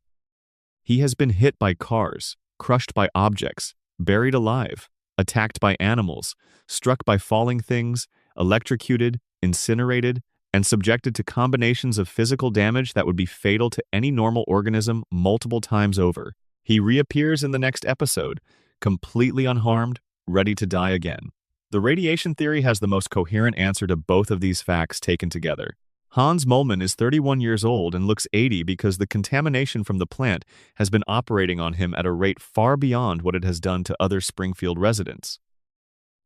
He has been hit by cars, crushed by objects, buried alive, attacked by animals, struck by falling things, electrocuted, incinerated, and subjected to combinations of physical damage that would be fatal to any normal organism multiple times over. He reappears in the next episode, completely unharmed, ready to die again. The radiation theory has the most coherent answer to both of these facts taken together. Hans Moleman is 31 years old and looks 80 because the contamination from the plant has been operating on him at a rate far beyond what it has done to other Springfield residents.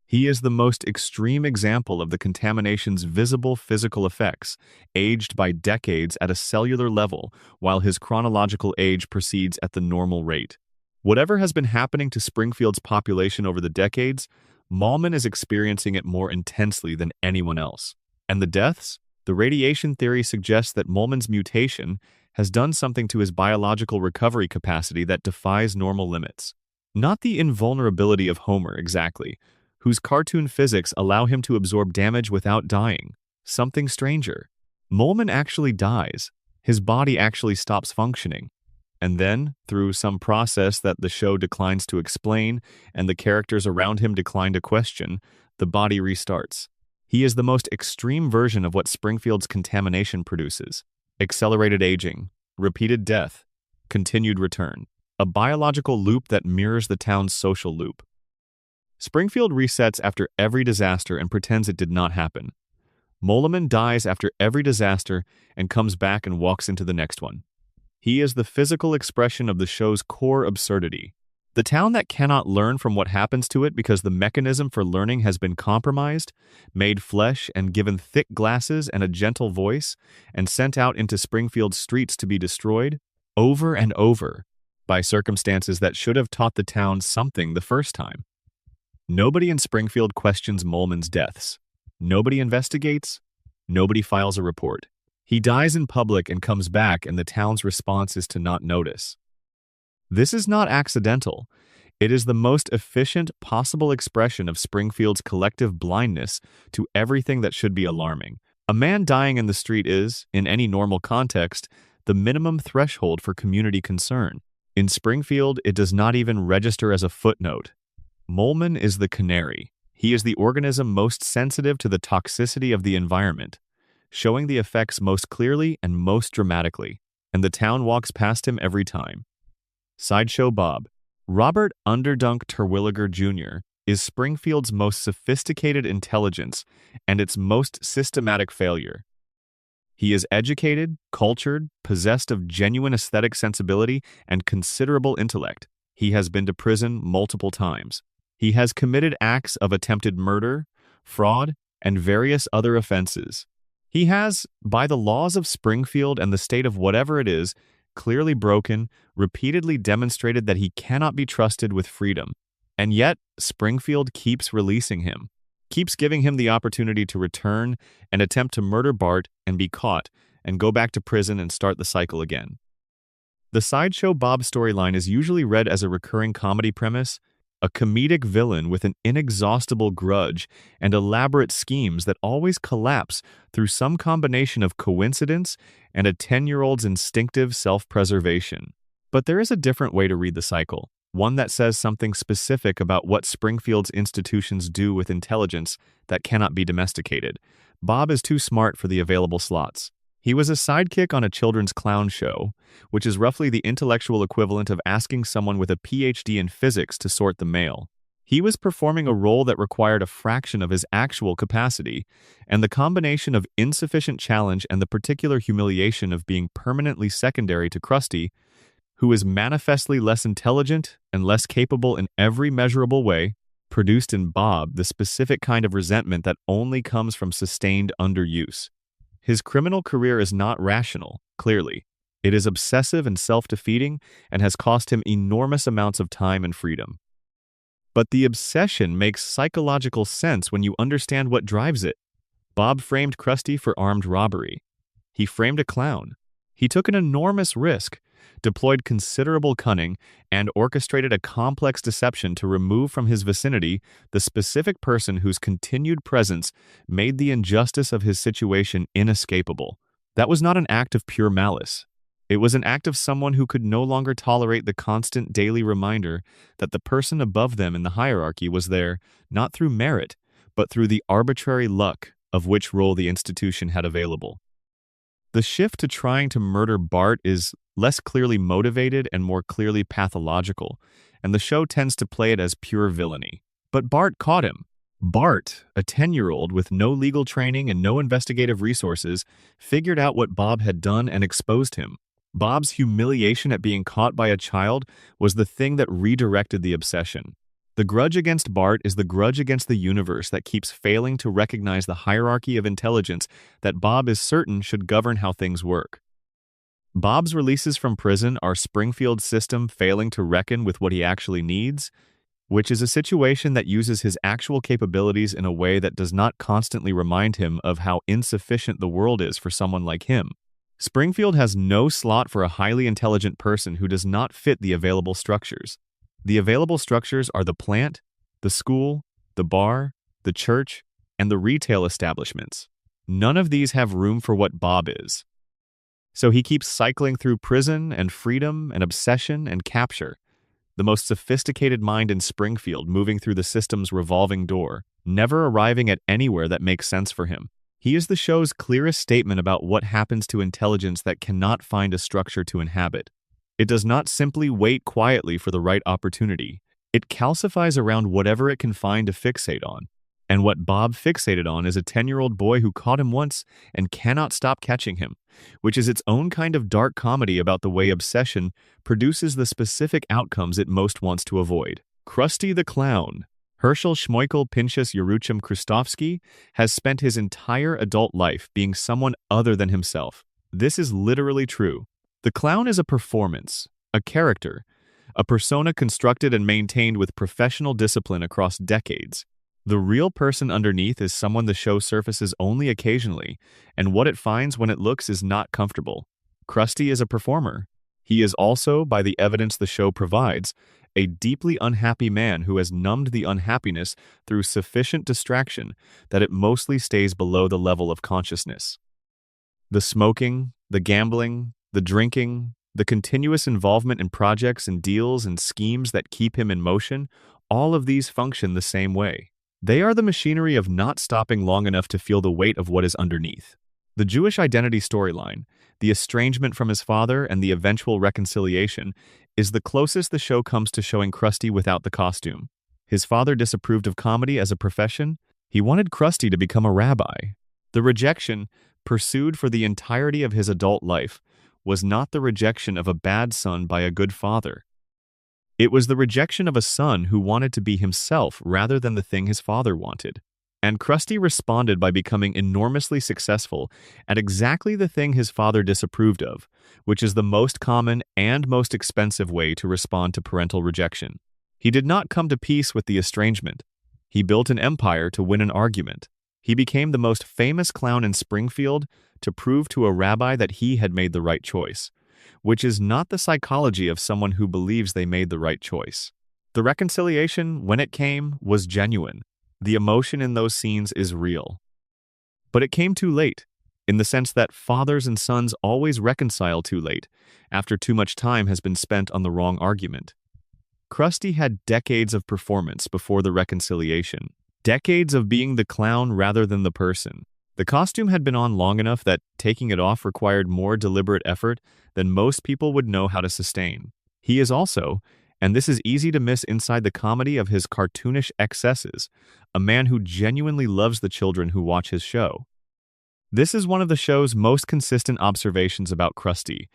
He is the most extreme example of the contamination's visible physical effects, aged by decades at a cellular level, while his chronological age proceeds at the normal rate. Whatever has been happening to Springfield's population over the decades, Moleman is experiencing it more intensely than anyone else. And the deaths? The radiation theory suggests that Moleman's mutation has done something to his biological recovery capacity that defies normal limits. Not the invulnerability of Homer, exactly, whose cartoon physics allow him to absorb damage without dying. Something stranger. Moleman actually dies. His body actually stops functioning. And then, through some process that the show declines to explain and the characters around him decline to question, the body restarts. He is the most extreme version of what Springfield's contamination produces. Accelerated aging, repeated death, continued return. A biological loop that mirrors the town's social loop. Springfield resets after every disaster and pretends it did not happen. Moleman dies after every disaster and comes back and walks into the next one. He is the physical expression of the show's core absurdity. The town that cannot learn from what happens to it because the mechanism for learning has been compromised, made flesh and given thick glasses and a gentle voice, and sent out into Springfield's streets to be destroyed, over and over, by circumstances that should have taught the town something the first time. Nobody in Springfield questions Moleman's deaths. Nobody investigates. Nobody files a report. He dies in public and comes back, and the town's response is to not notice. This is not accidental. It is the most efficient possible expression of Springfield's collective blindness to everything that should be alarming. A man dying in the street is, in any normal context, the minimum threshold for community concern. In Springfield, it does not even register as a footnote. Moleman is the canary. He is the organism most sensitive to the toxicity of the environment, showing the effects most clearly and most dramatically, and the town walks past him every time. Sideshow Bob. Robert Underdunk Terwilliger Jr. is Springfield's most sophisticated intelligence and its most systematic failure. He is educated, cultured, possessed of genuine aesthetic sensibility and considerable intellect. He has been to prison multiple times. He has committed acts of attempted murder, fraud, and various other offenses. He has, by the laws of Springfield and the state of whatever it is, clearly broken, repeatedly demonstrated that he cannot be trusted with freedom. And yet, Springfield keeps releasing him, keeps giving him the opportunity to return and attempt to murder Bart and be caught and go back to prison and start the cycle again. The Sideshow Bob storyline is usually read as a recurring comedy premise, a comedic villain with an inexhaustible grudge and elaborate schemes that always collapse through some combination of coincidence and a 10-year-old's instinctive self-preservation. But there is a different way to read the cycle, one that says something specific about what Springfield's institutions do with intelligence that cannot be domesticated. Bob is too smart for the available slots. He was a sidekick on a children's clown show, which is roughly the intellectual equivalent of asking someone with a PhD in physics to sort the mail. He was performing a role that required a fraction of his actual capacity, and the combination of insufficient challenge and the particular humiliation of being permanently secondary to Krusty, who is manifestly less intelligent and less capable in every measurable way, produced in Bob the specific kind of resentment that only comes from sustained underuse. His criminal career is not rational, clearly. It is obsessive and self-defeating and has cost him enormous amounts of time and freedom. But the obsession makes psychological sense when you understand what drives it. Bob framed Krusty for armed robbery. He framed a clown. He took an enormous risk, deployed considerable cunning, and orchestrated a complex deception to remove from his vicinity the specific person whose continued presence made the injustice of his situation inescapable. That was not an act of pure malice. It was an act of someone who could no longer tolerate the constant daily reminder that the person above them in the hierarchy was there, not through merit, but through the arbitrary luck of which role the institution had available. The shift to trying to murder Bart is less clearly motivated and more clearly pathological, and the show tends to play it as pure villainy. But Bart caught him. Bart, a 10-year-old with no legal training and no investigative resources, figured out what Bob had done and exposed him. Bob's humiliation at being caught by a child was the thing that redirected the obsession. The grudge against Bart is the grudge against the universe that keeps failing to recognize the hierarchy of intelligence that Bob is certain should govern how things work. Bob's releases from prison are Springfield's system failing to reckon with what he actually needs, which is a situation that uses his actual capabilities in a way that does not constantly remind him of how insufficient the world is for someone like him. Springfield has no slot for a highly intelligent person who does not fit the available structures. The available structures are the plant, the school, the bar, the church, and the retail establishments. None of these have room for what Bob is. So he keeps cycling through prison and freedom and obsession and capture, the most sophisticated mind in Springfield moving through the system's revolving door, never arriving at anywhere that makes sense for him. He is the show's clearest statement about what happens to intelligence that cannot find a structure to inhabit. It does not simply wait quietly for the right opportunity. It calcifies around whatever it can find to fixate on. And what Bob fixated on is a 10-year-old boy who caught him once and cannot stop catching him, which is its own kind of dark comedy about the way obsession produces the specific outcomes it most wants to avoid. Krusty the Clown. Herschel Schmoikel Pinchas Yeruchim Kristofsky has spent his entire adult life being someone other than himself. This is literally true. The clown is a performance, a character, a persona constructed and maintained with professional discipline across decades. The real person underneath is someone the show surfaces only occasionally, and what it finds when it looks is not comfortable. Krusty is a performer. He is also, by the evidence the show provides, a deeply unhappy man who has numbed the unhappiness through sufficient distraction that it mostly stays below the level of consciousness. The smoking, the gambling, the drinking, the continuous involvement in projects and deals and schemes that keep him in motion, all of these function the same way. They are the machinery of not stopping long enough to feel the weight of what is underneath. The Jewish identity storyline, the estrangement from his father and the eventual reconciliation, is the closest the show comes to showing Krusty without the costume. His father disapproved of comedy as a profession. He wanted Krusty to become a rabbi. The rejection, pursued for the entirety of his adult life, was not the rejection of a bad son by a good father. It was the rejection of a son who wanted to be himself rather than the thing his father wanted. And Krusty responded by becoming enormously successful at exactly the thing his father disapproved of, which is the most common and most expensive way to respond to parental rejection. He did not come to peace with the estrangement. He built an empire to win an argument. He became the most famous clown in Springfield to prove to a rabbi that he had made the right choice, which is not the psychology of someone who believes they made the right choice. The reconciliation, when it came, was genuine. The emotion in those scenes is real. But it came too late, in the sense that fathers and sons always reconcile too late, after too much time has been spent on the wrong argument. Krusty had decades of performance before the reconciliation, decades of being the clown rather than the person. The costume had been on long enough that taking it off required more deliberate effort than most people would know how to sustain. He is also, and this is easy to miss inside the comedy of his cartoonish excesses, a man who genuinely loves the children who watch his show. This is one of the show's most consistent observations about Krusty,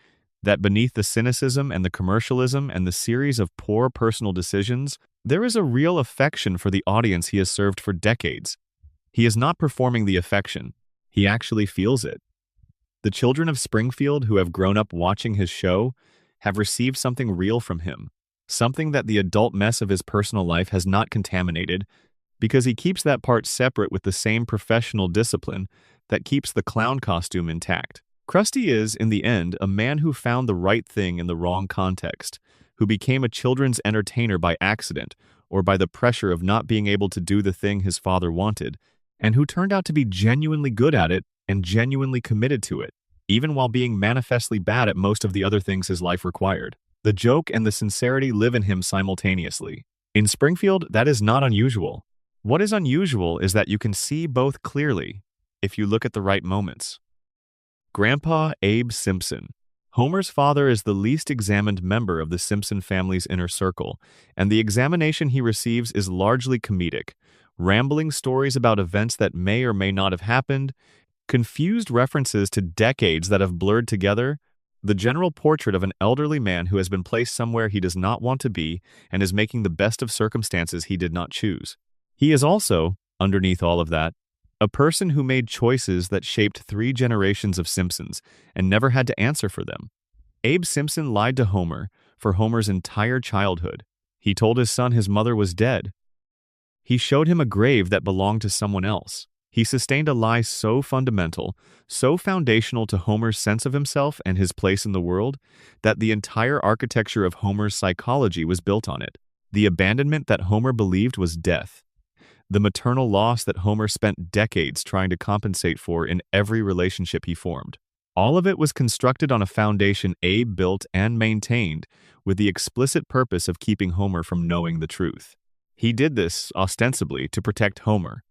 that beneath the cynicism and the commercialism and the series of poor personal decisions, there is a real affection for the audience he has served for decades. He is not performing the affection. He actually feels it. The children of Springfield who have grown up watching his show have received something real from him, something that the adult mess of his personal life has not contaminated, because he keeps that part separate with the same professional discipline that keeps the clown costume intact. Krusty is, in the end, a man who found the right thing in the wrong context, who became a children's entertainer by accident or by the pressure of not being able to do the thing his father wanted, and who turned out to be genuinely good at it and genuinely committed to it, even while being manifestly bad at most of the other things his life required. The joke and the sincerity live in him simultaneously. In Springfield, that is not unusual. What is unusual is that you can see both clearly if you look at the right moments. Grandpa Abe Simpson. Homer's father is the least examined member of the Simpson family's inner circle, and the examination he receives is largely comedic. Rambling stories about events that may or may not have happened, confused references to decades that have blurred together, the general portrait of an elderly man who has been placed somewhere he does not want to be and is making the best of circumstances he did not choose. He is also, underneath all of that, a person who made choices that shaped 3 generations of Simpsons and never had to answer for them. Abe Simpson lied to Homer for Homer's entire childhood. He told his son his mother was dead. He showed him a grave that belonged to someone else. He sustained a lie so fundamental, so foundational to Homer's sense of himself and his place in the world, that the entire architecture of Homer's psychology was built on it. The abandonment that Homer believed was death. The maternal loss that Homer spent decades trying to compensate for in every relationship he formed. All of it was constructed on a foundation Abe built and maintained with the explicit purpose of keeping Homer from knowing the truth. He did this, ostensibly, to protect Homer,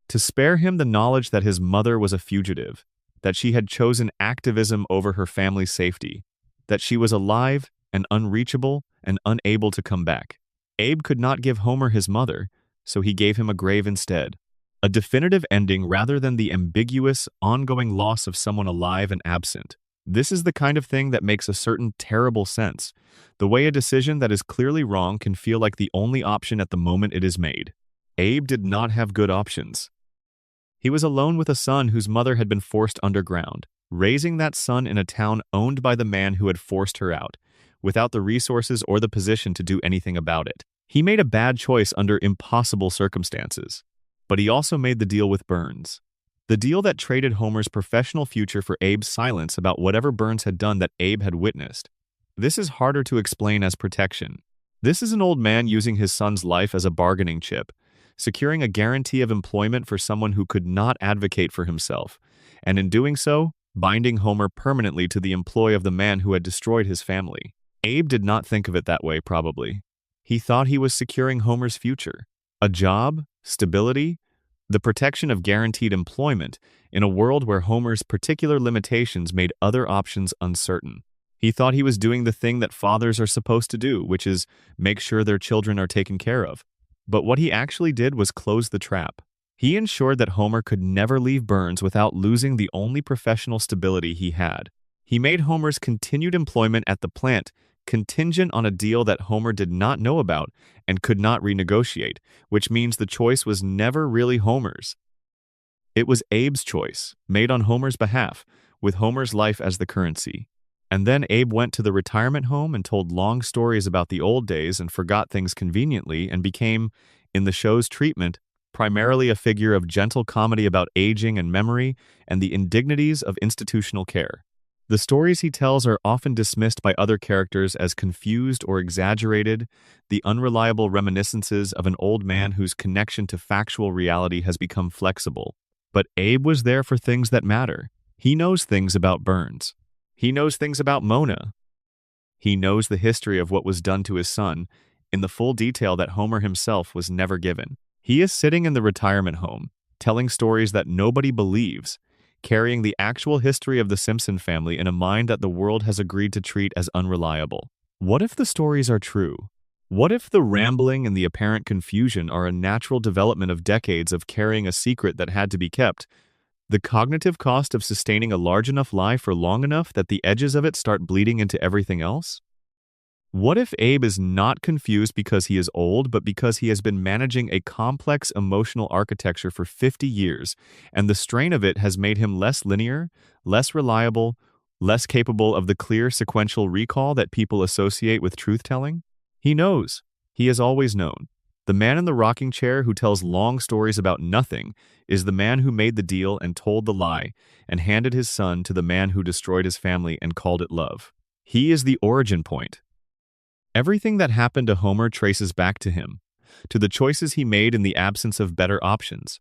to spare him the knowledge that his mother was a fugitive, that she had chosen activism over her family's safety, that she was alive and unreachable and unable to come back. Abe could not give Homer his mother, so he gave him a grave instead. A definitive ending rather than the ambiguous, ongoing loss of someone alive and absent. This is the kind of thing that makes a certain terrible sense, the way a decision that is clearly wrong can feel like the only option at the moment it is made. Abe did not have good options. He was alone with a son whose mother had been forced underground, raising that son in a town owned by the man who had forced her out, without the resources or the position to do anything about it. He made a bad choice under impossible circumstances, but he also made the deal with Burns. The deal that traded Homer's professional future for Abe's silence about whatever Burns had done that Abe had witnessed. This is harder to explain as protection. This is an old man using his son's life as a bargaining chip, securing a guarantee of employment for someone who could not advocate for himself, and in doing so, binding Homer permanently to the employ of the man who had destroyed his family. Abe did not think of it that way, probably. He thought he was securing Homer's future. A job, stability, the protection of guaranteed employment in a world where Homer's particular limitations made other options uncertain. He thought he was doing the thing that fathers are supposed to do, which is make sure their children are taken care of. But what he actually did was close the trap. He ensured that Homer could never leave Burns without losing the only professional stability he had. He made Homer's continued employment at the plant contingent on a deal that Homer did not know about and could not renegotiate, which means the choice was never really Homer's. It was Abe's choice, made on Homer's behalf, with Homer's life as the currency. And then Abe went to the retirement home and told long stories about the old days and forgot things conveniently and became, in the show's treatment, primarily a figure of gentle comedy about aging and memory and the indignities of institutional care. The stories he tells are often dismissed by other characters as confused or exaggerated, the unreliable reminiscences of an old man whose connection to factual reality has become flexible. But Abe was there for things that matter. He knows things about Burns. He knows things about Mona. He knows the history of what was done to his son in the full detail that Homer himself was never given. He is sitting in the retirement home, telling stories that nobody believes, carrying the actual history of the Simpson family in a mind that the world has agreed to treat as unreliable. What if the stories are true? What if the rambling and the apparent confusion are a natural development of decades of carrying a secret that had to be kept? The cognitive cost of sustaining a large enough lie for long enough that the edges of it start bleeding into everything else? What if Abe is not confused because he is old, but because he has been managing a complex emotional architecture for 50 years, and the strain of it has made him less linear, less reliable, less capable of the clear sequential recall that people associate with truth-telling? He knows. He has always known. The man in the rocking chair who tells long stories about nothing is the man who made the deal and told the lie and handed his son to the man who destroyed his family and called it love. He is the origin point. Everything that happened to Homer traces back to him, to the choices he made in the absence of better options,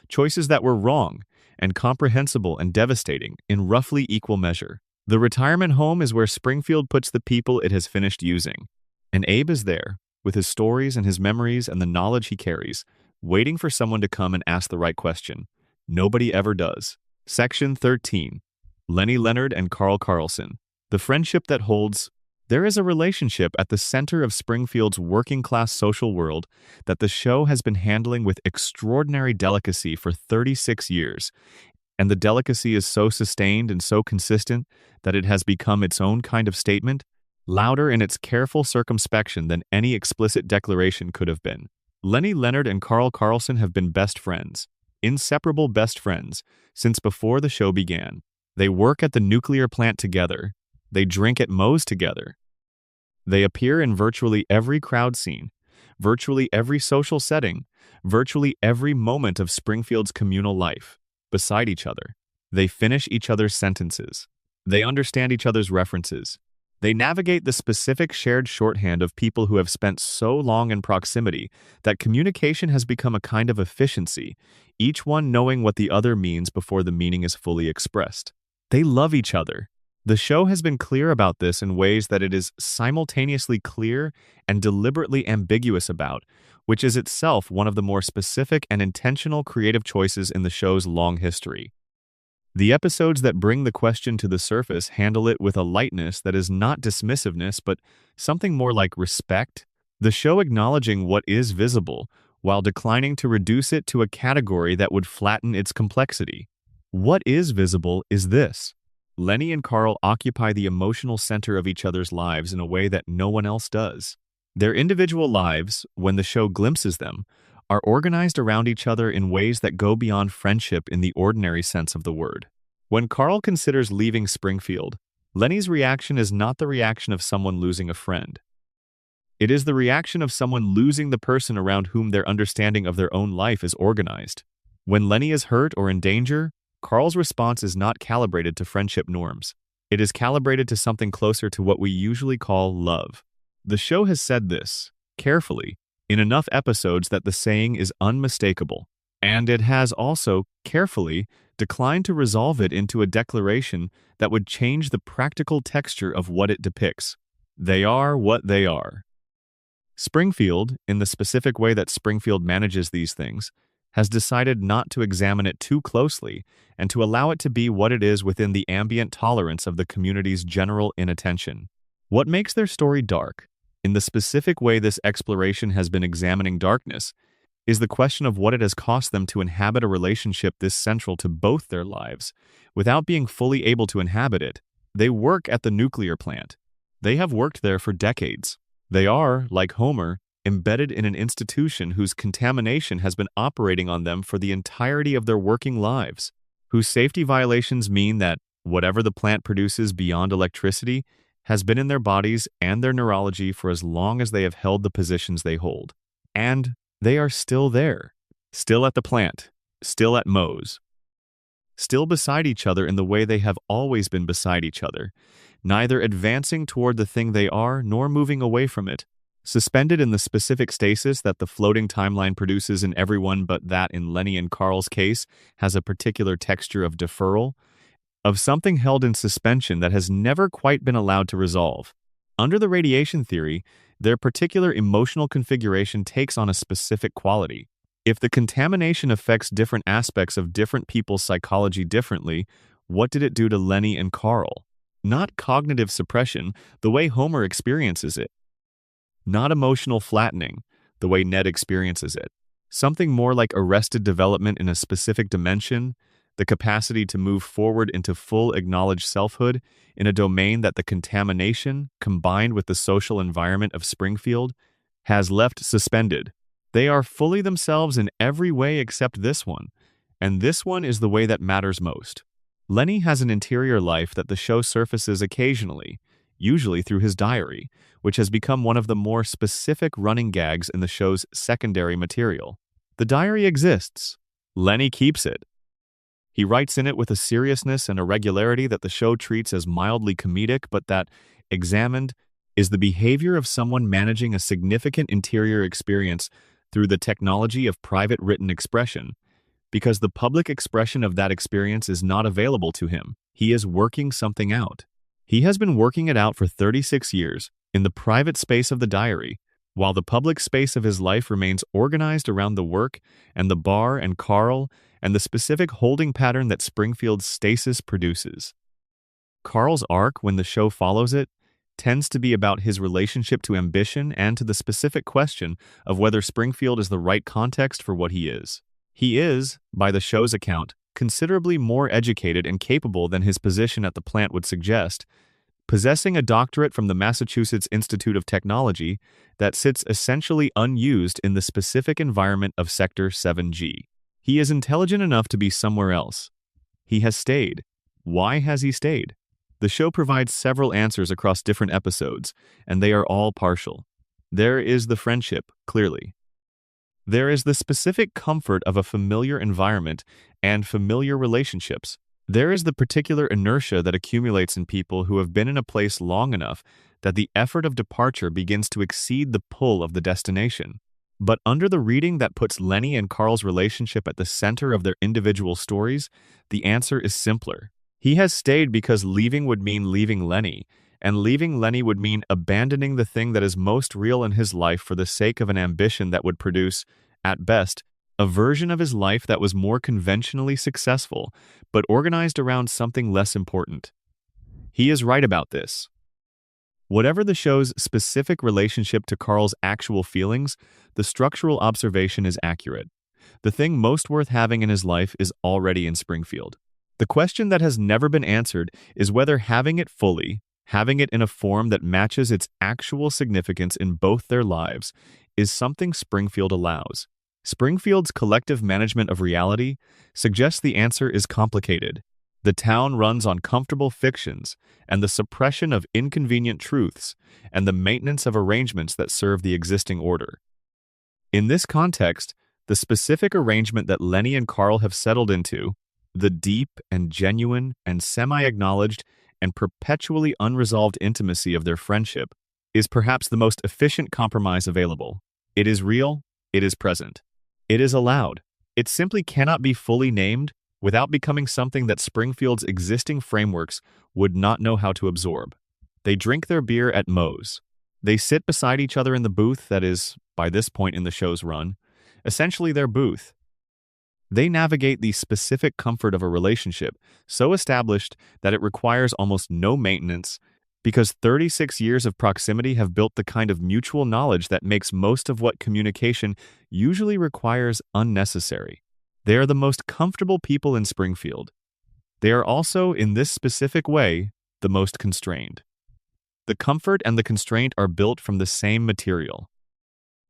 choices that were wrong and comprehensible and devastating in roughly equal measure. The retirement home is where Springfield puts the people it has finished using, and Abe is there, with his stories and his memories and the knowledge he carries, waiting for someone to come and ask the right question. Nobody ever does. Section 13. Lenny Leonard and Carl Carlson. The friendship that holds. There is a relationship at the center of Springfield's working-class social world that the show has been handling with extraordinary delicacy for 36 years, and the delicacy is so sustained and so consistent that it has become its own kind of statement, louder in its careful circumspection than any explicit declaration could have been. Lenny Leonard and Carl Carlson have been best friends, inseparable best friends, since before the show began. They work at the nuclear plant together. They drink at Moe's together. They appear in virtually every crowd scene, virtually every social setting, virtually every moment of Springfield's communal life, beside each other. They finish each other's sentences. They understand each other's references. They navigate the specific shared shorthand of people who have spent so long in proximity that communication has become a kind of efficiency, each one knowing what the other means before the meaning is fully expressed. They love each other. The show has been clear about this in ways that it is simultaneously clear and deliberately ambiguous about, which is itself one of the more specific and intentional creative choices in the show's long history. The episodes that bring the question to the surface handle it with a lightness that is not dismissiveness but something more like respect, the show acknowledging what is visible while declining to reduce it to a category that would flatten its complexity. What is visible is this. Lenny and Carl occupy the emotional center of each other's lives in a way that no one else does. Their individual lives, when the show glimpses them, are organized around each other in ways that go beyond friendship in the ordinary sense of the word. When Carl considers leaving Springfield, Lenny's reaction is not the reaction of someone losing a friend. It is the reaction of someone losing the person around whom their understanding of their own life is organized. When Lenny is hurt or in danger, Carl's response is not calibrated to friendship norms. It is calibrated to something closer to what we usually call love. The show has said this, carefully, in enough episodes that the saying is unmistakable, and it has also, carefully, declined to resolve it into a declaration that would change the practical texture of what it depicts. They are what they are. Springfield, in the specific way that Springfield manages these things, has decided not to examine it too closely and to allow it to be what it is within the ambient tolerance of the community's general inattention. What makes their story dark, in the specific way this exploration has been examining darkness, is the question of what it has cost them to inhabit a relationship this central to both their lives, without being fully able to inhabit it. They work at the nuclear plant. They have worked there for decades. They are, like Homer, embedded in an institution whose contamination has been operating on them for the entirety of their working lives, whose safety violations mean that whatever the plant produces beyond electricity has been in their bodies and their neurology for as long as they have held the positions they hold. And they are still there, still at the plant, still at Moe's, still beside each other in the way they have always been beside each other, neither advancing toward the thing they are nor moving away from it, suspended in the specific stasis that the floating timeline produces in everyone but that in Lenny and Carl's case has a particular texture of deferral, of something held in suspension that has never quite been allowed to resolve. Under the radiation theory, their particular emotional configuration takes on a specific quality. If the contamination affects different aspects of different people's psychology differently, what did it do to Lenny and Carl? Not cognitive suppression, the way Homer experiences it. Not emotional flattening, the way Ned experiences it. Something more like arrested development in a specific dimension, the capacity to move forward into full acknowledged selfhood in a domain that the contamination, combined with the social environment of Springfield, has left suspended. They are fully themselves in every way except this one, and this one is the way that matters most. Lenny has an interior life that the show surfaces occasionally, usually through his diary, which has become one of the more specific running gags in the show's secondary material. The diary exists. Lenny keeps it. He writes in it with a seriousness and a regularity that the show treats as mildly comedic, but that, examined, is the behavior of someone managing a significant interior experience through the technology of private written expression, because the public expression of that experience is not available to him. He is working something out. He has been working it out for 36 years in the private space of the diary, while the public space of his life remains organized around the work and the bar and Carl and the specific holding pattern that Springfield's stasis produces. Carl's arc, when the show follows it, tends to be about his relationship to ambition and to the specific question of whether Springfield is the right context for what he is. He is, by the show's account, considerably more educated and capable than his position at the plant would suggest, possessing a doctorate from the Massachusetts Institute of Technology that sits essentially unused in the specific environment of Sector 7G. He is intelligent enough to be somewhere else. He has stayed. Why has he stayed? The show provides several answers across different episodes, and they are all partial. There is the friendship, clearly. There is the specific comfort of a familiar environment and familiar relationships. There is the particular inertia that accumulates in people who have been in a place long enough that the effort of departure begins to exceed the pull of the destination. But under the reading that puts Lenny and Carl's relationship at the center of their individual stories, the answer is simpler. He has stayed because leaving would mean leaving Lenny, and leaving Lenny would mean abandoning the thing that is most real in his life for the sake of an ambition that would produce, at best, a version of his life that was more conventionally successful, but organized around something less important. He is right about this. Whatever the show's specific relationship to Carl's actual feelings, the structural observation is accurate. The thing most worth having in his life is already in Springfield. The question that has never been answered is whether having it fully, having it in a form that matches its actual significance in both their lives, is something Springfield allows. Springfield's collective management of reality suggests the answer is complicated. The town runs on comfortable fictions and the suppression of inconvenient truths and the maintenance of arrangements that serve the existing order. In this context, the specific arrangement that Lenny and Carl have settled into, the deep and genuine and semi-acknowledged and perpetually unresolved intimacy of their friendship, is perhaps the most efficient compromise available. It is real, it is present. It is allowed. It simply cannot be fully named without becoming something that Springfield's existing frameworks would not know how to absorb. They drink their beer at Moe's. They sit beside each other in the booth that is, by this point in the show's run, essentially their booth. They navigate the specific comfort of a relationship so established that it requires almost no maintenance because 36 years of proximity have built the kind of mutual knowledge that makes most of what communication usually requires unnecessary. They are the most comfortable people in Springfield. They are also, in this specific way, the most constrained. The comfort and the constraint are built from the same material.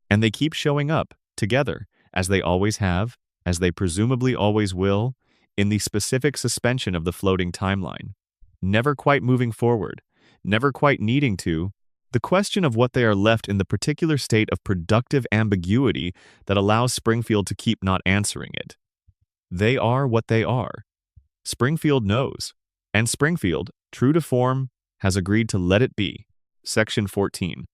And they keep showing up, together, as they always have, as they presumably always will, in the specific suspension of the floating timeline. Never quite moving forward, never quite needing to, the question of what they are left in the particular state of productive ambiguity that allows Springfield to keep not answering it. They are what they are. Springfield knows, and Springfield, true to form, has agreed to let it be. Section 14.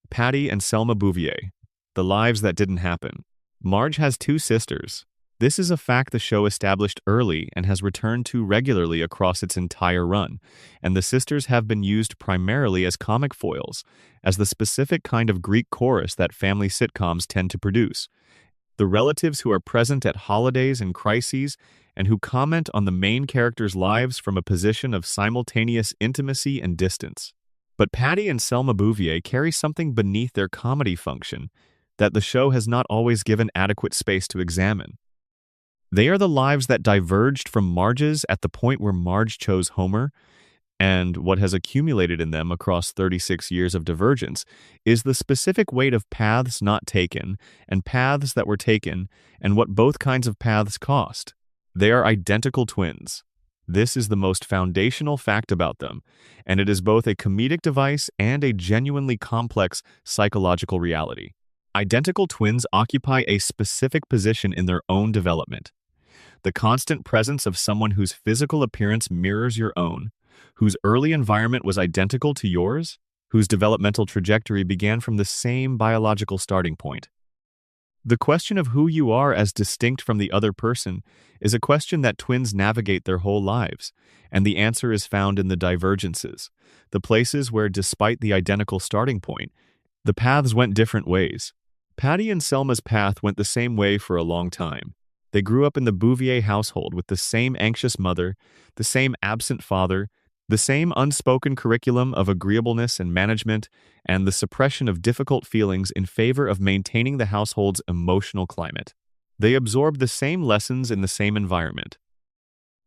Patty and Selma Bouvier. The lives that didn't happen. Marge has 2 sisters. This is a fact the show established early and has returned to regularly across its entire run, and the sisters have been used primarily as comic foils, as the specific kind of Greek chorus that family sitcoms tend to produce. The relatives who are present at holidays and crises and who comment on the main characters' lives from a position of simultaneous intimacy and distance. But Patty and Selma Bouvier carry something beneath their comedy function that the show has not always given adequate space to examine. They are the lives that diverged from Marge's at the point where Marge chose Homer, and what has accumulated in them across 36 years of divergence is the specific weight of paths not taken and paths that were taken and what both kinds of paths cost. They are identical twins. This is the most foundational fact about them, and it is both a comedic device and a genuinely complex psychological reality. Identical twins occupy a specific position in their own development. The constant presence of someone whose physical appearance mirrors your own, whose early environment was identical to yours, whose developmental trajectory began from the same biological starting point. The question of who you are as distinct from the other person is a question that twins navigate their whole lives, and the answer is found in the divergences, the places where, despite the identical starting point, the paths went different ways. Patty and Selma's path went the same way for a long time. They grew up in the Bouvier household with the same anxious mother, the same absent father, the same unspoken curriculum of agreeableness and management, and the suppression of difficult feelings in favor of maintaining the household's emotional climate. They absorbed the same lessons in the same environment.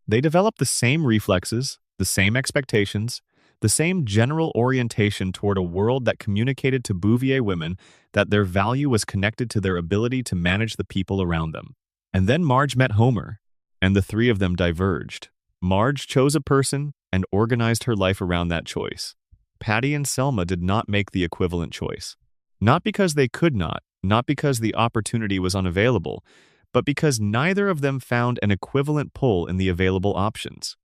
They developed the same reflexes, the same expectations, the same general orientation toward a world that communicated to Bouvier women that their value was connected to their ability to manage the people around them. And then Marge met Homer, and the three of them diverged. Marge chose a person and organized her life around that choice. Patty and Selma did not make the equivalent choice. Not because they could not because the opportunity was unavailable, but because neither of them found an equivalent pull in the available options.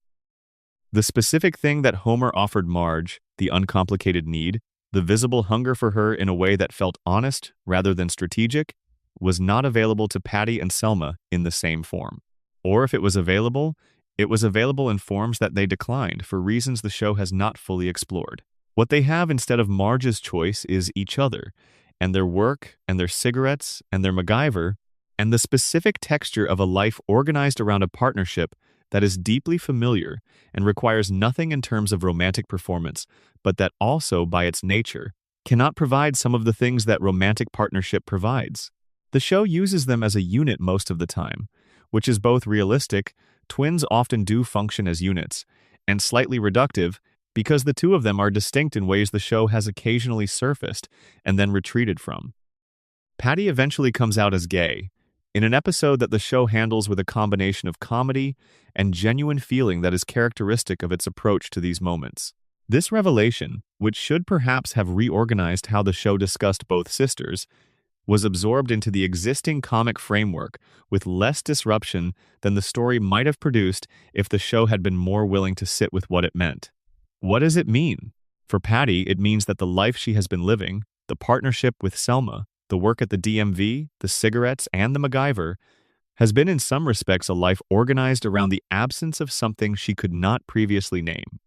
The specific thing that Homer offered Marge, the uncomplicated need, the visible hunger for her in a way that felt honest rather than strategic, was not available to Patty and Selma in the same form. Or if it was available in forms that they declined for reasons the show has not fully explored. What they have instead of Marge's choice is each other, and their work, and their cigarettes, and their MacGyver, and the specific texture of a life organized around a partnership that is deeply familiar and requires nothing in terms of romantic performance, but that also, by its nature, cannot provide some of the things that romantic partnership provides. The show uses them as a unit most of the time, which is both realistic, twins often do function as units, and slightly reductive because the two of them are distinct in ways the show has occasionally surfaced and then retreated from. Patty eventually comes out as gay, in an episode that the show handles with a combination of comedy and genuine feeling that is characteristic of its approach to these moments. This revelation, which should perhaps have reorganized how the show discussed both sisters, was absorbed into the existing comic framework with less disruption than the story might have produced if the show had been more willing to sit with what it meant. What does it mean? For Patty, it means that the life she has been living, the partnership with Selma, the work at the DMV, the cigarettes, and the MacGyver, has been in some respects a life organized around the absence of something she could not previously name.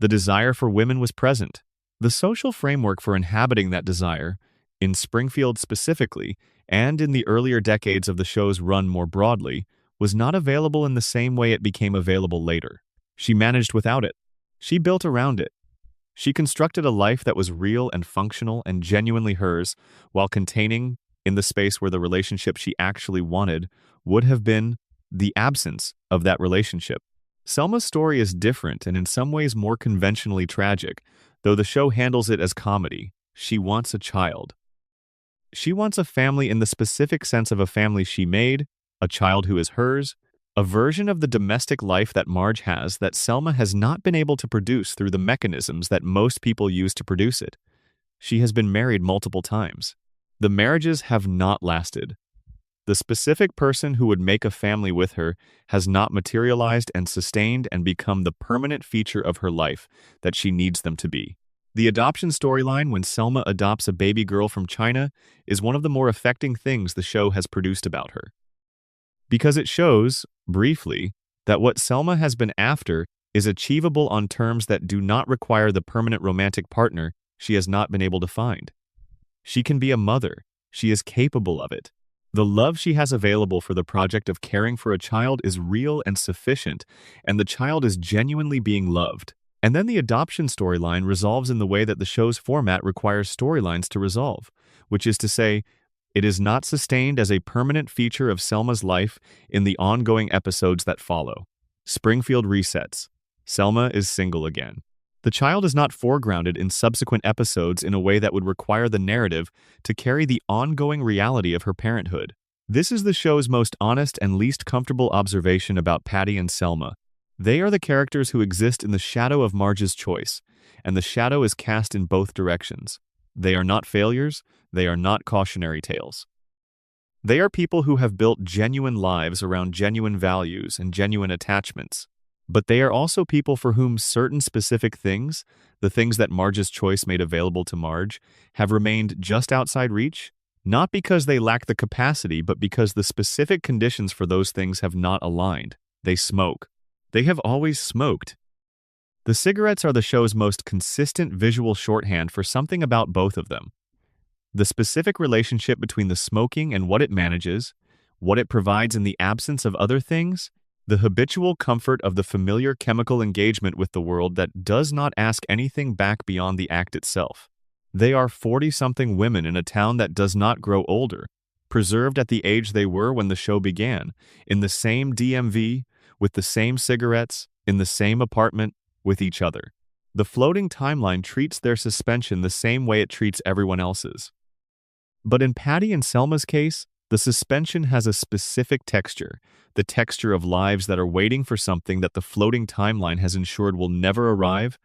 The desire for women was present. The social framework for inhabiting that desire, in Springfield specifically, and in the earlier decades of the show's run more broadly, was not available in the same way it became available later. She managed without it. She built around it. She constructed a life that was real and functional and genuinely hers, while containing, in the space where the relationship she actually wanted would have been, the absence of that relationship. Selma's story is different and in some ways more conventionally tragic, though the show handles it as comedy. She wants a child. She wants a family in the specific sense of a family she made, a child who is hers, a version of the domestic life that Marge has that Selma has not been able to produce through the mechanisms that most people use to produce it. She has been married multiple times. The marriages have not lasted. The specific person who would make a family with her has not materialized and sustained and become the permanent feature of her life that she needs them to be. The adoption storyline when Selma adopts a baby girl from China is one of the more affecting things the show has produced about her. Because it shows, briefly, that what Selma has been after is achievable on terms that do not require the permanent romantic partner she has not been able to find. She can be a mother. She is capable of it. The love she has available for the project of caring for a child is real and sufficient, and the child is genuinely being loved. And then the adoption storyline resolves in the way that the show's format requires storylines to resolve, which is to say, It is not sustained as a permanent feature of Selma's life in the ongoing episodes that follow. Springfield resets. Selma is single again. The child is not foregrounded in subsequent episodes in a way that would require the narrative to carry the ongoing reality of her parenthood. This is the show's most honest and least comfortable observation about Patty and Selma. They are the characters who exist in the shadow of Marge's choice, and the shadow is cast in both directions. They are not failures, they are not cautionary tales. They are people who have built genuine lives around genuine values and genuine attachments. But they are also people for whom certain specific things, the things that Marge's choice made available to Marge, have remained just outside reach, not because they lack the capacity, but because the specific conditions for those things have not aligned. They smoke. They have always smoked. The cigarettes are the show's most consistent visual shorthand for something about both of them. The specific relationship between the smoking and what it manages, what it provides in the absence of other things, the habitual comfort of the familiar chemical engagement with the world that does not ask anything back beyond the act itself. They are 40-something women in a town that does not grow older, preserved at the age they were when the show began, in the same DMV, with the same cigarettes, in the same apartment, with each other. The floating timeline treats their suspension the same way it treats everyone else's. But in Patty and Selma's case, the suspension has a specific texture, the texture of lives that are waiting for something that the floating timeline has ensured will never arrive,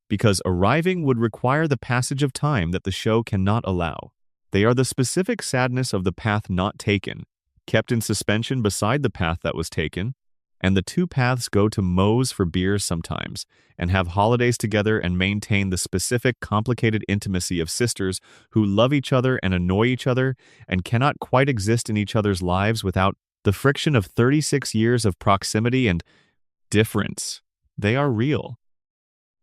because arriving would require the passage of time that the show cannot allow. They are the specific sadness of the path not taken, kept in suspension beside the path that was taken, and the two paths go to Moe's for beers sometimes, and have holidays together and maintain the specific complicated intimacy of sisters who love each other and annoy each other and cannot quite exist in each other's lives without the friction of 36 years of proximity and difference. They are real.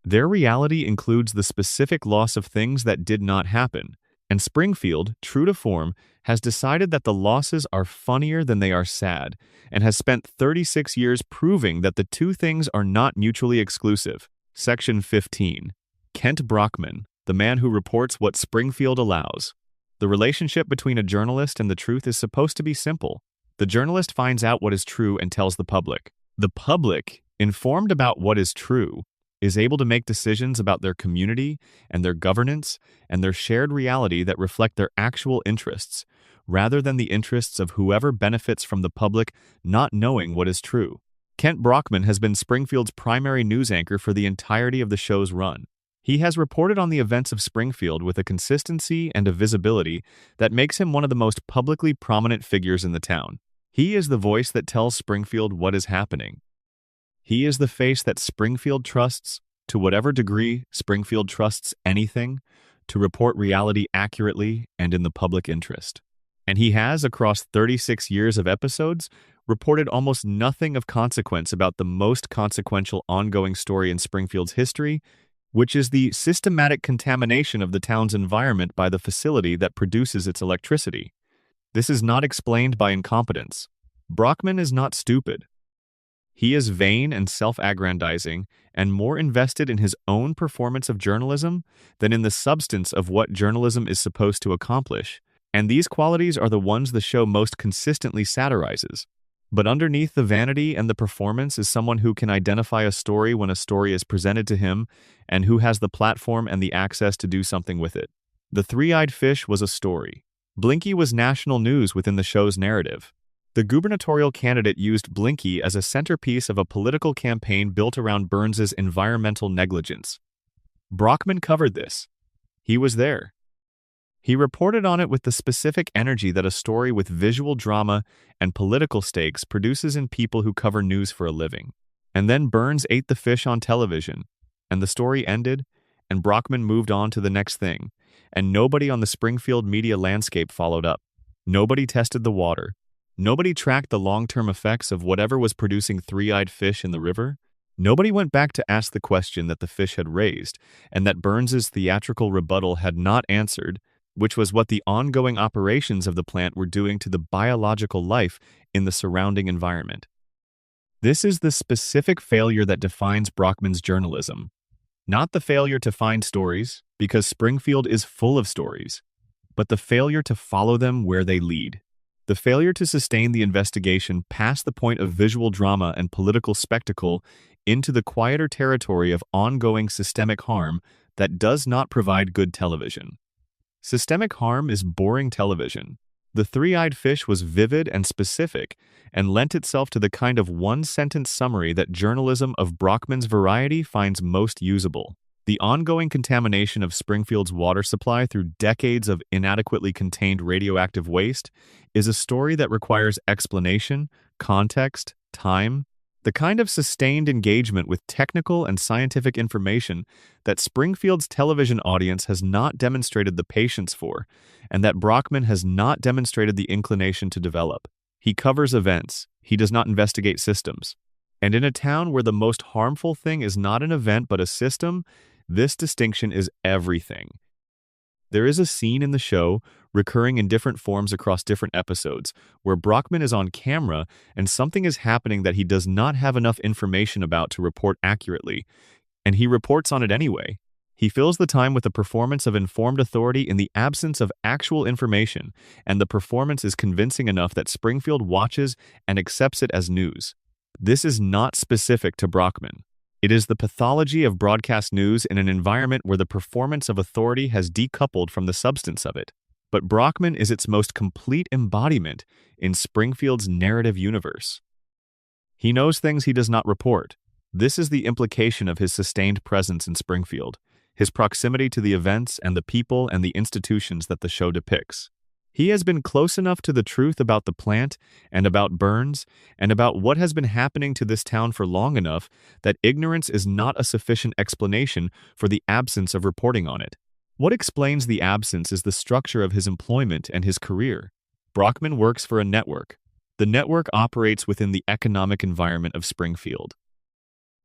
Their reality includes the specific loss of things that did not happen, and Springfield, true to form, has decided that the losses are funnier than they are sad, and has spent 36 years proving that the two things are not mutually exclusive. Section 15. Kent Brockman, the man who reports what Springfield allows. The relationship between a journalist and the truth is supposed to be simple. The journalist finds out what is true and tells the public. The public, informed about what is true, is able to make decisions about their community and their governance and their shared reality that reflect their actual interests, rather than the interests of whoever benefits from the public not knowing what is true. Kent Brockman has been Springfield's primary news anchor for the entirety of the show's run. He has reported on the events of Springfield with a consistency and a visibility that makes him one of the most publicly prominent figures in the town. He is the voice that tells Springfield what is happening. He is the face that Springfield trusts, to whatever degree Springfield trusts anything, to report reality accurately and in the public interest. And he has, across 36 years of episodes, reported almost nothing of consequence about the most consequential ongoing story in Springfield's history, which is the systematic contamination of the town's environment by the facility that produces its electricity. This is not explained by incompetence. Brockman is not stupid. He is vain and self-aggrandizing and more invested in his own performance of journalism than in the substance of what journalism is supposed to accomplish, and these qualities are the ones the show most consistently satirizes. But underneath the vanity and the performance is someone who can identify a story when a story is presented to him and who has the platform and the access to do something with it. The Three-Eyed Fish was a story. Blinky was national news within the show's narrative. The gubernatorial candidate used Blinky as a centerpiece of a political campaign built around Burns's environmental negligence. Brockman covered this. He was there. He reported on it with the specific energy that a story with visual drama and political stakes produces in people who cover news for a living. And then Burns ate the fish on television, and the story ended, and Brockman moved on to the next thing, and nobody on the Springfield media landscape followed up. Nobody tested the water. Nobody tracked the long-term effects of whatever was producing three-eyed fish in the river. Nobody went back to ask the question that the fish had raised, and that Burns's theatrical rebuttal had not answered, which was what the ongoing operations of the plant were doing to the biological life in the surrounding environment. This is the specific failure that defines Brockman's journalism. Not the failure to find stories, because Springfield is full of stories, but the failure to follow them where they lead. The failure to sustain the investigation past the point of visual drama and political spectacle into the quieter territory of ongoing systemic harm that does not provide good television. Systemic harm is boring television. The Three-Eyed Fish was vivid and specific and lent itself to the kind of one-sentence summary that journalism of Brockman's variety finds most usable. The ongoing contamination of Springfield's water supply through decades of inadequately contained radioactive waste is a story that requires explanation, context, time, the kind of sustained engagement with technical and scientific information that Springfield's television audience has not demonstrated the patience for, and that Brockman has not demonstrated the inclination to develop. He covers events, he does not investigate systems. And in a town where the most harmful thing is not an event but a system, this distinction is everything. There is a scene in the show, recurring in different forms across different episodes, where Brockman is on camera and something is happening that he does not have enough information about to report accurately, and he reports on it anyway. He fills the time with a performance of informed authority in the absence of actual information, and the performance is convincing enough that Springfield watches and accepts it as news. This is not specific to Brockman. It is the pathology of broadcast news in an environment where the performance of authority has decoupled from the substance of it. But Brockman is its most complete embodiment in Springfield's narrative universe. He knows things he does not report. This is the implication of his sustained presence in Springfield, his proximity to the events and the people and the institutions that the show depicts. He has been close enough to the truth about the plant and about Burns and about what has been happening to this town for long enough that ignorance is not a sufficient explanation for the absence of reporting on it. What explains the absence is the structure of his employment and his career. Brockman works for a network. The network operates within the economic environment of Springfield.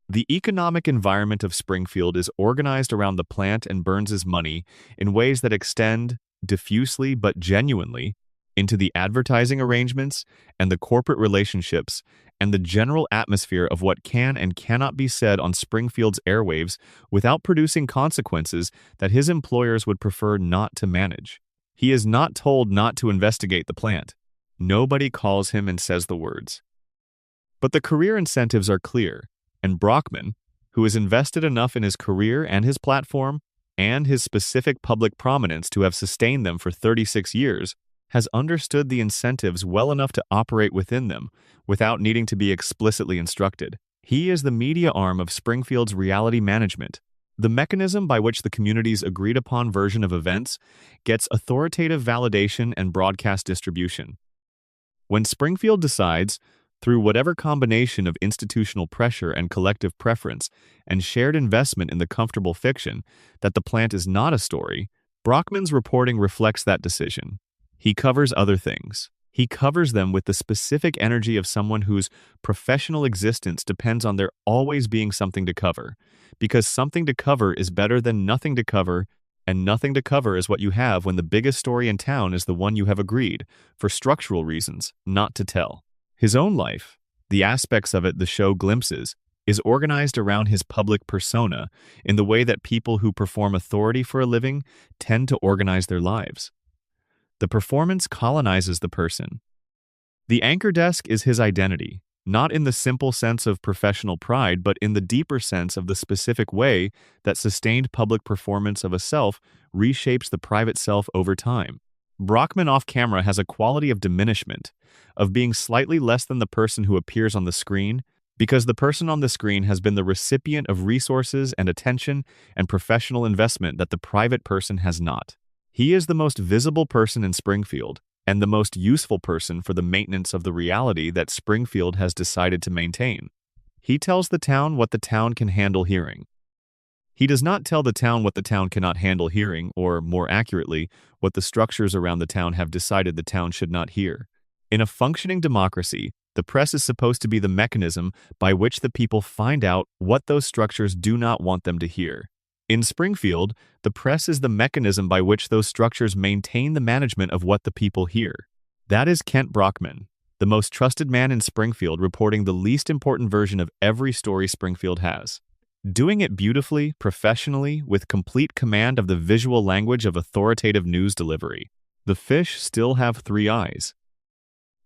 The economic environment of Springfield is organized around the plant and Burns's money in ways that extend, diffusely but genuinely, into the advertising arrangements and the corporate relationships and the general atmosphere of what can and cannot be said on Springfield's airwaves without producing consequences that his employers would prefer not to manage. He is not told not to investigate the plant. Nobody calls him and says the words. But the career incentives are clear, and Brockman, who is invested enough in his career and his platform and his specific public prominence to have sustained them for 36 years, has understood the incentives well enough to operate within them without needing to be explicitly instructed. He is the media arm of Springfield's reality management, the mechanism by which the community's agreed-upon version of events gets authoritative validation and broadcast distribution. When Springfield decides, through whatever combination of institutional pressure and collective preference and shared investment in the comfortable fiction, that the plant is not a story, Brockman's reporting reflects that decision. He covers other things. He covers them with the specific energy of someone whose professional existence depends on there always being something to cover, because something to cover is better than nothing to cover, and nothing to cover is what you have when the biggest story in town is the one you have agreed, for structural reasons, not to tell. His own life, the aspects of it the show glimpses, is organized around his public persona in the way that people who perform authority for a living tend to organize their lives. The performance colonizes the person. The anchor desk is his identity, not in the simple sense of professional pride, but in the deeper sense of the specific way that sustained public performance of a self reshapes the private self over time. Brockman off-camera has a quality of diminishment, of being slightly less than the person who appears on the screen, because the person on the screen has been the recipient of resources and attention and professional investment that the private person has not. He is the most visible person in Springfield, and the most useful person for the maintenance of the reality that Springfield has decided to maintain. He tells the town what the town can handle hearing. He does not tell the town what the town cannot handle hearing, or, more accurately, what the structures around the town have decided the town should not hear. In a functioning democracy, the press is supposed to be the mechanism by which the people find out what those structures do not want them to hear. In Springfield, the press is the mechanism by which those structures maintain the management of what the people hear. That is Kent Brockman, the most trusted man in Springfield, reporting the least important version of every story Springfield has. Doing it beautifully, professionally, with complete command of the visual language of authoritative news delivery. The fish still have 3 eyes.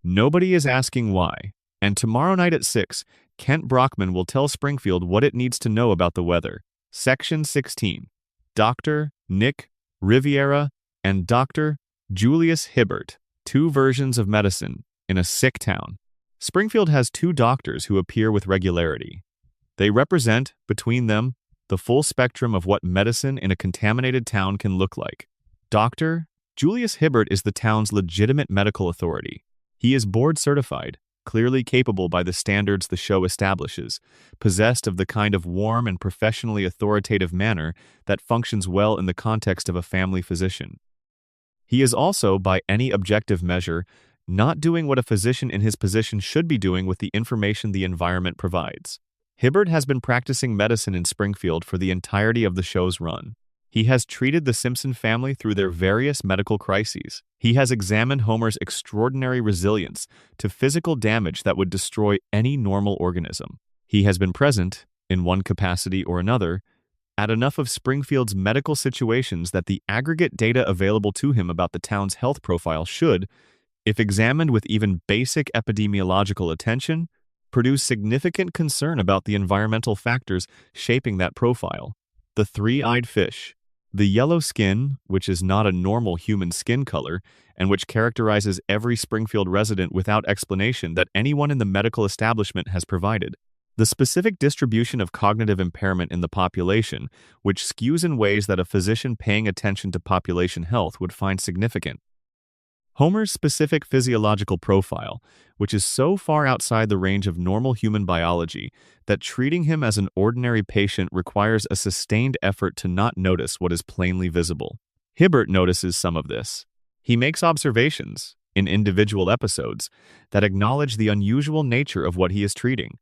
Nobody is asking why. And tomorrow night at 6, Kent Brockman will tell Springfield what it needs to know about the weather. Section 16. Dr. Nick Riviera and Dr. Julius Hibbert, 2 versions of medicine in a sick town. Springfield has 2 doctors who appear with regularity. They represent, between them, the full spectrum of what medicine in a contaminated town can look like. Dr. Julius Hibbert is the town's legitimate medical authority. He is board certified, clearly capable by the standards the show establishes, possessed of the kind of warm and professionally authoritative manner that functions well in the context of a family physician. He is also, by any objective measure, not doing what a physician in his position should be doing with the information the environment provides. Hibbert has been practicing medicine in Springfield for the entirety of the show's run. He has treated the Simpson family through their various medical crises. He has examined Homer's extraordinary resilience to physical damage that would destroy any normal organism. He has been present, in one capacity or another, at enough of Springfield's medical situations that the aggregate data available to him about the town's health profile should, if examined with even basic epidemiological attention, produce significant concern about the environmental factors shaping that profile. The 3-eyed fish. The yellow skin, which is not a normal human skin color, and which characterizes every Springfield resident without explanation that anyone in the medical establishment has provided. The specific distribution of cognitive impairment in the population, which skews in ways that a physician paying attention to population health would find significant. Homer's specific physiological profile, which is so far outside the range of normal human biology that treating him as an ordinary patient requires a sustained effort to not notice what is plainly visible. Hibbert notices some of this. He makes observations, in individual episodes, that acknowledge the unusual nature of what he is treating.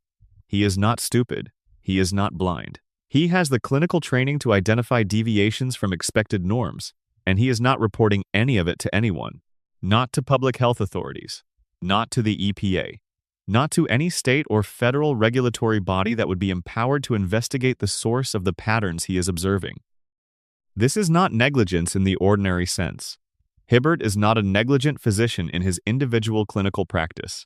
He is not stupid. He is not blind. He has the clinical training to identify deviations from expected norms, and he is not reporting any of it to anyone. Not to public health authorities, not to the EPA, not to any state or federal regulatory body that would be empowered to investigate the source of the patterns he is observing. This is not negligence in the ordinary sense. Hibbert is not a negligent physician in his individual clinical practice.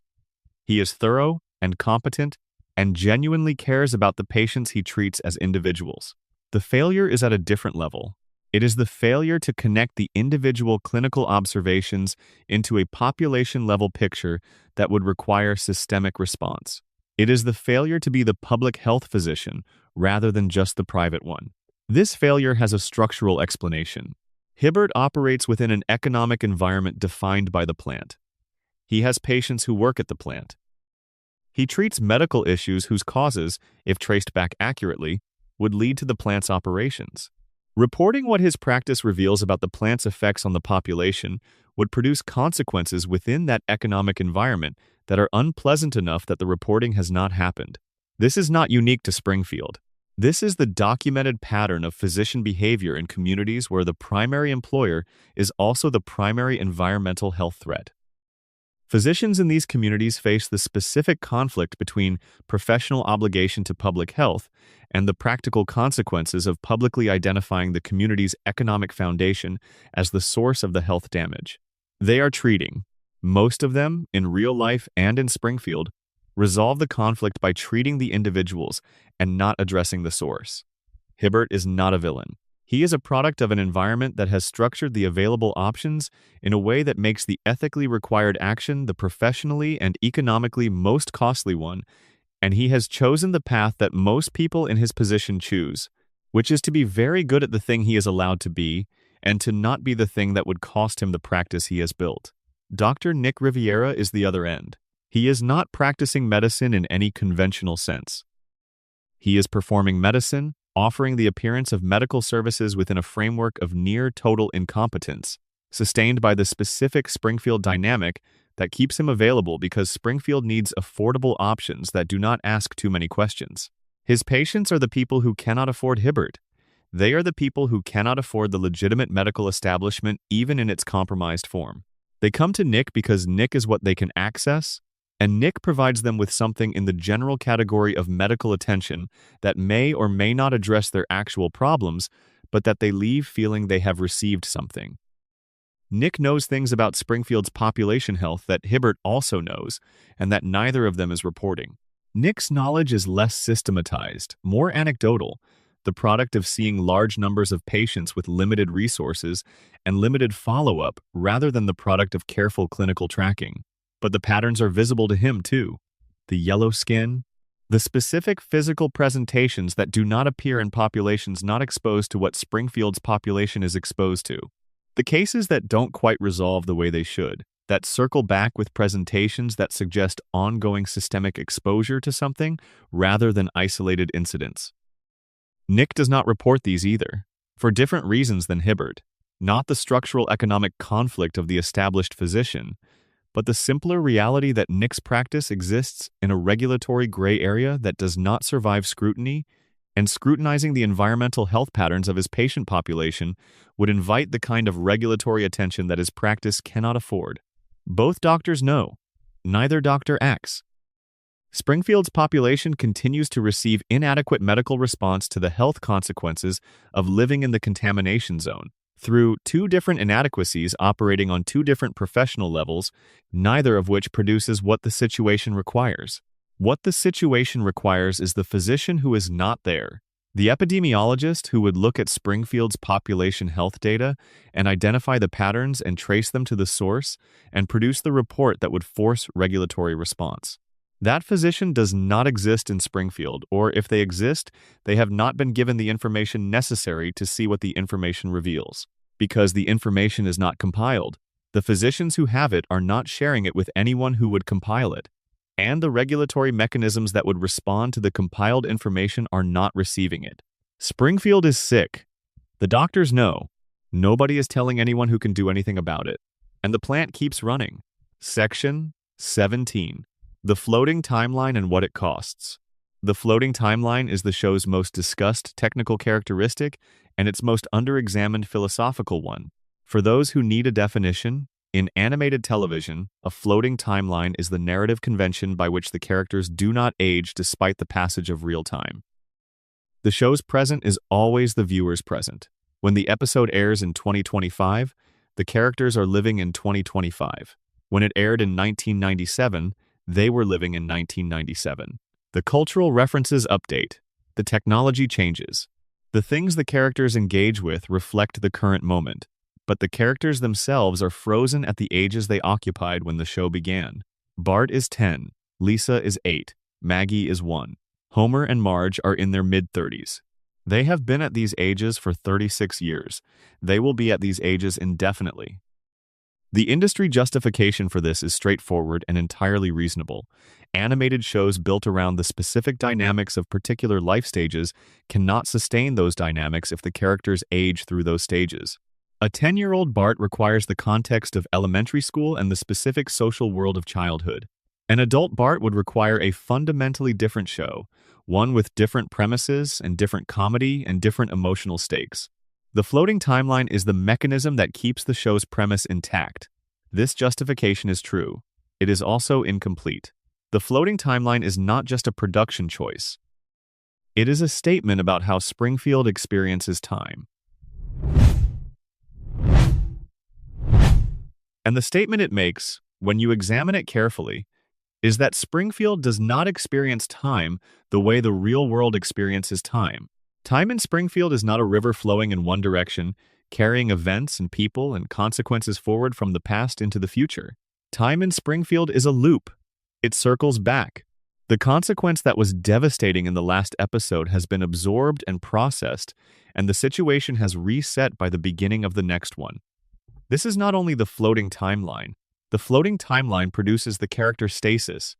He is thorough and competent and genuinely cares about the patients he treats as individuals. The failure is at a different level. It is the failure to connect the individual clinical observations into a population-level picture that would require systemic response. It is the failure to be the public health physician rather than just the private one. This failure has a structural explanation. Hibbert operates within an economic environment defined by the plant. He has patients who work at the plant. He treats medical issues whose causes, if traced back accurately, would lead to the plant's operations. Reporting what his practice reveals about the plant's effects on the population would produce consequences within that economic environment that are unpleasant enough that the reporting has not happened. This is not unique to Springfield. This is the documented pattern of physician behavior in communities where the primary employer is also the primary environmental health threat. Physicians in these communities face the specific conflict between professional obligation to public health and the practical consequences of publicly identifying the community's economic foundation as the source of the health damage. They are treating, most of them, in real life and in Springfield, resolve the conflict by treating the individuals and not addressing the source. Hibbert is not a villain. He is a product of an environment that has structured the available options in a way that makes the ethically required action the professionally and economically most costly one, and he has chosen the path that most people in his position choose, which is to be very good at the thing he is allowed to be, and to not be the thing that would cost him the practice he has built. Dr. Nick Riviera is the other end. He is not practicing medicine in any conventional sense. He is performing medicine, offering the appearance of medical services within a framework of near-total incompetence, sustained by the specific Springfield dynamic that keeps him available because Springfield needs affordable options that do not ask too many questions. His patients are the people who cannot afford Hibbert. They are the people who cannot afford the legitimate medical establishment even in its compromised form. They come to Nick because Nick is what they can access, and Nick provides them with something in the general category of medical attention that may or may not address their actual problems, but that they leave feeling they have received something. Nick knows things about Springfield's population health that Hibbert also knows, and that neither of them is reporting. Nick's knowledge is less systematized, more anecdotal, the product of seeing large numbers of patients with limited resources and limited follow-up rather than the product of careful clinical tracking. But the patterns are visible to him too. The yellow skin, the specific physical presentations that do not appear in populations not exposed to what Springfield's population is exposed to. The cases that don't quite resolve the way they should, that circle back with presentations that suggest ongoing systemic exposure to something rather than isolated incidents. Nick does not report these either, for different reasons than Hibbert, not the structural economic conflict of the established physician, but the simpler reality that Nick's practice exists in a regulatory gray area that does not survive scrutiny, and scrutinizing the environmental health patterns of his patient population would invite the kind of regulatory attention that his practice cannot afford. Both doctors know, neither doctor acts. Springfield's population continues to receive inadequate medical response to the health consequences of living in the contamination zone. Through two different inadequacies operating on two different professional levels, neither of which produces what the situation requires. What the situation requires is the physician who is not there, the epidemiologist who would look at Springfield's population health data and identify the patterns and trace them to the source and produce the report that would force regulatory response. That physician does not exist in Springfield, or if they exist, they have not been given the information necessary to see what the information reveals. Because the information is not compiled, the physicians who have it are not sharing it with anyone who would compile it, and the regulatory mechanisms that would respond to the compiled information are not receiving it. Springfield is sick. The doctors know. Nobody is telling anyone who can do anything about it. And the plant keeps running. Section 17. The floating timeline and what it costs. The floating timeline is the show's most discussed technical characteristic and its most underexamined philosophical one. For those who need a definition, in animated television, a floating timeline is the narrative convention by which the characters do not age despite the passage of real time. The show's present is always the viewer's present. When the episode airs in 2025, the characters are living in 2025. When it aired in 1997, they were living in 1997. The cultural references update. The technology changes. The things the characters engage with reflect the current moment, but the characters themselves are frozen at the ages they occupied when the show began. Bart is 10, Lisa is 8, Maggie is 1. Homer and Marge are in their mid-30s. They have been at these ages for 36 years. They will be at these ages indefinitely. The industry justification for this is straightforward and entirely reasonable. Animated shows built around the specific dynamics of particular life stages cannot sustain those dynamics if the characters age through those stages. A 10-year-old Bart requires the context of elementary school and the specific social world of childhood. An adult Bart would require a fundamentally different show, one with different premises and different comedy and different emotional stakes. The floating timeline is the mechanism that keeps the show's premise intact. This justification is true. It is also incomplete. The floating timeline is not just a production choice. It is a statement about how Springfield experiences time. And the statement it makes, when you examine it carefully, is that Springfield does not experience time the way the real world experiences time. Time in Springfield is not a river flowing in one direction, carrying events and people and consequences forward from the past into the future. Time in Springfield is a loop. It circles back. The consequence that was devastating in the last episode has been absorbed and processed, and the situation has reset by the beginning of the next one. This is not only the floating timeline. The floating timeline produces the character stasis,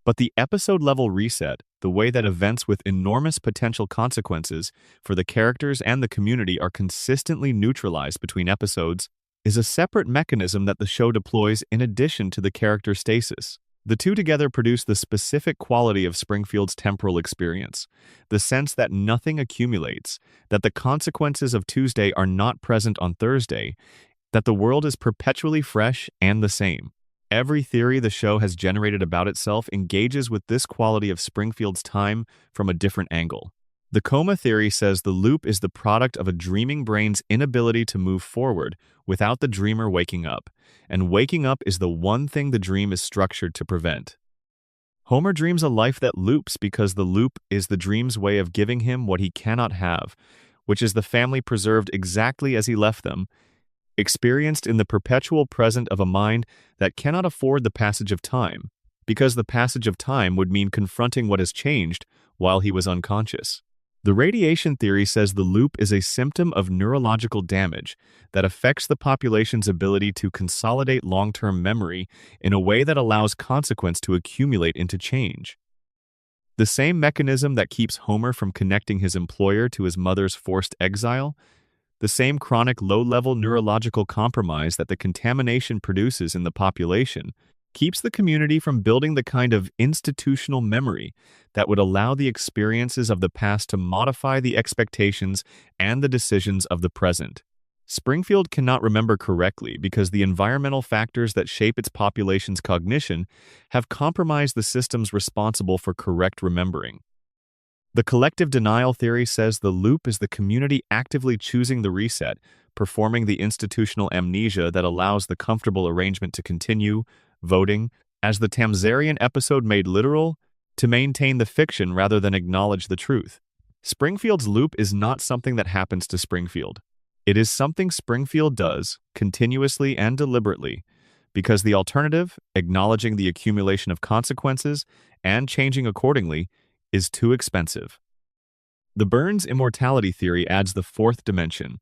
but the episode-level reset, the way that events with enormous potential consequences for the characters and the community are consistently neutralized between episodes, is a separate mechanism that the show deploys in addition to the character stasis. The two together produce the specific quality of Springfield's temporal experience, the sense that nothing accumulates, that the consequences of Tuesday are not present on Thursday, that the world is perpetually fresh and the same. Every theory the show has generated about itself engages with this quality of Springfield's time from a different angle. The coma theory says the loop is the product of a dreaming brain's inability to move forward without the dreamer waking up, and waking up is the one thing the dream is structured to prevent. Homer dreams a life that loops because the loop is the dream's way of giving him what he cannot have, which is the family preserved exactly as he left them, experienced in the perpetual present of a mind that cannot afford the passage of time, because the passage of time would mean confronting what has changed while he was unconscious. The radiation theory says the loop is a symptom of neurological damage that affects the population's ability to consolidate long-term memory in a way that allows consequence to accumulate into change. The same mechanism that keeps Homer from connecting his employer to his mother's forced exile, the same chronic low-level neurological compromise that the contamination produces in the population, keeps the community from building the kind of institutional memory that would allow the experiences of the past to modify the expectations and the decisions of the present. Springfield cannot remember correctly because the environmental factors that shape its population's cognition have compromised the systems responsible for correct remembering. The collective denial theory says the loop is the community actively choosing the reset, performing the institutional amnesia that allows the comfortable arrangement to continue, voting, as the Tamzarian episode made literal, to maintain the fiction rather than acknowledge the truth. Springfield's loop is not something that happens to Springfield. It is something Springfield does, continuously and deliberately, because the alternative, acknowledging the accumulation of consequences and changing accordingly, is too expensive. The Burns immortality theory adds the fourth dimension.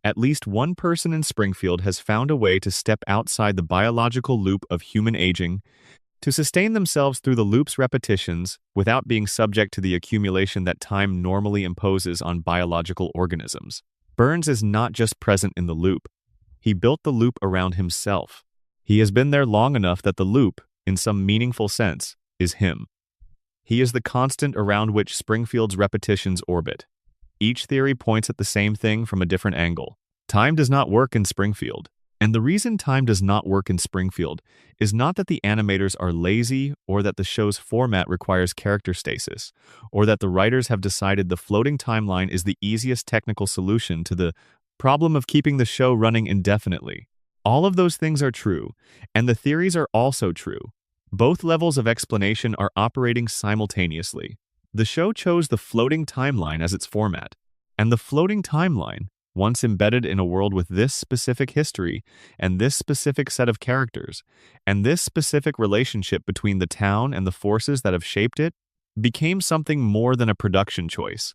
At least one person in Springfield has found a way to step outside the biological loop of human aging, to sustain themselves through the loop's repetitions without being subject to the accumulation that time normally imposes on biological organisms. Burns is not just present in the loop. He built the loop around himself. He has been there long enough that the loop, in some meaningful sense, is him. He is the constant around which Springfield's repetitions orbit. Each theory points at the same thing from a different angle. Time does not work in Springfield. And the reason time does not work in Springfield is not that the animators are lazy or that the show's format requires character stasis, or that the writers have decided the floating timeline is the easiest technical solution to the problem of keeping the show running indefinitely. All of those things are true, and the theories are also true. Both levels of explanation are operating simultaneously. The show chose the floating timeline as its format, and the floating timeline, once embedded in a world with this specific history and this specific set of characters, and this specific relationship between the town and the forces that have shaped it, became something more than a production choice.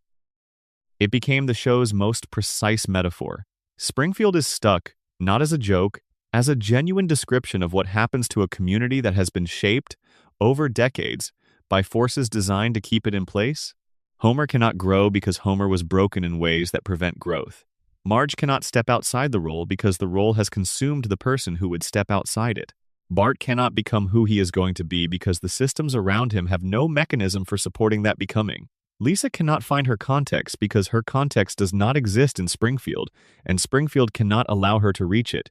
It became the show's most precise metaphor. Springfield is stuck, not as a joke, as a genuine description of what happens to a community that has been shaped, over decades, by forces designed to keep it in place. Homer cannot grow because Homer was broken in ways that prevent growth. Marge cannot step outside the role because the role has consumed the person who would step outside it. Bart cannot become who he is going to be because the systems around him have no mechanism for supporting that becoming. Lisa cannot find her context because her context does not exist in Springfield, and Springfield cannot allow her to reach it.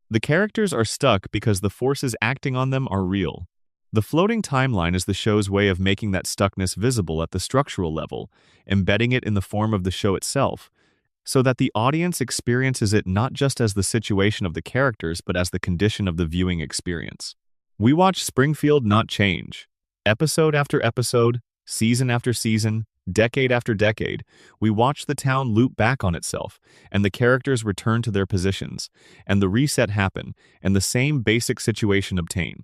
The characters are stuck because the forces acting on them are real. The floating timeline is the show's way of making that stuckness visible at the structural level, embedding it in the form of the show itself, so that the audience experiences it not just as the situation of the characters but as the condition of the viewing experience. We watch Springfield not change. Episode after episode, season after season, decade after decade, we watch the town loop back on itself, and the characters return to their positions, and the reset happen, and the same basic situation obtain.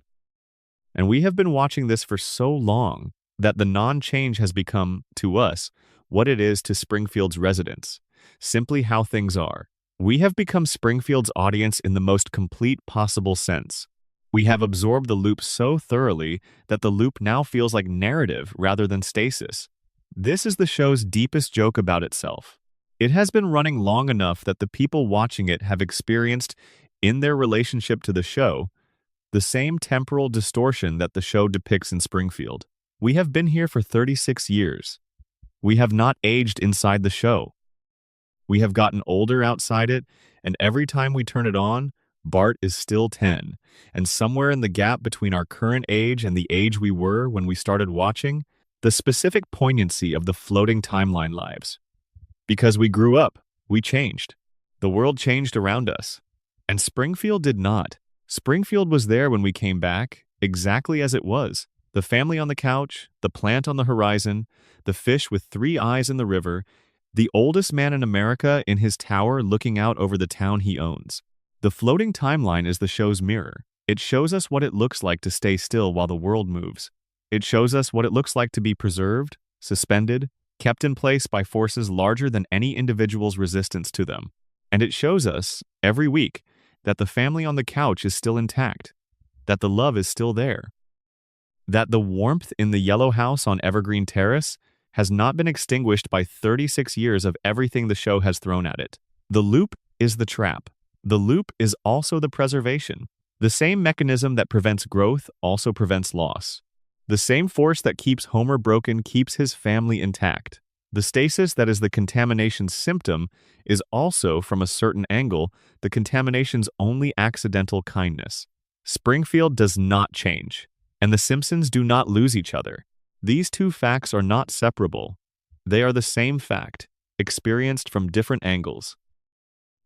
And we have been watching this for so long that the non-change has become, to us, what it is to Springfield's residents. Simply how things are. We have become Springfield's audience in the most complete possible sense. We have absorbed the loop so thoroughly that the loop now feels like narrative rather than stasis. This is the show's deepest joke about itself. It has been running long enough that the people watching it have experienced, in their relationship to the show, the same temporal distortion that the show depicts in Springfield. We have been here for 36 years. We have not aged inside the show. We have gotten older outside it, and every time we turn it on, Bart is still 10, and somewhere in the gap between our current age and the age we were when we started watching, The specific poignancy of the floating timeline lives. Because we grew up, we changed. The world changed around us. And Springfield did not. Springfield was there when we came back, exactly as it was. The family on the couch, the plant on the horizon, the fish with 3 eyes in the river, the oldest man in America in his tower looking out over the town he owns. The floating timeline is the show's mirror. It shows us what it looks like to stay still while the world moves. It shows us what it looks like to be preserved, suspended, kept in place by forces larger than any individual's resistance to them. And it shows us, every week, that the family on the couch is still intact, that the love is still there, that the warmth in the yellow house on Evergreen Terrace has not been extinguished by 36 years of everything the show has thrown at it. The loop is the trap. The loop is also the preservation. The same mechanism that prevents growth also prevents loss. The same force that keeps Homer broken keeps his family intact. The stasis that is the contamination's symptom is also, from a certain angle, the contamination's only accidental kindness. Springfield does not change, and the Simpsons do not lose each other. These two facts are not separable. They are the same fact, experienced from different angles.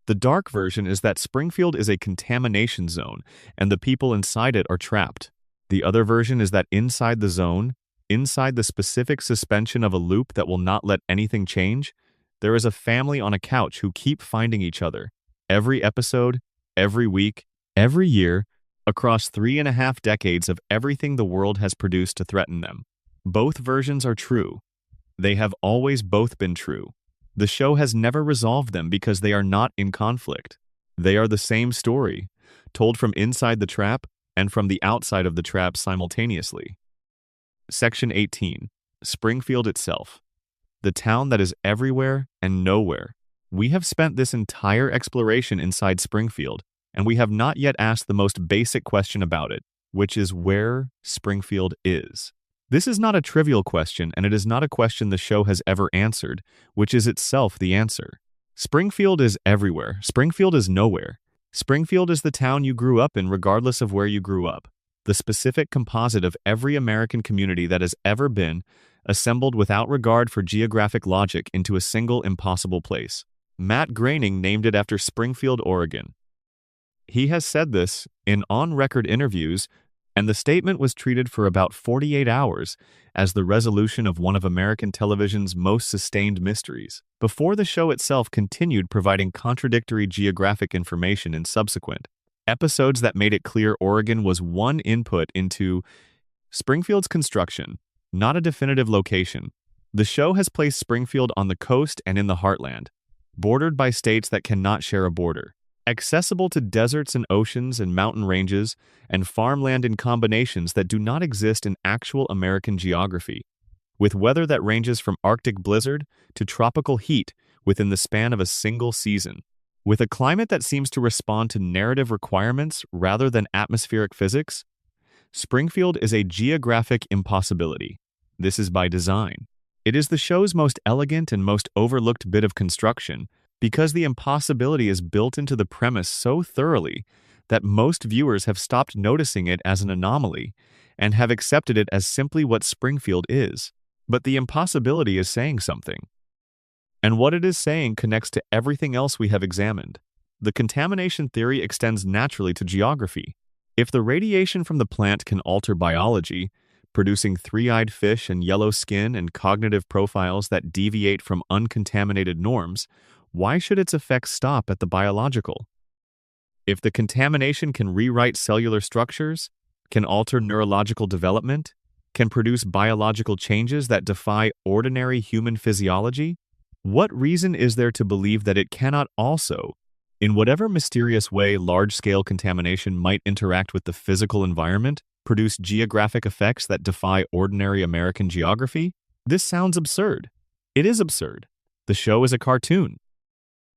The dark version is that Springfield is a contamination zone, and the people inside it are trapped. The other version is that inside the zone, inside the specific suspension of a loop that will not let anything change, there is a family on a couch who keep finding each other. Every episode, every week, every year, across 3.5 decades of everything the world has produced to threaten them. Both versions are true. They have always both been true. The show has never resolved them because they are not in conflict. They are the same story, told from inside the trap and from the outside of the trap simultaneously. Section 18. Springfield itself. The town that is everywhere and nowhere. We have spent this entire exploration inside Springfield, and we have not yet asked the most basic question about it, which is where Springfield is. This is not a trivial question, and it is not a question the show has ever answered, which is itself the answer. Springfield is everywhere. Springfield is nowhere. Springfield is the town you grew up in regardless of where you grew up. The specific composite of every American community that has ever been, assembled without regard for geographic logic into a single impossible place. Matt Groening named it after Springfield, Oregon. He has said this in on-record interviews, and the statement was treated for about 48 hours as the resolution of one of American television's most sustained mysteries, before the show itself continued providing contradictory geographic information in subsequent episodes that made it clear Oregon was one input into Springfield's construction, not a definitive location. The show has placed Springfield on the coast and in the heartland, bordered by states that cannot share a border, accessible to deserts and oceans and mountain ranges and farmland in combinations that do not exist in actual American geography, with weather that ranges from Arctic blizzard to tropical heat within the span of a single season, with a climate that seems to respond to narrative requirements rather than atmospheric physics. Springfield is a geographic impossibility. This is by design. It is the show's most elegant and most overlooked bit of construction, because the impossibility is built into the premise so thoroughly that most viewers have stopped noticing it as an anomaly and have accepted it as simply what Springfield is. But the impossibility is saying something. And what it is saying connects to everything else we have examined. The contamination theory extends naturally to geography. If the radiation from the plant can alter biology, producing 3-eyed fish and yellow skin and cognitive profiles that deviate from uncontaminated norms, why should its effects stop at the biological? If the contamination can rewrite cellular structures, can alter neurological development, can produce biological changes that defy ordinary human physiology, what reason is there to believe that it cannot also, in whatever mysterious way large-scale contamination might interact with the physical environment, produce geographic effects that defy ordinary American geography? This sounds absurd. It is absurd. The show is a cartoon.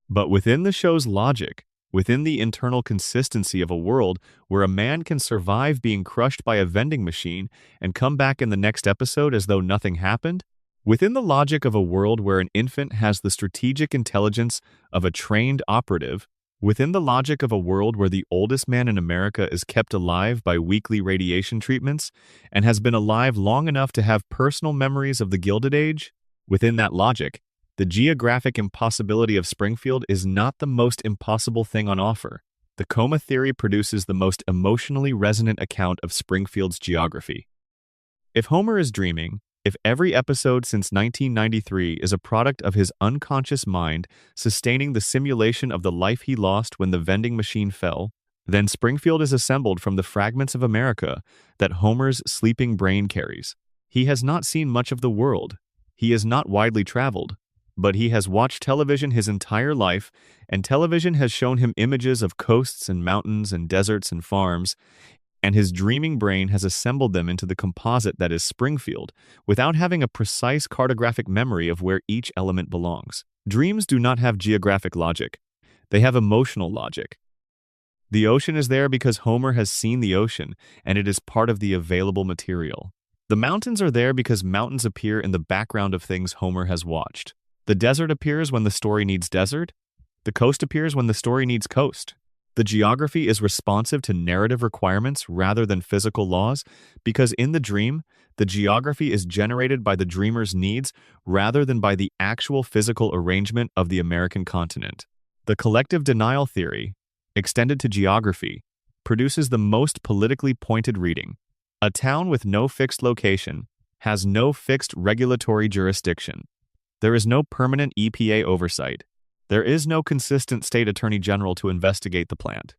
But within the show's logic, within the internal consistency of a world where a man can survive being crushed by a vending machine and come back in the next episode as though nothing happened, within the logic of a world where an infant has the strategic intelligence of a trained operative, Within the logic of a world where the oldest man in America is kept alive by weekly radiation treatments and has been alive long enough to have personal memories of the Gilded Age, within that logic, the geographic impossibility of Springfield is not the most impossible thing on offer. The coma theory produces the most emotionally resonant account of Springfield's geography. If Homer is dreaming, if every episode since 1993 is a product of his unconscious mind sustaining the simulation of the life he lost when the vending machine fell, then Springfield is assembled from the fragments of America that Homer's sleeping brain carries. He has not seen much of the world. He is not widely traveled, but he has watched television his entire life, and television has shown him images of coasts and mountains and deserts and farms, and his dreaming brain has assembled them into the composite that is Springfield, without having a precise cartographic memory of where each element belongs. Dreams do not have geographic logic. They have emotional logic. The ocean is there because Homer has seen the ocean, and it is part of the available material. The mountains are there because mountains appear in the background of things Homer has watched. The desert appears when the story needs desert. The coast appears when the story needs coast. The geography is responsive to narrative requirements rather than physical laws because in the dream, the geography is generated by the dreamer's needs rather than by the actual physical arrangement of the American continent. The collective denial theory, extended to geography, produces the most politically pointed reading. A town with no fixed location has no fixed regulatory jurisdiction. There is no permanent EPA oversight. There is no consistent state attorney general to investigate the plant.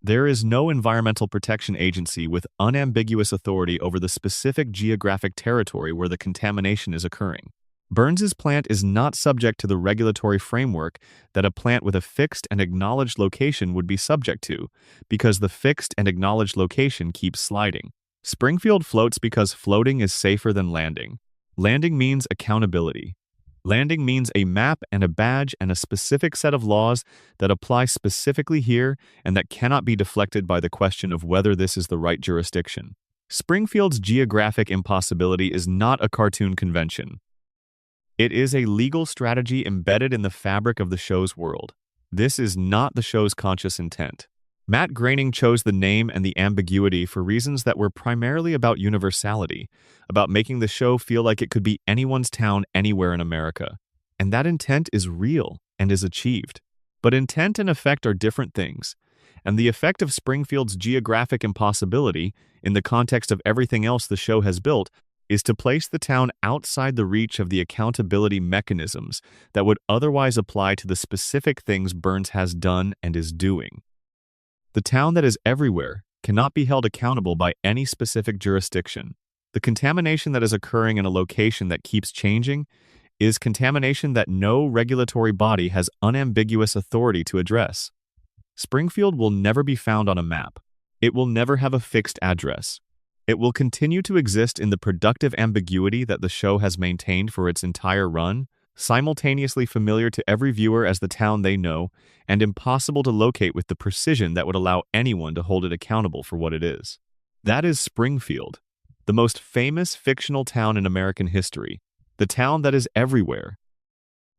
There is no environmental protection agency with unambiguous authority over the specific geographic territory where the contamination is occurring. Burns's plant is not subject to the regulatory framework that a plant with a fixed and acknowledged location would be subject to, because the fixed and acknowledged location keeps sliding. Springfield floats because floating is safer than landing. Landing means accountability. Landing means a map and a badge and a specific set of laws that apply specifically here and that cannot be deflected by the question of whether this is the right jurisdiction. Springfield's geographic impossibility is not a cartoon convention. It is a legal strategy embedded in the fabric of the show's world. This is not the show's conscious intent. Matt Groening chose the name and the ambiguity for reasons that were primarily about universality, about making the show feel like it could be anyone's town anywhere in America. And that intent is real and is achieved. But intent and effect are different things, and the effect of Springfield's geographic impossibility, in the context of everything else the show has built, is to place the town outside the reach of the accountability mechanisms that would otherwise apply to the specific things Burns has done and is doing. The town that is everywhere cannot be held accountable by any specific jurisdiction. The contamination that is occurring in a location that keeps changing is contamination that no regulatory body has unambiguous authority to address. Springfield will never be found on a map. It will never have a fixed address. It will continue to exist in the productive ambiguity that the show has maintained for its entire run, simultaneously familiar to every viewer as the town they know, and impossible to locate with the precision that would allow anyone to hold it accountable for what it is. That is Springfield, the most famous fictional town in American history, the town that is everywhere,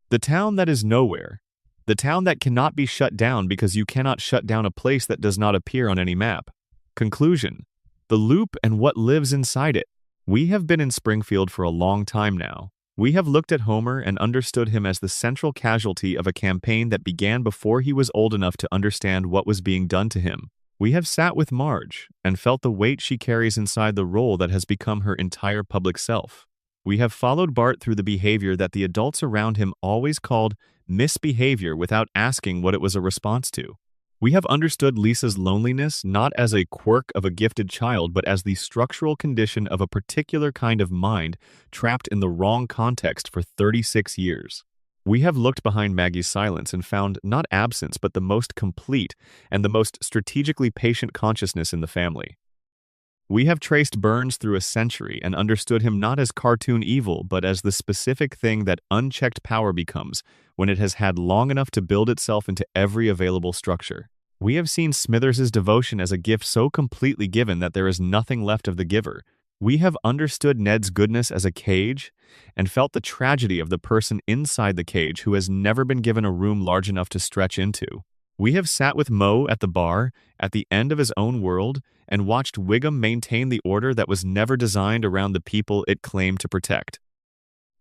the town that is nowhere, the town that cannot be shut down because you cannot shut down a place that does not appear on any map. Conclusion: the loop and what lives inside it. We have been in Springfield for a long time now. We have looked at Homer and understood him as the central casualty of a campaign that began before he was old enough to understand what was being done to him. We have sat with Marge and felt the weight she carries inside the role that has become her entire public self. We have followed Bart through the behavior that the adults around him always called misbehavior without asking what it was a response to. We have understood Lisa's loneliness not as a quirk of a gifted child, but as the structural condition of a particular kind of mind trapped in the wrong context for 36 years. We have looked behind Maggie's silence and found not absence, but the most complete and the most strategically patient consciousness in the family. We have traced Burns through a century and understood him not as cartoon evil, but as the specific thing that unchecked power becomes when it has had long enough to build itself into every available structure. We have seen Smithers's devotion as a gift so completely given that there is nothing left of the giver. We have understood Ned's goodness as a cage and felt the tragedy of the person inside the cage who has never been given a room large enough to stretch into. We have sat with Moe at the bar, at the end of his own world, and watched Wiggum maintain the order that was never designed around the people it claimed to protect.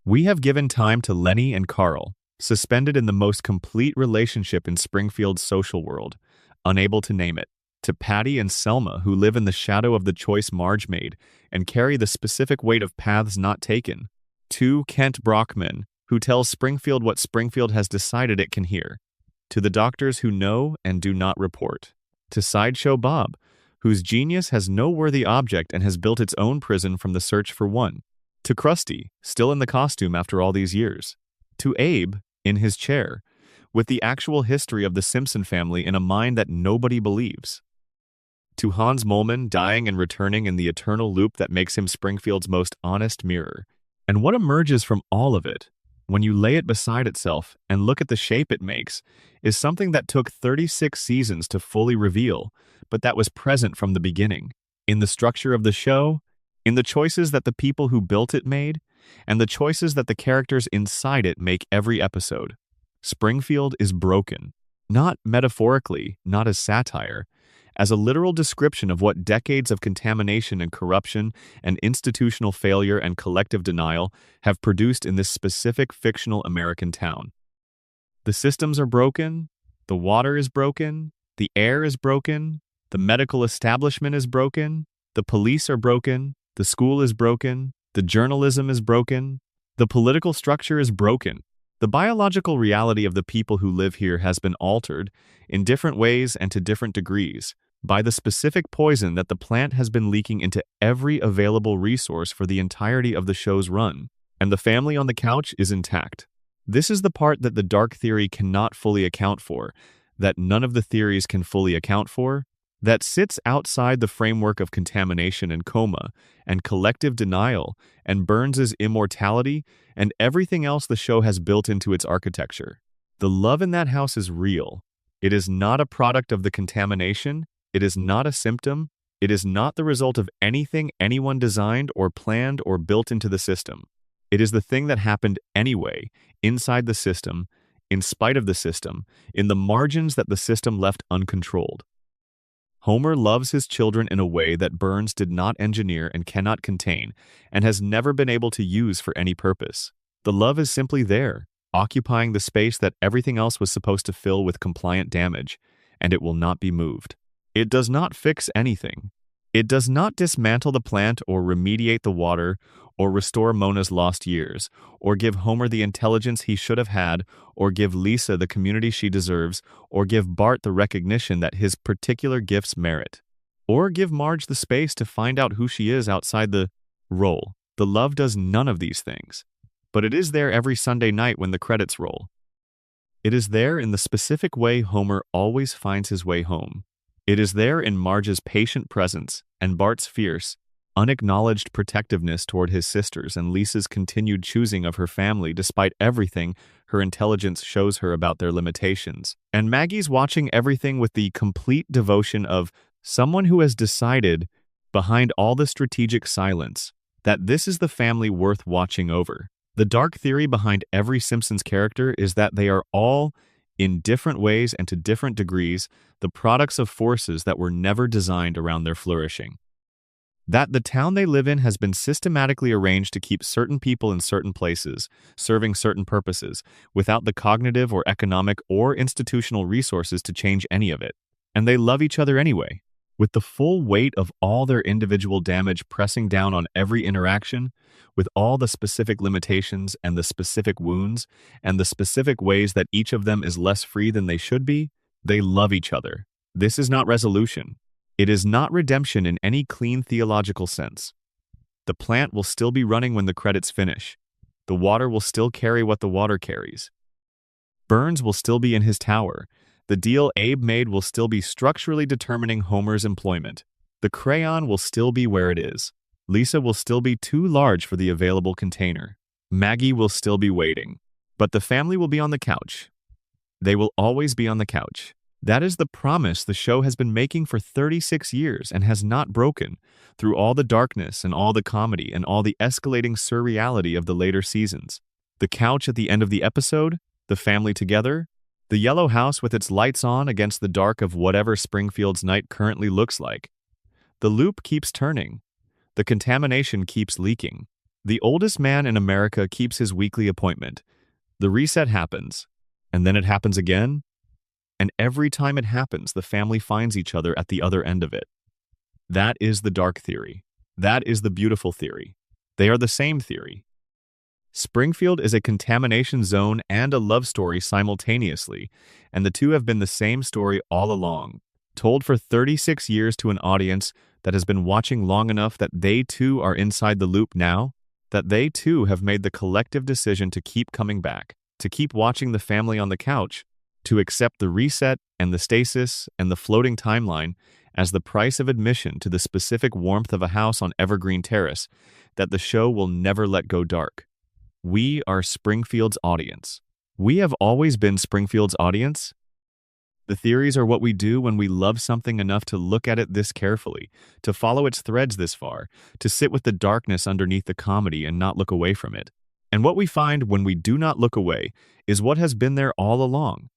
We have given time to Lenny and Carl, suspended in the most complete relationship in Springfield's social world, unable to name it, to Patty and Selma, who live in the shadow of the choice Marge made and carry the specific weight of paths not taken, to Kent Brockman, who tells Springfield what Springfield has decided it can hear, to the doctors who know and do not report, to Sideshow Bob, whose genius has no worthy object and has built its own prison from the search for one, to Krusty, still in the costume after all these years, to Abe, in his chair, with the actual history of the Simpson family in a mind that nobody believes, to Hans Molman dying and returning in the eternal loop that makes him Springfield's most honest mirror. And what emerges from all of it, when you lay it beside itself and look at the shape it makes, is something that took 36 seasons to fully reveal, but that was present from the beginning, in the structure of the show, in the choices that the people who built it made, and the choices that the characters inside it make every episode. Springfield is broken, not metaphorically, not as satire, as a literal description of what decades of contamination and corruption and institutional failure and collective denial have produced in this specific fictional American town. The systems are broken, the water is broken, the air is broken, the medical establishment is broken, the police are broken, the school is broken, the journalism is broken, the political structure is broken. The biological reality of the people who live here has been altered, in different ways and to different degrees, by the specific poison that the plant has been leaking into every available resource for the entirety of the show's run, and the family on the couch is intact. This is the part that the dark theory cannot fully account for, that none of the theories can fully account for, that sits outside the framework of contamination and coma, and collective denial, and Burns's immortality, and everything else the show has built into its architecture. The love in that house is real. It is not a product of the contamination. It is not a symptom. It is not the result of anything anyone designed or planned or built into the system. It is the thing that happened anyway, inside the system, in spite of the system, in the margins that the system left uncontrolled. Homer loves his children in a way that Burns did not engineer and cannot contain, and has never been able to use for any purpose. The love is simply there, occupying the space that everything else was supposed to fill with compliant damage, and it will not be moved. It does not fix anything. It does not dismantle the plant or remediate the water or restore Mona's lost years, or give Homer the intelligence he should have had, or give Lisa the community she deserves, or give Bart the recognition that his particular gifts merit, or give Marge the space to find out who she is outside the role. The love does none of these things, but it is there every Sunday night when the credits roll. It is there in the specific way Homer always finds his way home. It is there in Marge's patient presence and Bart's fierce, unacknowledged protectiveness toward his sisters and Lisa's continued choosing of her family despite everything her intelligence shows her about their limitations, and Maggie's watching everything with the complete devotion of someone who has decided, behind all the strategic silence, that this is the family worth watching over. The dark theory behind every Simpsons character is that they are all, in different ways and to different degrees, the products of forces that were never designed around their flourishing. That the town they live in has been systematically arranged to keep certain people in certain places, serving certain purposes, without the cognitive or economic or institutional resources to change any of it. And they love each other anyway, with the full weight of all their individual damage pressing down on every interaction, with all the specific limitations and the specific wounds, and the specific ways that each of them is less free than they should be, they love each other. This is not resolution. It is not redemption in any clean theological sense. The plant will still be running when the credits finish. The water will still carry what the water carries. Burns will still be in his tower. The deal Abe made will still be structurally determining Homer's employment. The crayon will still be where it is. Lisa will still be too large for the available container. Maggie will still be waiting. But the family will be on the couch. They will always be on the couch. That is the promise the show has been making for 36 years and has not broken, through all the darkness and all the comedy and all the escalating surreality of the later seasons. The couch at the end of the episode, the family together, The yellow house with its lights on against the dark of whatever Springfield's night currently looks like. The loop keeps turning. The contamination keeps leaking. The oldest man in America keeps his weekly appointment. The reset happens, and then it happens again, and every time it happens, the family finds each other at the other end of it. That is the dark theory. That is the beautiful theory. They are the same theory. Springfield is a contamination zone and a love story simultaneously, and the two have been the same story all along, told for 36 years to an audience that has been watching long enough that they too are inside the loop now, that they too have made the collective decision to keep coming back, to keep watching the family on the couch, to accept the reset and the stasis and the floating timeline as the price of admission to the specific warmth of a house on Evergreen Terrace, that the show will never let go dark. We are Springfield's audience. We have always been Springfield's audience. The theories are what we do when we love something enough to look at it this carefully, to follow its threads this far, to sit with the darkness underneath the comedy and not look away from it. And what we find when we do not look away is what has been there all along.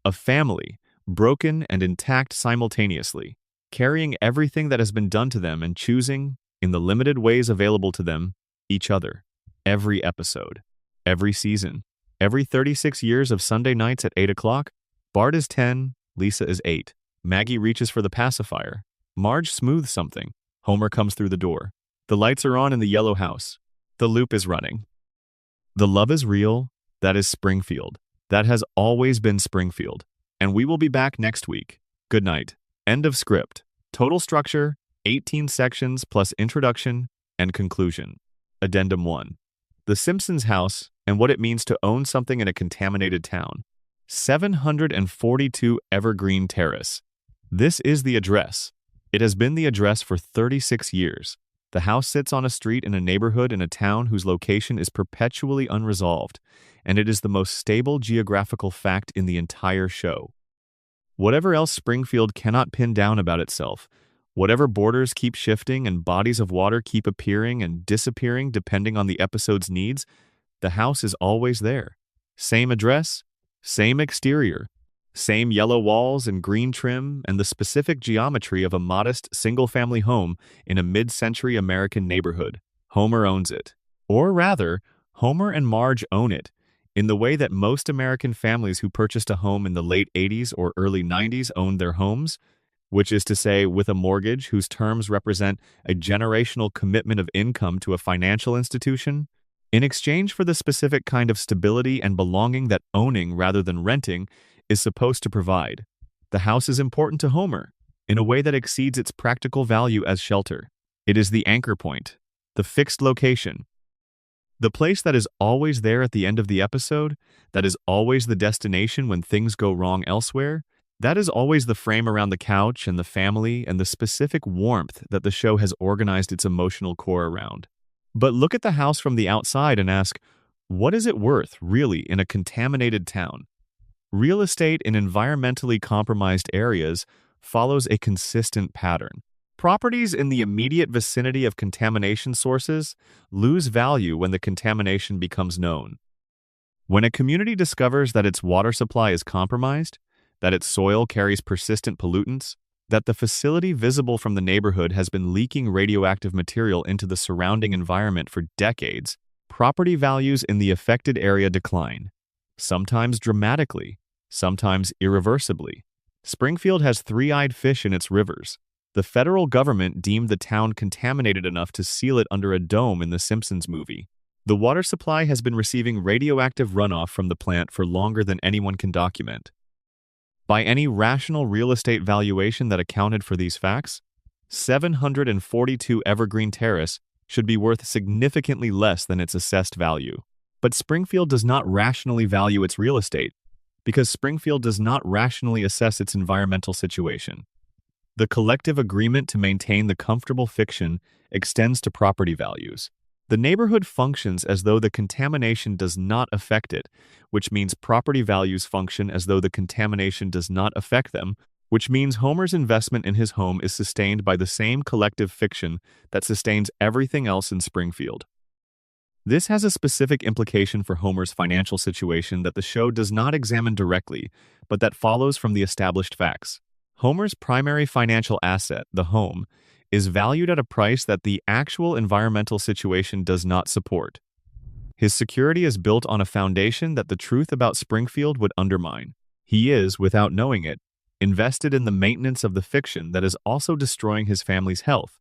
A family, broken and intact simultaneously, carrying everything that has been done to them and choosing, in the limited ways available to them, each other. Every episode, every season, every 36 years of Sunday nights at 8 o'clock, Bart is 10, Lisa is 8. Maggie reaches for the pacifier. Marge smooths something. Homer comes through the door. The lights are on in the yellow house. The loop is running. The love is real. That is Springfield. That has always been Springfield. And we will be back next week. Good night. End of script. Total structure, 18 sections plus introduction and conclusion. Addendum 1. The Simpsons house and what it means to own something in a contaminated town. 742 Evergreen Terrace. This is the address. It has been the address for 36 years. The house sits on a street in a neighborhood in a town whose location is perpetually unresolved, and it is the most stable geographical fact in the entire show. Whatever else Springfield cannot pin down about itself, whatever borders keep shifting and bodies of water keep appearing and disappearing depending on the episode's needs, the house is always there. Same address, same exterior, same yellow walls and green trim and the specific geometry of a modest single-family home in a mid-century American neighborhood. Homer owns it. Or rather, Homer and Marge own it, in the way that most American families who purchased a home in the late 80s or early 90s owned their homes, which is to say with a mortgage whose terms represent a generational commitment of income to a financial institution, in exchange for the specific kind of stability and belonging that owning rather than renting is supposed to provide. The house is important to Homer, in a way that exceeds its practical value as shelter. It is the anchor point, the fixed location, the place that is always there at the end of the episode, that is always the destination when things go wrong elsewhere. That is always the frame around the couch and the family and the specific warmth that the show has organized its emotional core around. But look at the house from the outside and ask, what is it worth, really, in a contaminated town? Real estate in environmentally compromised areas follows a consistent pattern. Properties in the immediate vicinity of contamination sources lose value when the contamination becomes known. When a community discovers that its water supply is compromised, that its soil carries persistent pollutants, that the facility visible from the neighborhood has been leaking radioactive material into the surrounding environment for decades, property values in the affected area decline, sometimes dramatically, sometimes irreversibly. Springfield has three-eyed fish in its rivers. The federal government deemed the town contaminated enough to seal it under a dome in the Simpsons movie. The water supply has been receiving radioactive runoff from the plant for longer than anyone can document. By any rational real estate valuation that accounted for these facts, 742 Evergreen Terrace should be worth significantly less than its assessed value. But Springfield does not rationally value its real estate, because Springfield does not rationally assess its environmental situation. The collective agreement to maintain the comfortable fiction extends to property values. The neighborhood functions as though the contamination does not affect it, which means property values function as though the contamination does not affect them, which means Homer's investment in his home is sustained by the same collective fiction that sustains everything else in Springfield. This has a specific implication for Homer's financial situation that the show does not examine directly, but that follows from the established facts. Homer's primary financial asset, the home, is valued at a price that the actual environmental situation does not support. His security is built on a foundation that the truth about Springfield would undermine. He is, without knowing it, invested in the maintenance of the fiction that is also destroying his family's health.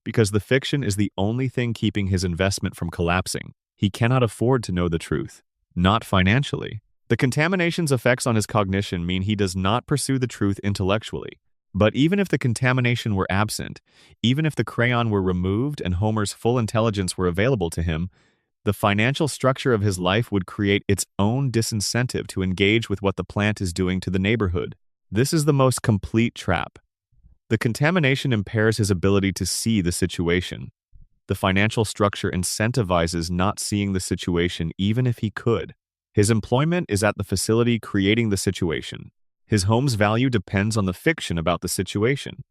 Because the fiction is the only thing keeping his investment from collapsing, he cannot afford to know the truth. Not financially. The contamination's effects on his cognition mean he does not pursue the truth intellectually. But even if the contamination were absent, even if the crayon were removed and Homer's full intelligence were available to him, the financial structure of his life would create its own disincentive to engage with what the plant is doing to the neighborhood. This is the most complete trap. The contamination impairs his ability to see the situation. The financial structure incentivizes not seeing the situation even if he could. His employment is at the facility creating the situation. His home's value depends on the fiction about the situation.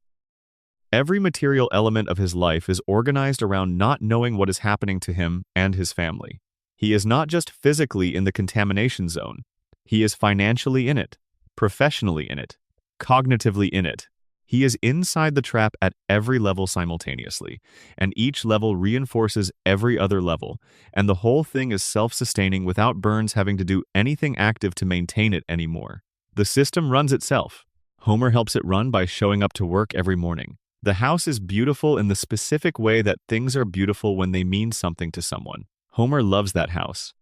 Every material element of his life is organized around not knowing what is happening to him and his family. He is not just physically in the contamination zone. He is financially in it, professionally in it, cognitively in it. He is inside the trap at every level simultaneously, and each level reinforces every other level, and the whole thing is self-sustaining without Burns having to do anything active to maintain it anymore. The system runs itself. Homer helps it run by showing up to work every morning. The house is beautiful in the specific way that things are beautiful when they mean something to someone. Homer loves that house.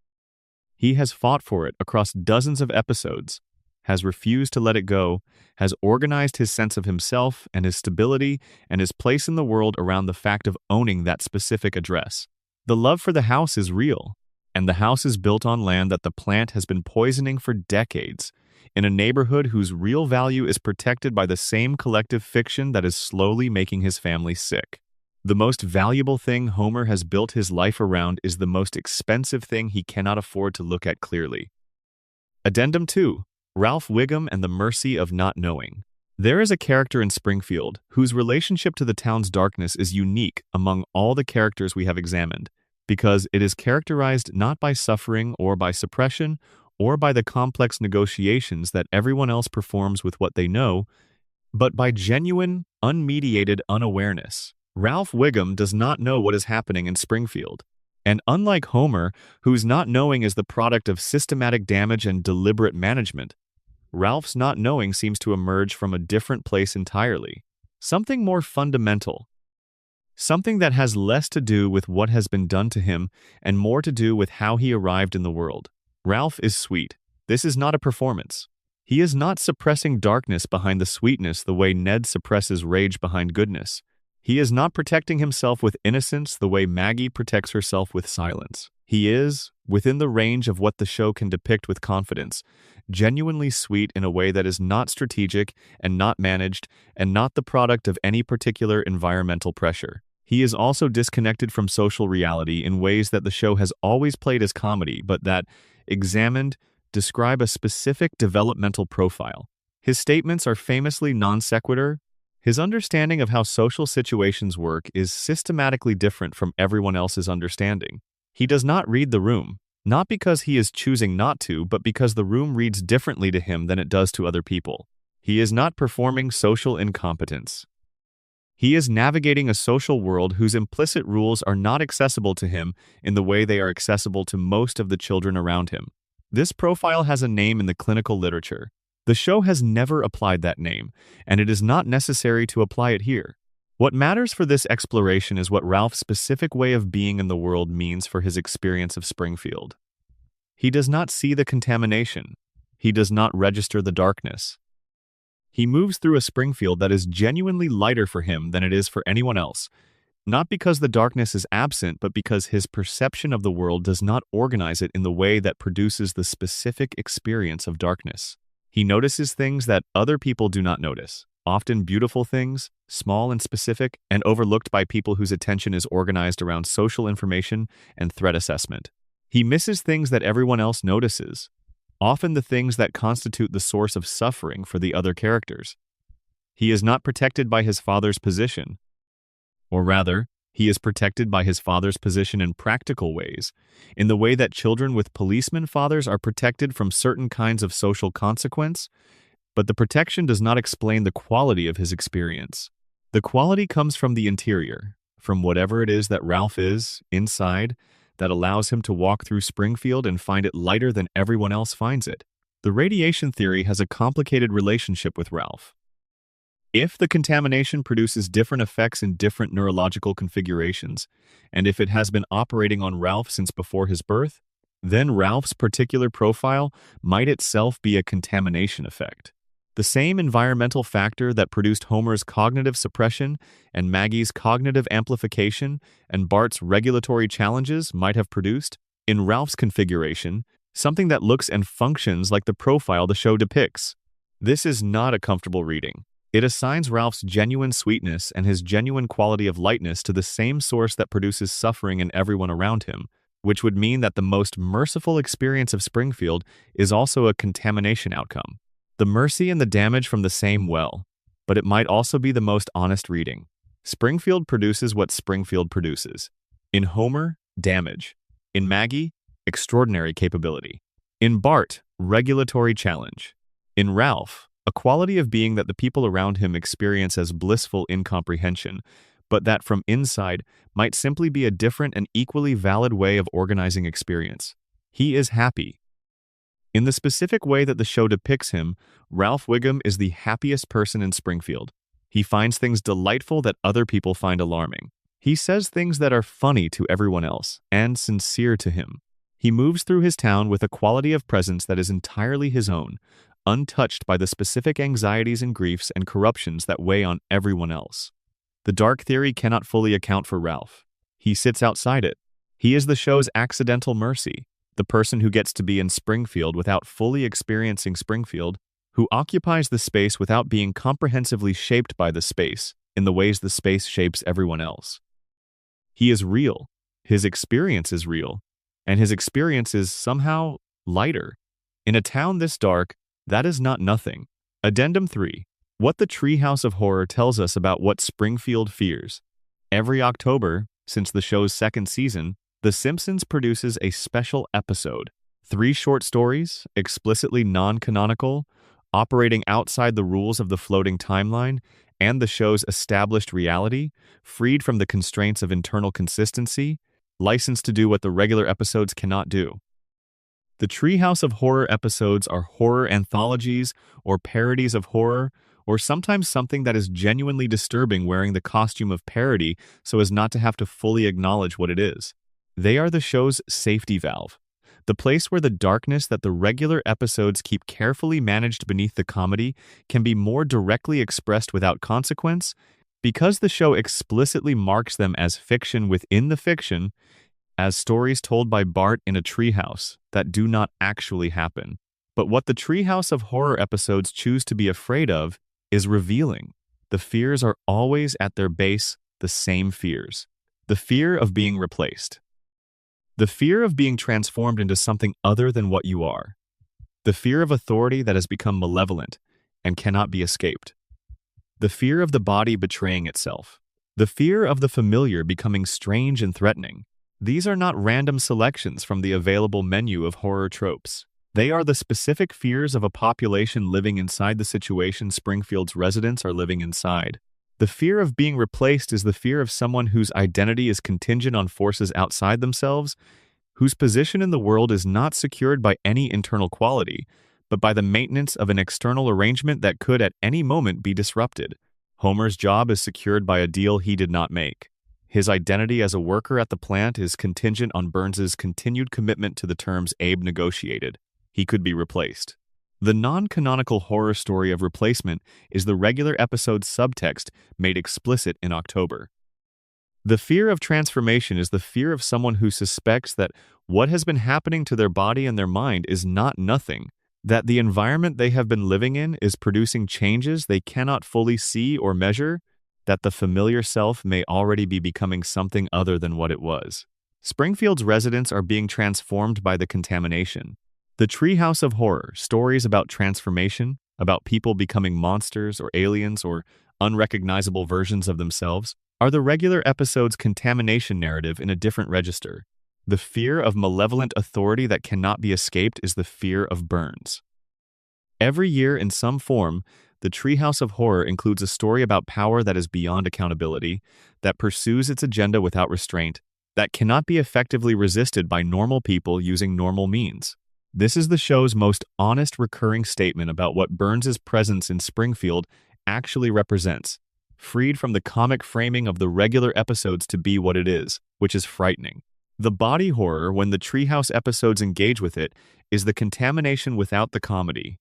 He has fought for it across dozens of episodes, has refused to let it go, has organized his sense of himself and his stability and his place in the world around the fact of owning that specific address. The love for the house is real, and the house is built on land that the plant has been poisoning for decades, in a neighborhood whose real value is protected by the same collective fiction that is slowly making his family sick. The most valuable thing Homer has built his life around is the most expensive thing he cannot afford to look at clearly. Addendum 2. Ralph Wiggum and the Mercy of Not Knowing. There is a character in Springfield whose relationship to the town's darkness is unique among all the characters we have examined, because it is characterized not by suffering or by suppression or by the complex negotiations that everyone else performs with what they know, but by genuine, unmediated unawareness. Ralph Wiggum does not know what is happening in Springfield. And unlike Homer, whose not knowing is the product of systematic damage and deliberate management, Ralph's not knowing seems to emerge from a different place entirely. Something more fundamental. Something that has less to do with what has been done to him and more to do with how he arrived in the world. Ralph is sweet. This is not a performance. He is not suppressing darkness behind the sweetness the way Ned suppresses rage behind goodness. He is not protecting himself with innocence the way Maggie protects herself with silence. He is, within the range of what the show can depict with confidence, genuinely sweet in a way that is not strategic and not managed and not the product of any particular environmental pressure. He is also disconnected from social reality in ways that the show has always played as comedy, but that, examined, describe a specific developmental profile. His statements are famously non sequitur. His understanding of how social situations work is systematically different from everyone else's understanding. He does not read the room, not because he is choosing not to, but because the room reads differently to him than it does to other people. He is not performing social incompetence. He is navigating a social world whose implicit rules are not accessible to him in the way they are accessible to most of the children around him. This profile has a name in the clinical literature. The show has never applied that name, and it is not necessary to apply it here. What matters for this exploration is what Ralph's specific way of being in the world means for his experience of Springfield. He does not see the contamination. He does not register the darkness. He moves through a Springfield that is genuinely lighter for him than it is for anyone else, not because the darkness is absent, but because his perception of the world does not organize it in the way that produces the specific experience of darkness. He notices things that other people do not notice, often beautiful things, small and specific, and overlooked by people whose attention is organized around social information and threat assessment. He misses things that everyone else notices, often the things that constitute the source of suffering for the other characters. He is not protected by his father's position, or rather, He is protected by his father's position in practical ways, in the way that children with policeman fathers are protected from certain kinds of social consequence, but the protection does not explain the quality of his experience. The quality comes from the interior, from whatever it is that Ralph is, inside, that allows him to walk through Springfield and find it lighter than everyone else finds it. The radiation theory has a complicated relationship with Ralph. If the contamination produces different effects in different neurological configurations, and if it has been operating on Ralph since before his birth, then Ralph's particular profile might itself be a contamination effect. The same environmental factor that produced Homer's cognitive suppression and Maggie's cognitive amplification and Bart's regulatory challenges might have produced, in Ralph's configuration, something that looks and functions like the profile the show depicts. This is not a comfortable reading. It assigns Ralph's genuine sweetness and his genuine quality of lightness to the same source that produces suffering in everyone around him, which would mean that the most merciful experience of Springfield is also a contamination outcome. The mercy and the damage from the same well, but it might also be the most honest reading. Springfield produces what Springfield produces. In Homer, damage. In Maggie, extraordinary capability. In Bart, regulatory challenge. In Ralph, a quality of being that the people around him experience as blissful incomprehension, but that from inside might simply be a different and equally valid way of organizing experience. He is happy. In the specific way that the show depicts him, Ralph Wiggum is the happiest person in Springfield. He finds things delightful that other people find alarming. He says things that are funny to everyone else and sincere to him. He moves through his town with a quality of presence that is entirely his own, untouched by the specific anxieties and griefs and corruptions that weigh on everyone else. The dark theory cannot fully account for Ralph. He sits outside it. He is the show's accidental mercy, the person who gets to be in Springfield without fully experiencing Springfield, who occupies the space without being comprehensively shaped by the space in the ways the space shapes everyone else. He is real. His experience is real. And his experience is somehow lighter. In a town this dark, that is not nothing. Addendum 3. What the Treehouse of Horror tells us about what Springfield fears. Every October, since the show's second season, The Simpsons produces a special episode. 3 short stories, explicitly non-canonical, operating outside the rules of the floating timeline and the show's established reality, freed from the constraints of internal consistency, licensed to do what the regular episodes cannot do. The Treehouse of Horror episodes are horror anthologies or parodies of horror, or sometimes something that is genuinely disturbing wearing the costume of parody so as not to have to fully acknowledge what it is. They are the show's safety valve, the place where the darkness that the regular episodes keep carefully managed beneath the comedy can be more directly expressed without consequence. Because the show explicitly marks them as fiction within the fiction, as stories told by Bart in a treehouse that do not actually happen. But what the Treehouse of Horror episodes choose to be afraid of is revealing. The fears are always at their base the same fears. The fear of being replaced. The fear of being transformed into something other than what you are. The fear of authority that has become malevolent and cannot be escaped. The fear of the body betraying itself. The fear of the familiar becoming strange and threatening. These are not random selections from the available menu of horror tropes. They are the specific fears of a population living inside the situation Springfield's residents are living inside. The fear of being replaced is the fear of someone whose identity is contingent on forces outside themselves, whose position in the world is not secured by any internal quality, but by the maintenance of an external arrangement that could at any moment be disrupted. Homer's job is secured by a deal he did not make. His identity as a worker at the plant is contingent on Burns's continued commitment to the terms Abe negotiated. He could be replaced. The non-canonical horror story of replacement is the regular episode's subtext made explicit in October. The fear of transformation is the fear of someone who suspects that what has been happening to their body and their mind is not nothing, that the environment they have been living in is producing changes they cannot fully see or measure, that the familiar self may already be becoming something other than what it was. Springfield's residents are being transformed by the contamination. The Treehouse of Horror, stories about transformation, about people becoming monsters or aliens or unrecognizable versions of themselves, Are the regular episode's contamination narrative in a different register? The fear of malevolent authority that cannot be escaped is the fear of Burns. Every year, in some form, the Treehouse of Horror includes a story about power that is beyond accountability, that pursues its agenda without restraint, that cannot be effectively resisted by normal people using normal means. This is the show's most honest recurring statement about what Burns's presence in Springfield actually represents, freed from the comic framing of the regular episodes to be what it is, which is frightening. The body horror, when the Treehouse episodes engage with it, is the contamination without the comedy.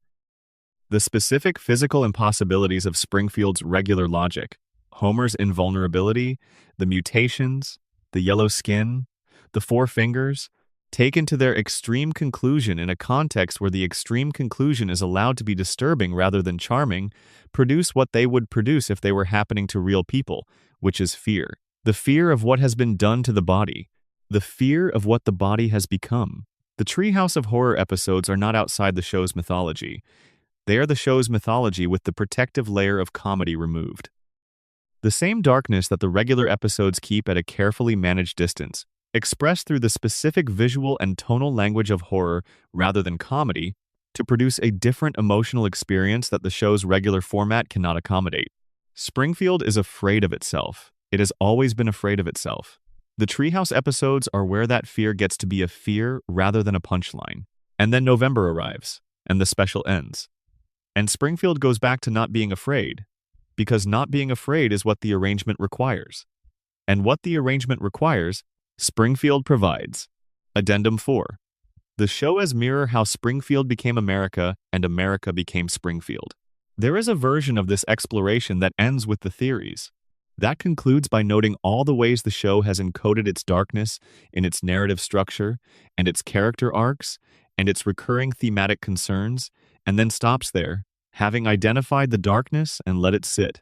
The specific physical impossibilities of Springfield's regular logic, Homer's invulnerability, the mutations, the yellow skin, the four fingers, taken to their extreme conclusion in a context where the extreme conclusion is allowed to be disturbing rather than charming, produce what they would produce if they were happening to real people, which is fear. The fear of what has been done to the body. The fear of what the body has become. The Treehouse of Horror episodes are not outside the show's mythology. They are the show's mythology with the protective layer of comedy removed. The same darkness that the regular episodes keep at a carefully managed distance, expressed through the specific visual and tonal language of horror rather than comedy, to produce a different emotional experience that the show's regular format cannot accommodate. Springfield is afraid of itself. It has always been afraid of itself. The Treehouse episodes are where that fear gets to be a fear rather than a punchline. And then November arrives, and the special ends. And Springfield goes back to not being afraid, because not being afraid is what the arrangement requires. And what the arrangement requires, Springfield provides. Addendum 4. The show as mirror how Springfield became America and America became Springfield. There is a version of this exploration that ends with the theories. That concludes by noting all the ways the show has encoded its darkness in its narrative structure and its character arcs and its recurring thematic concerns, and then stops there, having identified the darkness and let it sit.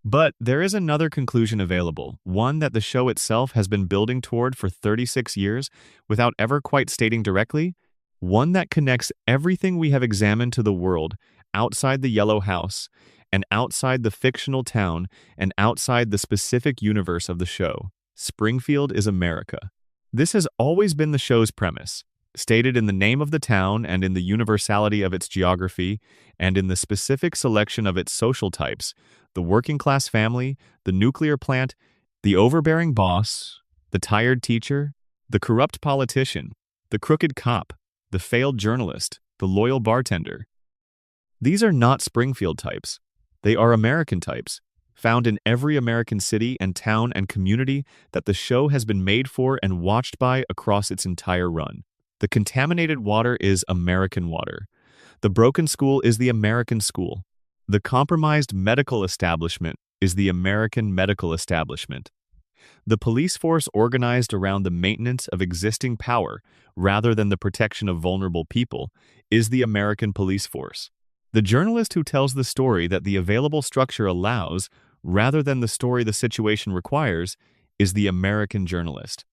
But there is another conclusion available, one that the show itself has been building toward for 36 years without ever quite stating directly, one that connects everything we have examined to the world outside the Yellow House and outside the fictional town and outside the specific universe of the show. Springfield is America. This has always been the show's premise, stated in the name of the town and in the universality of its geography and in the specific selection of its social types, the working-class family, the nuclear plant, the overbearing boss, the tired teacher, the corrupt politician, the crooked cop, the failed journalist, the loyal bartender. These are not Springfield types. They are American types, found in every American city and town and community that the show has been made for and watched by across its entire run. The contaminated water is American water. The broken school is the American school. The compromised medical establishment is the American medical establishment. The police force organized around the maintenance of existing power rather than the protection of vulnerable people is the American police force. The journalist who tells the story that the available structure allows rather than the story the situation requires is the American journalist.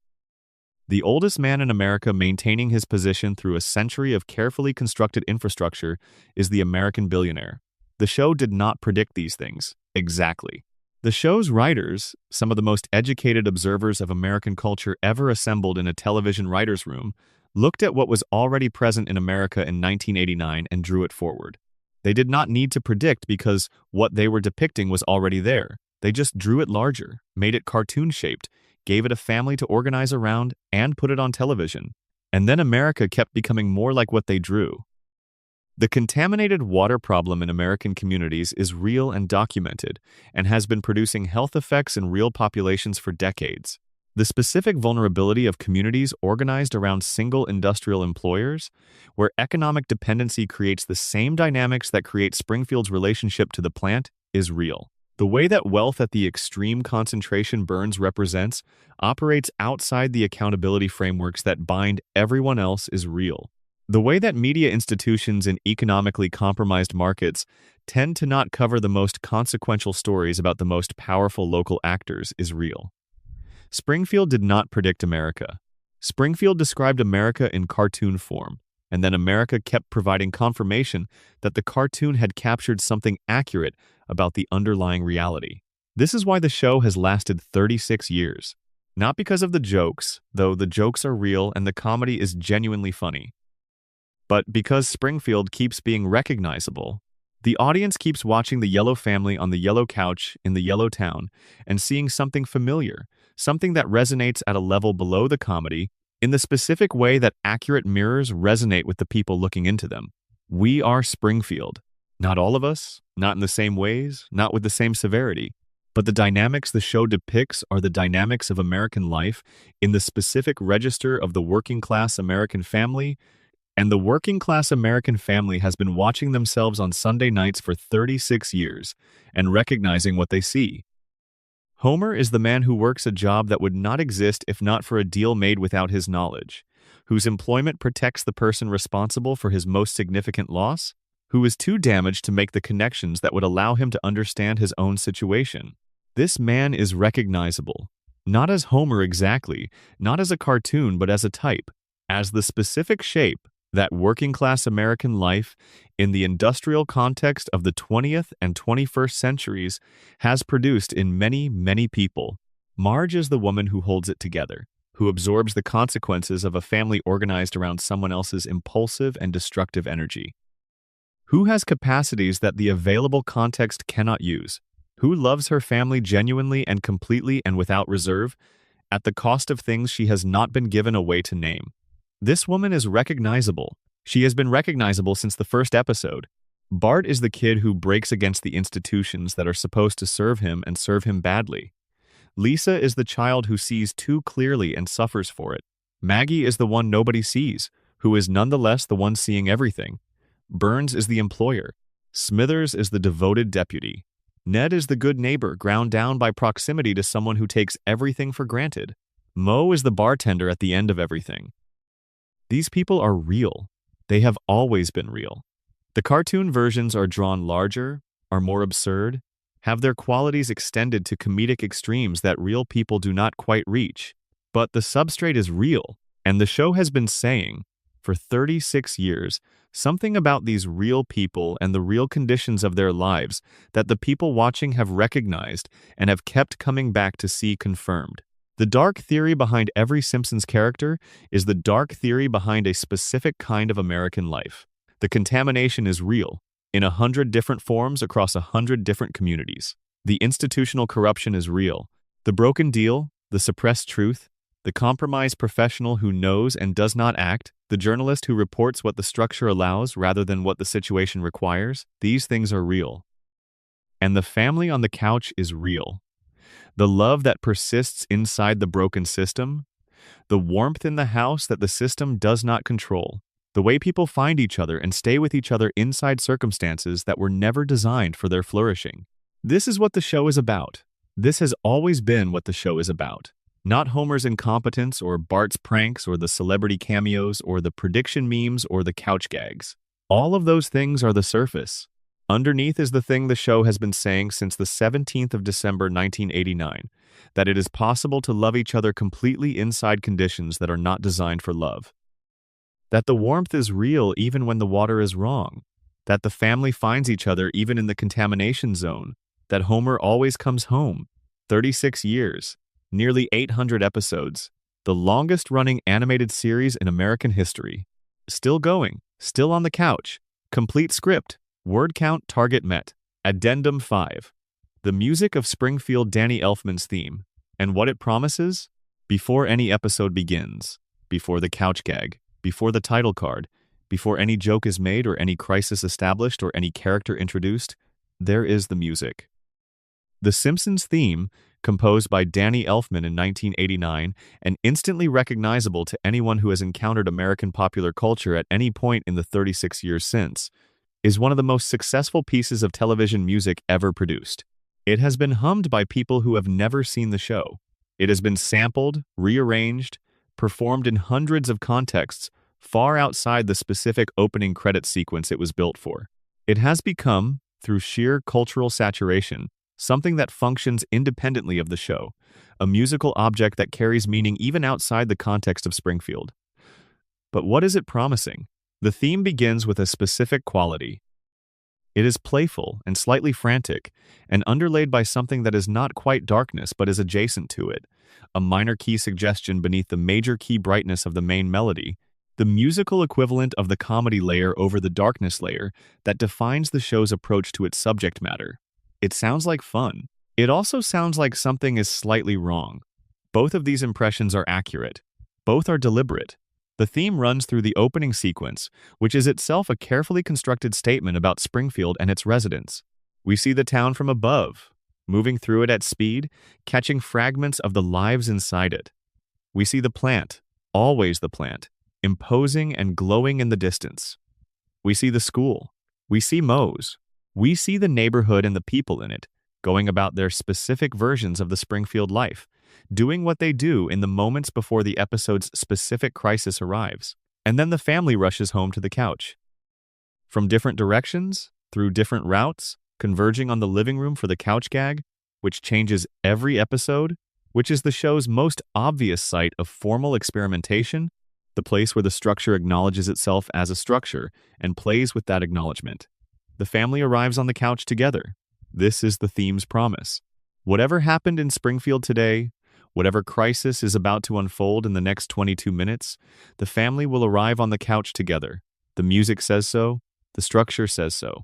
The oldest man in America maintaining his position through a century of carefully constructed infrastructure is the American billionaire. The show did not predict these things. Exactly. The show's writers, some of the most educated observers of American culture ever assembled in a television writer's room, looked at what was already present in America in 1989 and drew it forward. They did not need to predict because what they were depicting was already there. They just drew it larger, made it cartoon-shaped, gave it a family to organize around, and put it on television. And then America kept becoming more like what they drew. The contaminated water problem in American communities is real and documented, and has been producing health effects in real populations for decades. The specific vulnerability of communities organized around single industrial employers, where economic dependency creates the same dynamics that create Springfield's relationship to the plant, is real. The way that wealth at the extreme concentration Burns represents operates outside the accountability frameworks that bind everyone else is real. The way that media institutions in economically compromised markets tend to not cover the most consequential stories about the most powerful local actors is real. Springfield did not predict America. Springfield described America in cartoon form, and then America kept providing confirmation that the cartoon had captured something accurate about the underlying reality. This is why the show has lasted 36 years. Not because of the jokes, though the jokes are real and the comedy is genuinely funny, but because Springfield keeps being recognizable. The audience keeps watching the yellow family on the yellow couch in the yellow town and seeing something familiar, something that resonates at a level below the comedy, in the specific way that accurate mirrors resonate with the people looking into them. We are Springfield. Not all of us, not in the same ways, not with the same severity, but the dynamics the show depicts are the dynamics of American life in the specific register of the working-class American family, and the working-class American family has been watching themselves on Sunday nights for 36 years and recognizing what they see. Homer is the man who works a job that would not exist if not for a deal made without his knowledge, whose employment protects the person responsible for his most significant loss, who is too damaged to make the connections that would allow him to understand his own situation. This man is recognizable, not as Homer exactly, not as a cartoon, but as a type, as the specific shape that working-class American life in the industrial context of the 20th and 21st centuries has produced in many, many people. Marge is the woman who holds it together, who absorbs the consequences of a family organized around someone else's impulsive and destructive energy. Who has capacities that the available context cannot use? Who loves her family genuinely and completely and without reserve, at the cost of things she has not been given a way to name? This woman is recognizable. She has been recognizable since the first episode. Bart is the kid who breaks against the institutions that are supposed to serve him and serve him badly. Lisa is the child who sees too clearly and suffers for it. Maggie is the one nobody sees, who is nonetheless the one seeing everything. Burns is the employer. Smithers is the devoted deputy. Ned is the good neighbor ground down by proximity to someone who takes everything for granted. Moe is the bartender at the end of everything. These people are real. They have always been real. The cartoon versions are drawn larger, are more absurd, have their qualities extended to comedic extremes that real people do not quite reach. But the substrate is real, and the show has been saying, for 36 years, something about these real people and the real conditions of their lives that the people watching have recognized and have kept coming back to see confirmed. The dark theory behind every Simpsons character is the dark theory behind a specific kind of American life. The contamination is real, in 100 different forms across 100 different communities. The institutional corruption is real. The broken deal, the suppressed truth, the compromised professional who knows and does not act, the journalist who reports what the structure allows rather than what the situation requires, these things are real. And the family on the couch is real. The love that persists inside the broken system, the warmth in the house that the system does not control, the way people find each other and stay with each other inside circumstances that were never designed for their flourishing. This is what the show is about. This has always been what the show is about. Not Homer's incompetence or Bart's pranks or the celebrity cameos or the prediction memes or the couch gags. All of those things are the surface. Underneath is the thing the show has been saying since the 17th of December 1989, that it is possible to love each other completely inside conditions that are not designed for love. That the warmth is real even when the water is wrong. That the family finds each other even in the contamination zone. That Homer always comes home. 36 years, nearly 800 episodes, the longest-running animated series in American history. Still going, still on the couch, complete script. Word count target met. Addendum 5. The music of Springfield Danny Elfman's theme. And what it promises? Before any episode begins, before the couch gag, before the title card, before any joke is made or any crisis established or any character introduced, there is the music. The Simpsons theme, composed by Danny Elfman in 1989 and instantly recognizable to anyone who has encountered American popular culture at any point in the 36 years since, is one of the most successful pieces of television music ever produced. It has been hummed by people who have never seen the show. It has been sampled, rearranged, performed in hundreds of contexts, far outside the specific opening credit sequence it was built for. It has become, through sheer cultural saturation, something that functions independently of the show, a musical object that carries meaning even outside the context of Springfield. But what is it promising? The theme begins with a specific quality. It is playful and slightly frantic, and underlaid by something that is not quite darkness but is adjacent to it, a minor key suggestion beneath the major key brightness of the main melody, the musical equivalent of the comedy layer over the darkness layer that defines the show's approach to its subject matter. It sounds like fun. It also sounds like something is slightly wrong. Both of these impressions are accurate. Both are deliberate. The theme runs through the opening sequence, which is itself a carefully constructed statement about Springfield and its residents. We see the town from above, moving through it at speed, catching fragments of the lives inside it. We see the plant, always the plant, imposing and glowing in the distance. We see the school. We see Moe's. We see the neighborhood and the people in it, going about their specific versions of the Springfield life, doing what they do in the moments before the episode's specific crisis arrives. And then the family rushes home to the couch. From different directions, through different routes, converging on the living room for the couch gag, which changes every episode, which is the show's most obvious site of formal experimentation, the place where the structure acknowledges itself as a structure and plays with that acknowledgement. The family arrives on the couch together. This is the theme's promise. Whatever happened in Springfield today, whatever crisis is about to unfold in the next 22 minutes, the family will arrive on the couch together. The music says so. The structure says so.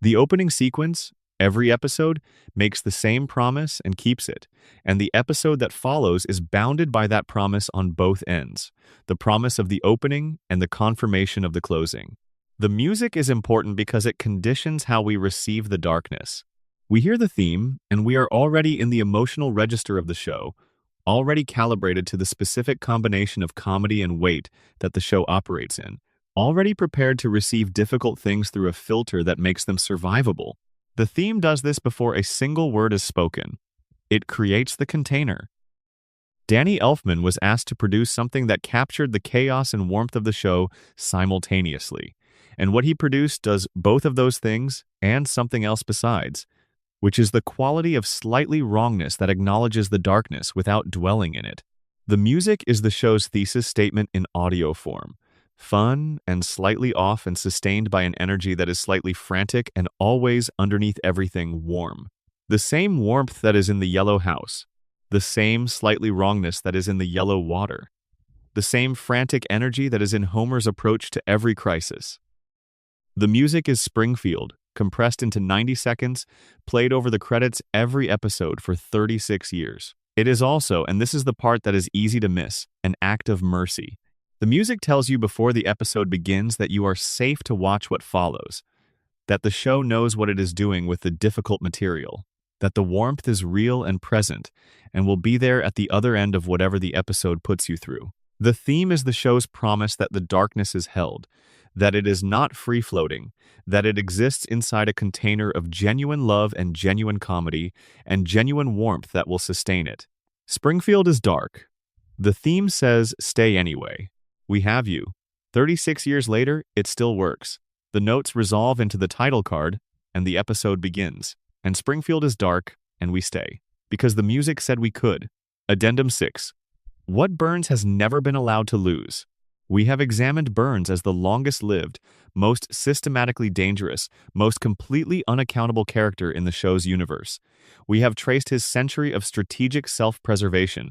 The opening sequence, every episode, makes the same promise and keeps it, and the episode that follows is bounded by that promise on both ends, the promise of the opening and the confirmation of the closing. The music is important because it conditions how we receive the darkness. We hear the theme, and we are already in the emotional register of the show, already calibrated to the specific combination of comedy and weight that the show operates in, already prepared to receive difficult things through a filter that makes them survivable. The theme does this before a single word is spoken. It creates the container. Danny Elfman was asked to produce something that captured the chaos and warmth of the show simultaneously, and what he produced does both of those things and something else besides, which is the quality of slightly wrongness that acknowledges the darkness without dwelling in it. The music is the show's thesis statement in audio form, fun and slightly off and sustained by an energy that is slightly frantic and always underneath everything warm. The same warmth that is in the yellow house, the same slightly wrongness that is in the yellow water, the same frantic energy that is in Homer's approach to every crisis. The music is Springfield, compressed into 90 seconds, played over the credits every episode for 36 years. It is also, and this is the part that is easy to miss, an act of mercy. The music tells you before the episode begins that you are safe to watch what follows, that the show knows what it is doing with the difficult material, that the warmth is real and present, and will be there at the other end of whatever the episode puts you through. The theme is the show's promise that the darkness is held, that it is not free-floating, that it exists inside a container of genuine love and genuine comedy and genuine warmth that will sustain it. Springfield is dark. The theme says, stay anyway. We have you. 36 years later, it still works. The notes resolve into the title card, and the episode begins. And Springfield is dark, and we stay. Because the music said we could. Addendum 6. What Burns has never been allowed to lose. We have examined Burns as the longest-lived, most systematically dangerous, most completely unaccountable character in the show's universe. We have traced his century of strategic self-preservation.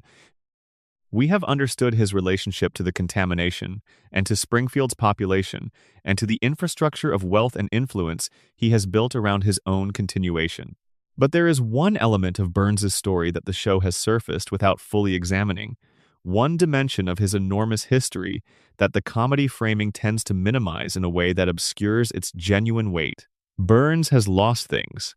We have understood his relationship to the contamination, and to Springfield's population, and to the infrastructure of wealth and influence he has built around his own continuation. But there is one element of Burns's story that the show has surfaced without fully examining, one dimension of his enormous history that the comedy framing tends to minimize in a way that obscures its genuine weight. Burns has lost things.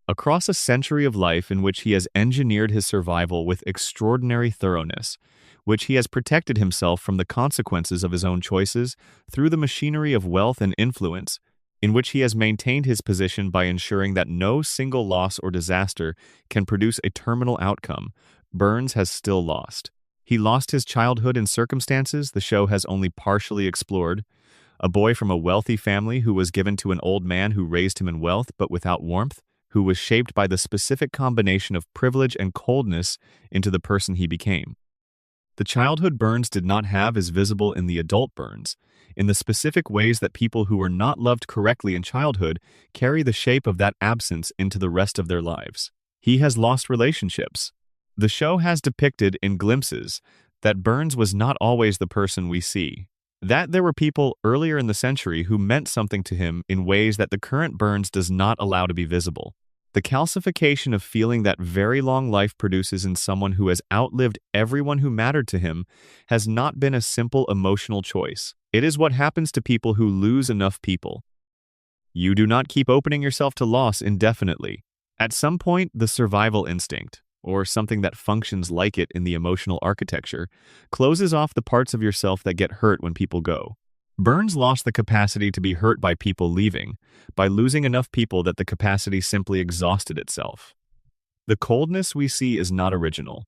Across a century of life in which he has engineered his survival with extraordinary thoroughness, which he has protected himself from the consequences of his own choices through the machinery of wealth and influence, in which he has maintained his position by ensuring that no single loss or disaster can produce a terminal outcome, Burns has still lost. He lost his childhood in circumstances the show has only partially explored, a boy from a wealthy family who was given to an old man who raised him in wealth but without warmth, who was shaped by the specific combination of privilege and coldness into the person he became. The childhood burns did not have as visible in the adult burns, in the specific ways that people who were not loved correctly in childhood carry the shape of that absence into the rest of their lives. He has lost relationships. The show has depicted in glimpses that Burns was not always the person we see, that there were people earlier in the century who meant something to him in ways that the current Burns does not allow to be visible. The calcification of feeling that very long life produces in someone who has outlived everyone who mattered to him has not been a simple emotional choice. It is what happens to people who lose enough people. You do not keep opening yourself to loss indefinitely. At some point, the survival instinct, or something that functions like it in the emotional architecture, closes off the parts of yourself that get hurt when people go. Burns lost the capacity to be hurt by people leaving, by losing enough people that the capacity simply exhausted itself. The coldness we see is not original.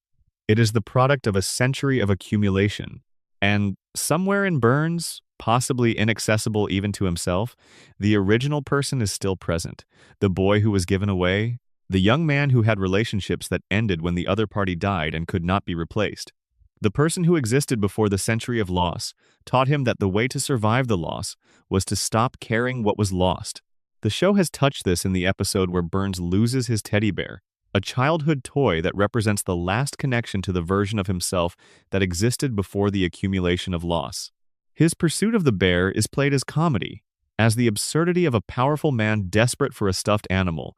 It is the product of a century of accumulation. And somewhere in Burns, possibly inaccessible even to himself, the original person is still present. The boy who was given away, the young man who had relationships that ended when the other party died and could not be replaced. The person who existed before the century of loss taught him that the way to survive the loss was to stop caring what was lost. The show has touched this in the episode where Burns loses his teddy bear, a childhood toy that represents the last connection to the version of himself that existed before the accumulation of loss. His pursuit of the bear is played as comedy, as the absurdity of a powerful man desperate for a stuffed animal,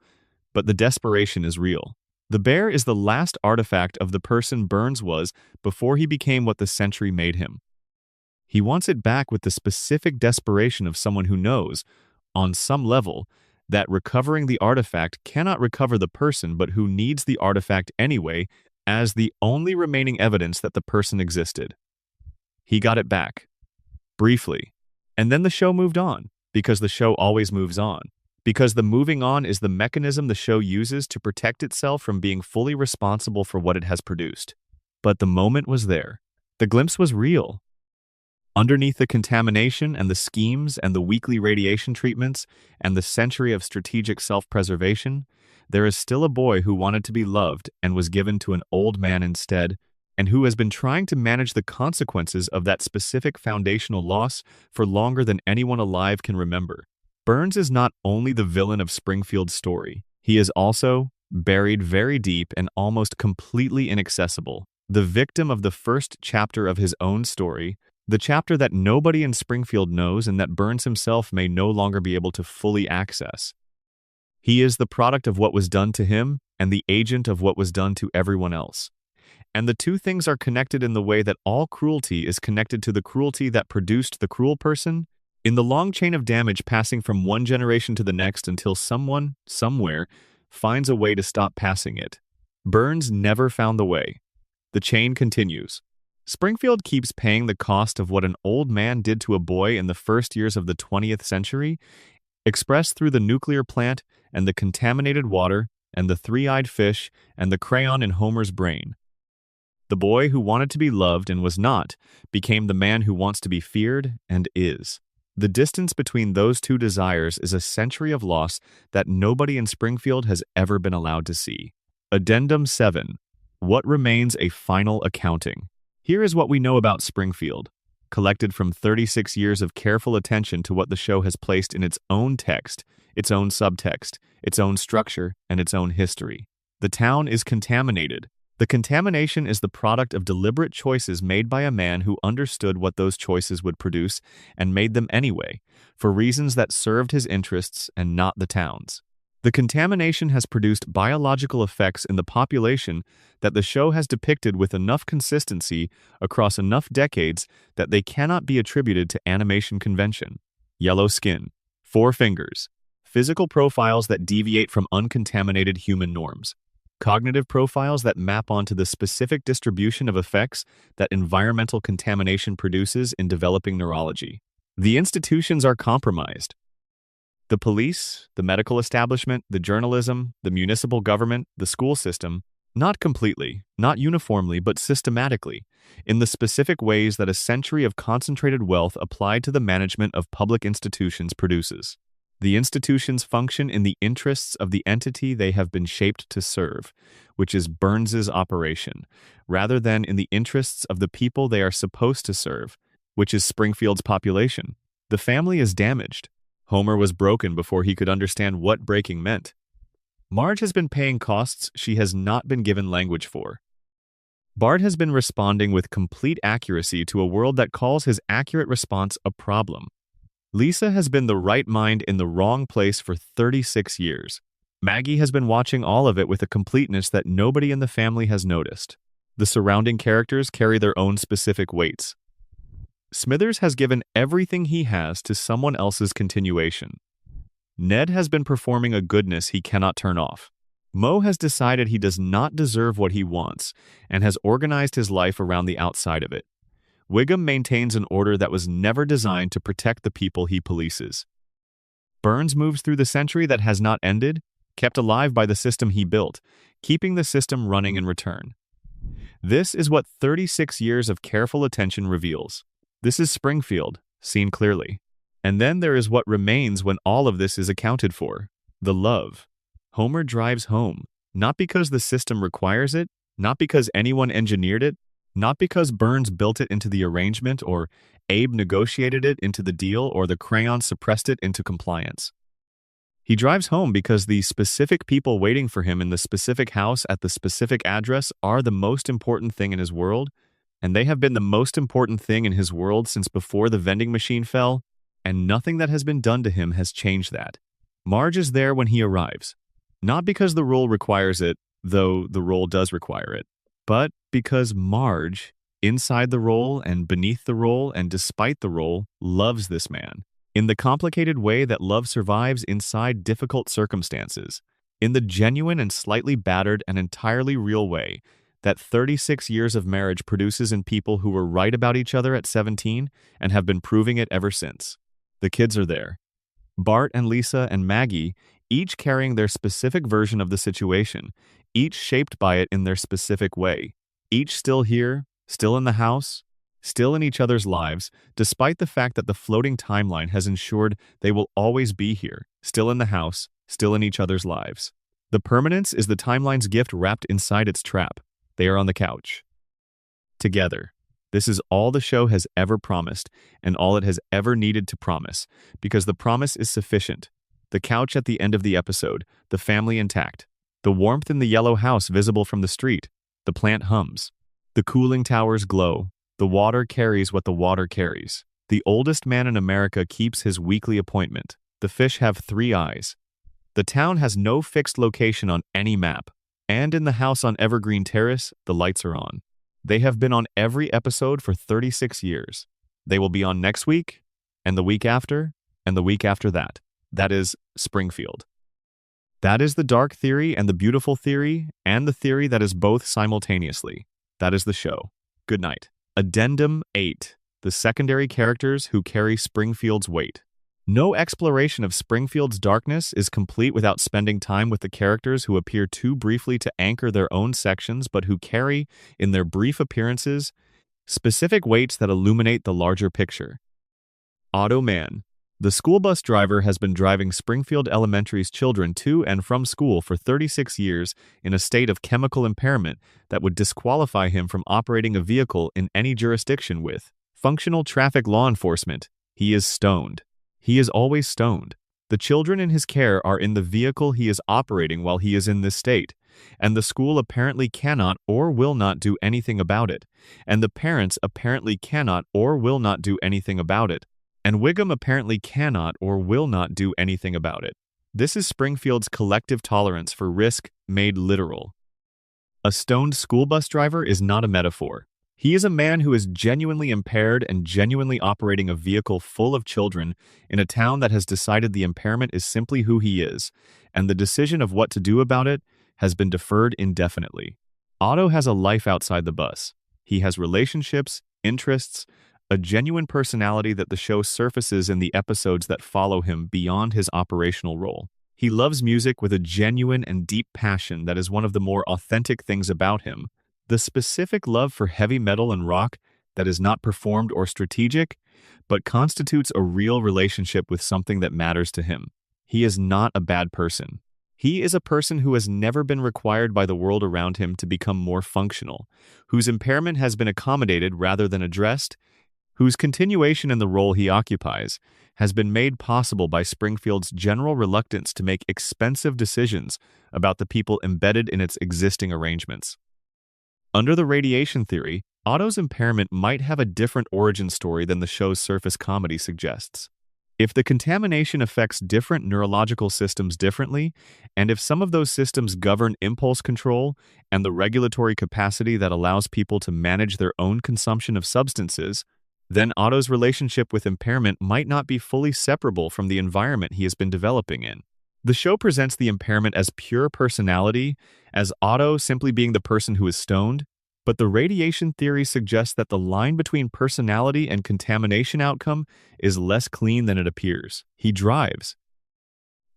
but the desperation is real. The bear is the last artifact of the person Burns was before he became what the century made him. He wants it back with the specific desperation of someone who knows, on some level, that recovering the artifact cannot recover the person but who needs the artifact anyway as the only remaining evidence that the person existed. He got it back. Briefly. And then the show moved on, because the show always moves on. Because the moving on is the mechanism the show uses to protect itself from being fully responsible for what it has produced. But the moment was there. The glimpse was real. Underneath the contamination and the schemes and the weekly radiation treatments and the century of strategic self-preservation, there is still a boy who wanted to be loved and was given to an old man instead, and who has been trying to manage the consequences of that specific foundational loss for longer than anyone alive can remember. Burns is not only the villain of Springfield's story, he is also, buried very deep and almost completely inaccessible, the victim of the first chapter of his own story, the chapter that nobody in Springfield knows and that Burns himself may no longer be able to fully access. He is the product of what was done to him and the agent of what was done to everyone else. And the two things are connected in the way that all cruelty is connected to the cruelty that produced the cruel person, in the long chain of damage passing from one generation to the next until someone, somewhere, finds a way to stop passing it. Burns never found the way. The chain continues. Springfield keeps paying the cost of what an old man did to a boy in the first years of the 20th century, expressed through the nuclear plant and the contaminated water and the three-eyed fish and the crayon in Homer's brain. The boy who wanted to be loved and was not became the man who wants to be feared and is. The distance between those two desires is a century of loss that nobody in Springfield has ever been allowed to see. Addendum 7. What remains a final accounting? Here is what we know about Springfield, collected from 36 years of careful attention to what the show has placed in its own text, its own subtext, its own structure, and its own history. The town is contaminated. The contamination is the product of deliberate choices made by a man who understood what those choices would produce and made them anyway, for reasons that served his interests and not the town's. The contamination has produced biological effects in the population that the show has depicted with enough consistency across enough decades that they cannot be attributed to animation convention. Yellow skin, 4 fingers, physical profiles that deviate from uncontaminated human norms, cognitive profiles that map onto the specific distribution of effects that environmental contamination produces in developing neurology. The institutions are compromised. The police, the medical establishment, the journalism, the municipal government, the school system, not completely, not uniformly, but systematically, in the specific ways that a century of concentrated wealth applied to the management of public institutions produces. The institutions function in the interests of the entity they have been shaped to serve, which is Burns's operation, rather than in the interests of the people they are supposed to serve, which is Springfield's population. The family is damaged. Homer was broken before he could understand what breaking meant. Marge has been paying costs she has not been given language for. Bart has been responding with complete accuracy to a world that calls his accurate response a problem. Lisa has been the right mind in the wrong place for 36 years. Maggie has been watching all of it with a completeness that nobody in the family has noticed. The surrounding characters carry their own specific weights. Smithers has given everything he has to someone else's continuation. Ned has been performing a goodness he cannot turn off. Moe has decided he does not deserve what he wants and has organized his life around the outside of it. Wiggum maintains an order that was never designed to protect the people he polices. Burns moves through the century that has not ended, kept alive by the system he built, keeping the system running in return. This is what 36 years of careful attention reveals. This is Springfield, seen clearly. And then there is what remains when all of this is accounted for: the love. Homer drives home, not because the system requires it, not because anyone engineered it, not because Burns built it into the arrangement or Abe negotiated it into the deal or the crayon suppressed it into compliance. He drives home because the specific people waiting for him in the specific house at the specific address are the most important thing in his world, and they have been the most important thing in his world since before the vending machine fell, and nothing that has been done to him has changed that. Marge is there when he arrives, not because the role requires it, though the role does require it, but because Marge, inside the role and beneath the role and despite the role, loves this man, in the complicated way that love survives inside difficult circumstances, in the genuine and slightly battered and entirely real way that 36 years of marriage produces in people who were right about each other at 17 and have been proving it ever since. The kids are there. Bart and Lisa and Maggie, each carrying their specific version of the situation, each shaped by it in their specific way, each still here, still in the house, still in each other's lives, despite the fact that the floating timeline has ensured they will always be here, still in the house, still in each other's lives. The permanence is the timeline's gift wrapped inside its trap. They are on the couch. Together. This is all the show has ever promised and all it has ever needed to promise, because the promise is sufficient. The couch at the end of the episode, the family intact, the warmth in the yellow house visible from the street, the plant hums, the cooling towers glow, the water carries what the water carries. The oldest man in America keeps his weekly appointment. The fish have 3 eyes. The town has no fixed location on any map, and in the house on Evergreen Terrace, the lights are on. They have been on every episode for 36 years. They will be on next week, and the week after, and the week after that. That is Springfield. That is the dark theory and the beautiful theory, and the theory that is both simultaneously. That is the show. Good night. Addendum 8. The secondary characters who carry Springfield's weight. No exploration of Springfield's darkness is complete without spending time with the characters who appear too briefly to anchor their own sections but who carry, in their brief appearances, specific weights that illuminate the larger picture. Otto Mann. The school bus driver has been driving Springfield Elementary's children to and from school for 36 years in a state of chemical impairment that would disqualify him from operating a vehicle in any jurisdiction with functional traffic law enforcement. He is stoned. He is always stoned. The children in his care are in the vehicle he is operating while he is in this state, and the school apparently cannot or will not do anything about it, and the parents apparently cannot or will not do anything about it, and Wiggum apparently cannot or will not do anything about it. This is Springfield's collective tolerance for risk made literal. A stoned school bus driver is not a metaphor. He is a man who is genuinely impaired and genuinely operating a vehicle full of children in a town that has decided the impairment is simply who he is, and the decision of what to do about it has been deferred indefinitely. Otto has a life outside the bus. He has relationships, interests, a genuine personality that the show surfaces in the episodes that follow him beyond his operational role. He loves music with a genuine and deep passion that is one of the more authentic things about him. The specific love for heavy metal and rock that is not performed or strategic, but constitutes a real relationship with something that matters to him. He is not a bad person. He is a person who has never been required by the world around him to become more functional, whose impairment has been accommodated rather than addressed, whose continuation in the role he occupies has been made possible by Springfield's general reluctance to make expensive decisions about the people embedded in its existing arrangements. Under the radiation theory, Otto's impairment might have a different origin story than the show's surface comedy suggests. If the contamination affects different neurological systems differently, and if some of those systems govern impulse control and the regulatory capacity that allows people to manage their own consumption of substances, then Otto's relationship with impairment might not be fully separable from the environment he has been developing in. The show presents the impairment as pure personality, as Otto simply being the person who is stoned, but the radiation theory suggests that the line between personality and contamination outcome is less clean than it appears. He drives.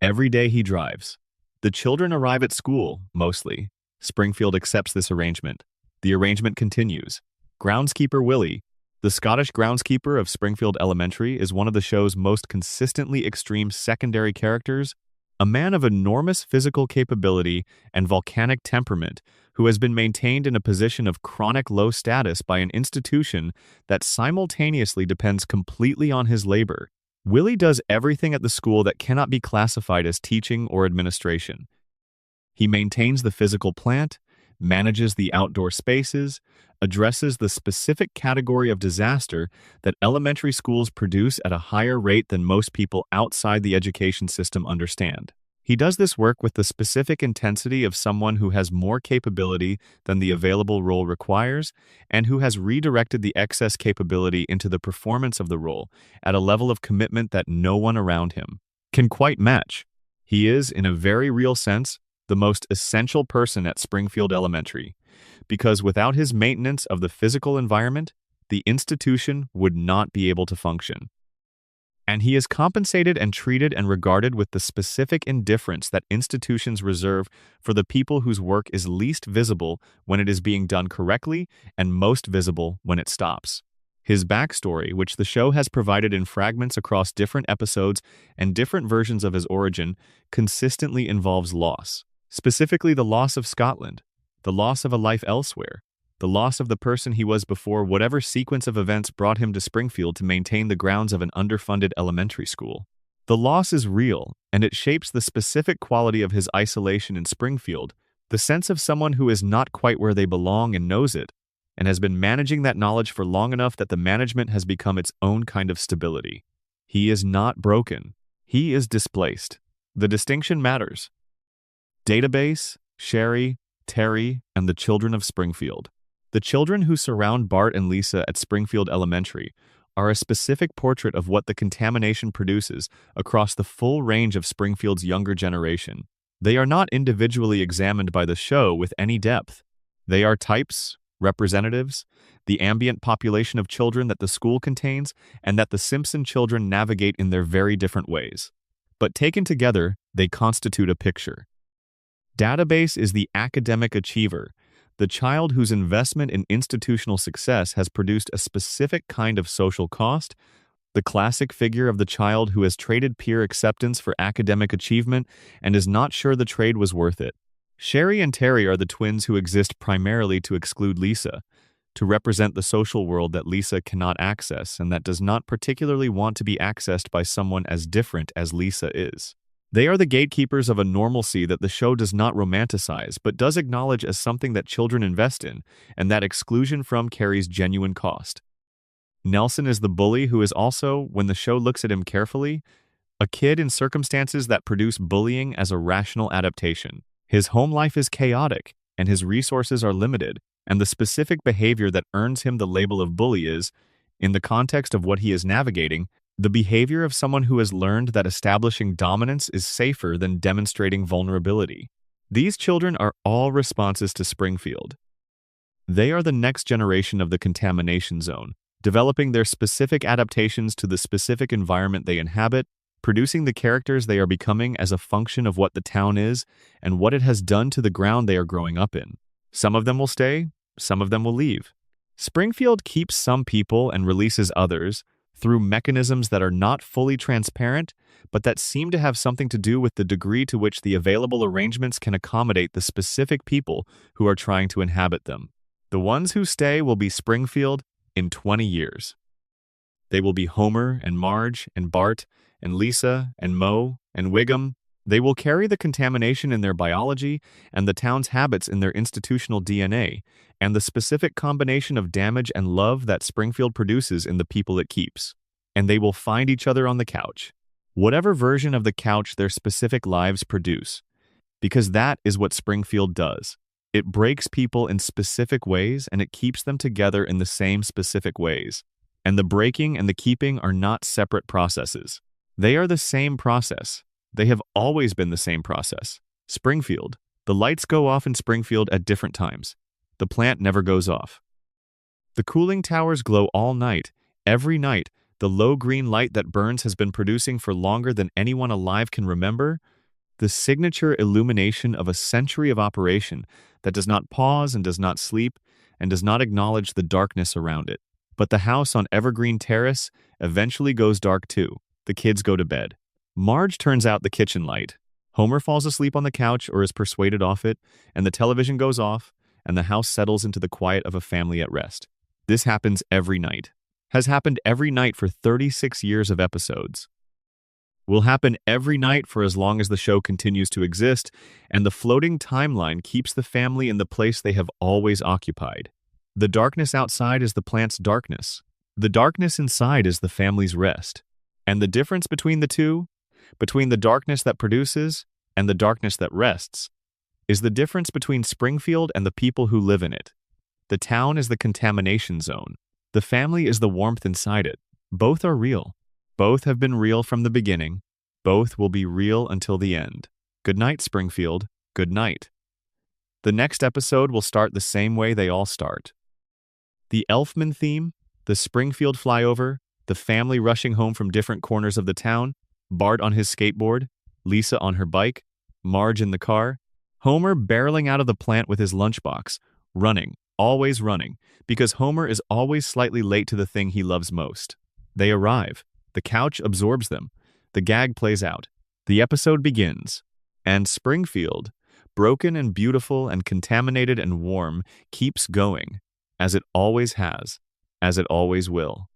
Every day he drives. The children arrive at school, mostly. Springfield accepts this arrangement. The arrangement continues. Groundskeeper Willie, the Scottish groundskeeper of Springfield Elementary, is one of the show's most consistently extreme secondary characters, a man of enormous physical capability and volcanic temperament who has been maintained in a position of chronic low status by an institution that simultaneously depends completely on his labor. Willie does everything at the school that cannot be classified as teaching or administration. He maintains the physical plant, manages the outdoor spaces, addresses the specific category of disaster that elementary schools produce at a higher rate than most people outside the education system understand. He does this work with the specific intensity of someone who has more capability than the available role requires and who has redirected the excess capability into the performance of the role at a level of commitment that no one around him can quite match. He is, in a very real sense, the most essential person at Springfield Elementary, because without his maintenance of the physical environment, the institution would not be able to function. And he is compensated and treated and regarded with the specific indifference that institutions reserve for the people whose work is least visible when it is being done correctly and most visible when it stops. His backstory, which the show has provided in fragments across different episodes and different versions of his origin, consistently involves loss. Specifically the loss of Scotland, the loss of a life elsewhere, the loss of the person he was before whatever sequence of events brought him to Springfield to maintain the grounds of an underfunded elementary school. The loss is real, and it shapes the specific quality of his isolation in Springfield, the sense of someone who is not quite where they belong and knows it, and has been managing that knowledge for long enough that the management has become its own kind of stability. He is not broken. He is displaced. The distinction matters. Database, Sherry, Terry, and the children of Springfield. The children who surround Bart and Lisa at Springfield Elementary are a specific portrait of what the contamination produces across the full range of Springfield's younger generation. They are not individually examined by the show with any depth. They are types, representatives, the ambient population of children that the school contains and that the Simpson children navigate in their very different ways. But taken together, they constitute a picture. Database is the academic achiever, the child whose investment in institutional success has produced a specific kind of social cost, the classic figure of the child who has traded peer acceptance for academic achievement and is not sure the trade was worth it. Sherry and Terry are the twins who exist primarily to exclude Lisa, to represent the social world that Lisa cannot access and that does not particularly want to be accessed by someone as different as Lisa is. They are the gatekeepers of a normalcy that the show does not romanticize but does acknowledge as something that children invest in and that exclusion from carries genuine cost. Nelson is the bully who is also, when the show looks at him carefully, a kid in circumstances that produce bullying as a rational adaptation. His home life is chaotic and his resources are limited, and the specific behavior that earns him the label of bully is, in the context of what he is navigating, the behavior of someone who has learned that establishing dominance is safer than demonstrating vulnerability. These children are all responses to Springfield. They are the next generation of the contamination zone, developing their specific adaptations to the specific environment they inhabit, producing the characters they are becoming as a function of what the town is and what it has done to the ground they are growing up in. Some of them will stay, some of them will leave. Springfield keeps some people and releases others, through mechanisms that are not fully transparent, but that seem to have something to do with the degree to which the available arrangements can accommodate the specific people who are trying to inhabit them. The ones who stay will be Springfield in 20 years. They will be Homer and Marge and Bart and Lisa and Moe and Wiggum. They will carry the contamination in their biology and the town's habits in their institutional DNA, and the specific combination of damage and love that Springfield produces in the people it keeps. And they will find each other on the couch, whatever version of the couch their specific lives produce, because that is what Springfield does. It breaks people in specific ways, and it keeps them together in the same specific ways. And the breaking and the keeping are not separate processes. They are the same process. They have always been the same process. Springfield. The lights go off in Springfield at different times. The plant never goes off. The cooling towers glow all night. Every night, the low green light that burns has been producing for longer than anyone alive can remember. The signature illumination of a century of operation that does not pause and does not sleep and does not acknowledge the darkness around it. But the house on Evergreen Terrace eventually goes dark too. The kids go to bed. Marge turns out the kitchen light. Homer falls asleep on the couch or is persuaded off it, and the television goes off, and the house settles into the quiet of a family at rest. This happens every night. Has happened every night for 36 years of episodes. Will happen every night for as long as the show continues to exist, and the floating timeline keeps the family in the place they have always occupied. The darkness outside is the plant's darkness. The darkness inside is the family's rest. And the difference between the two, between the darkness that produces and the darkness that rests, is the difference between Springfield and the people who live in it. The town is the contamination zone. The family is the warmth inside it. Both are real. Both have been real from the beginning. Both will be real until the end. Good night, Springfield. Good night. The next episode will start the same way they all start. The Elfman theme, the Springfield flyover, the family rushing home from different corners of the town, Bart on his skateboard, Lisa on her bike, Marge in the car, Homer barreling out of the plant with his lunchbox, running, always running, because Homer is always slightly late to the thing he loves most. They arrive. The couch absorbs them. The gag plays out. The episode begins. And Springfield, broken and beautiful and contaminated and warm, keeps going, as it always has, as it always will.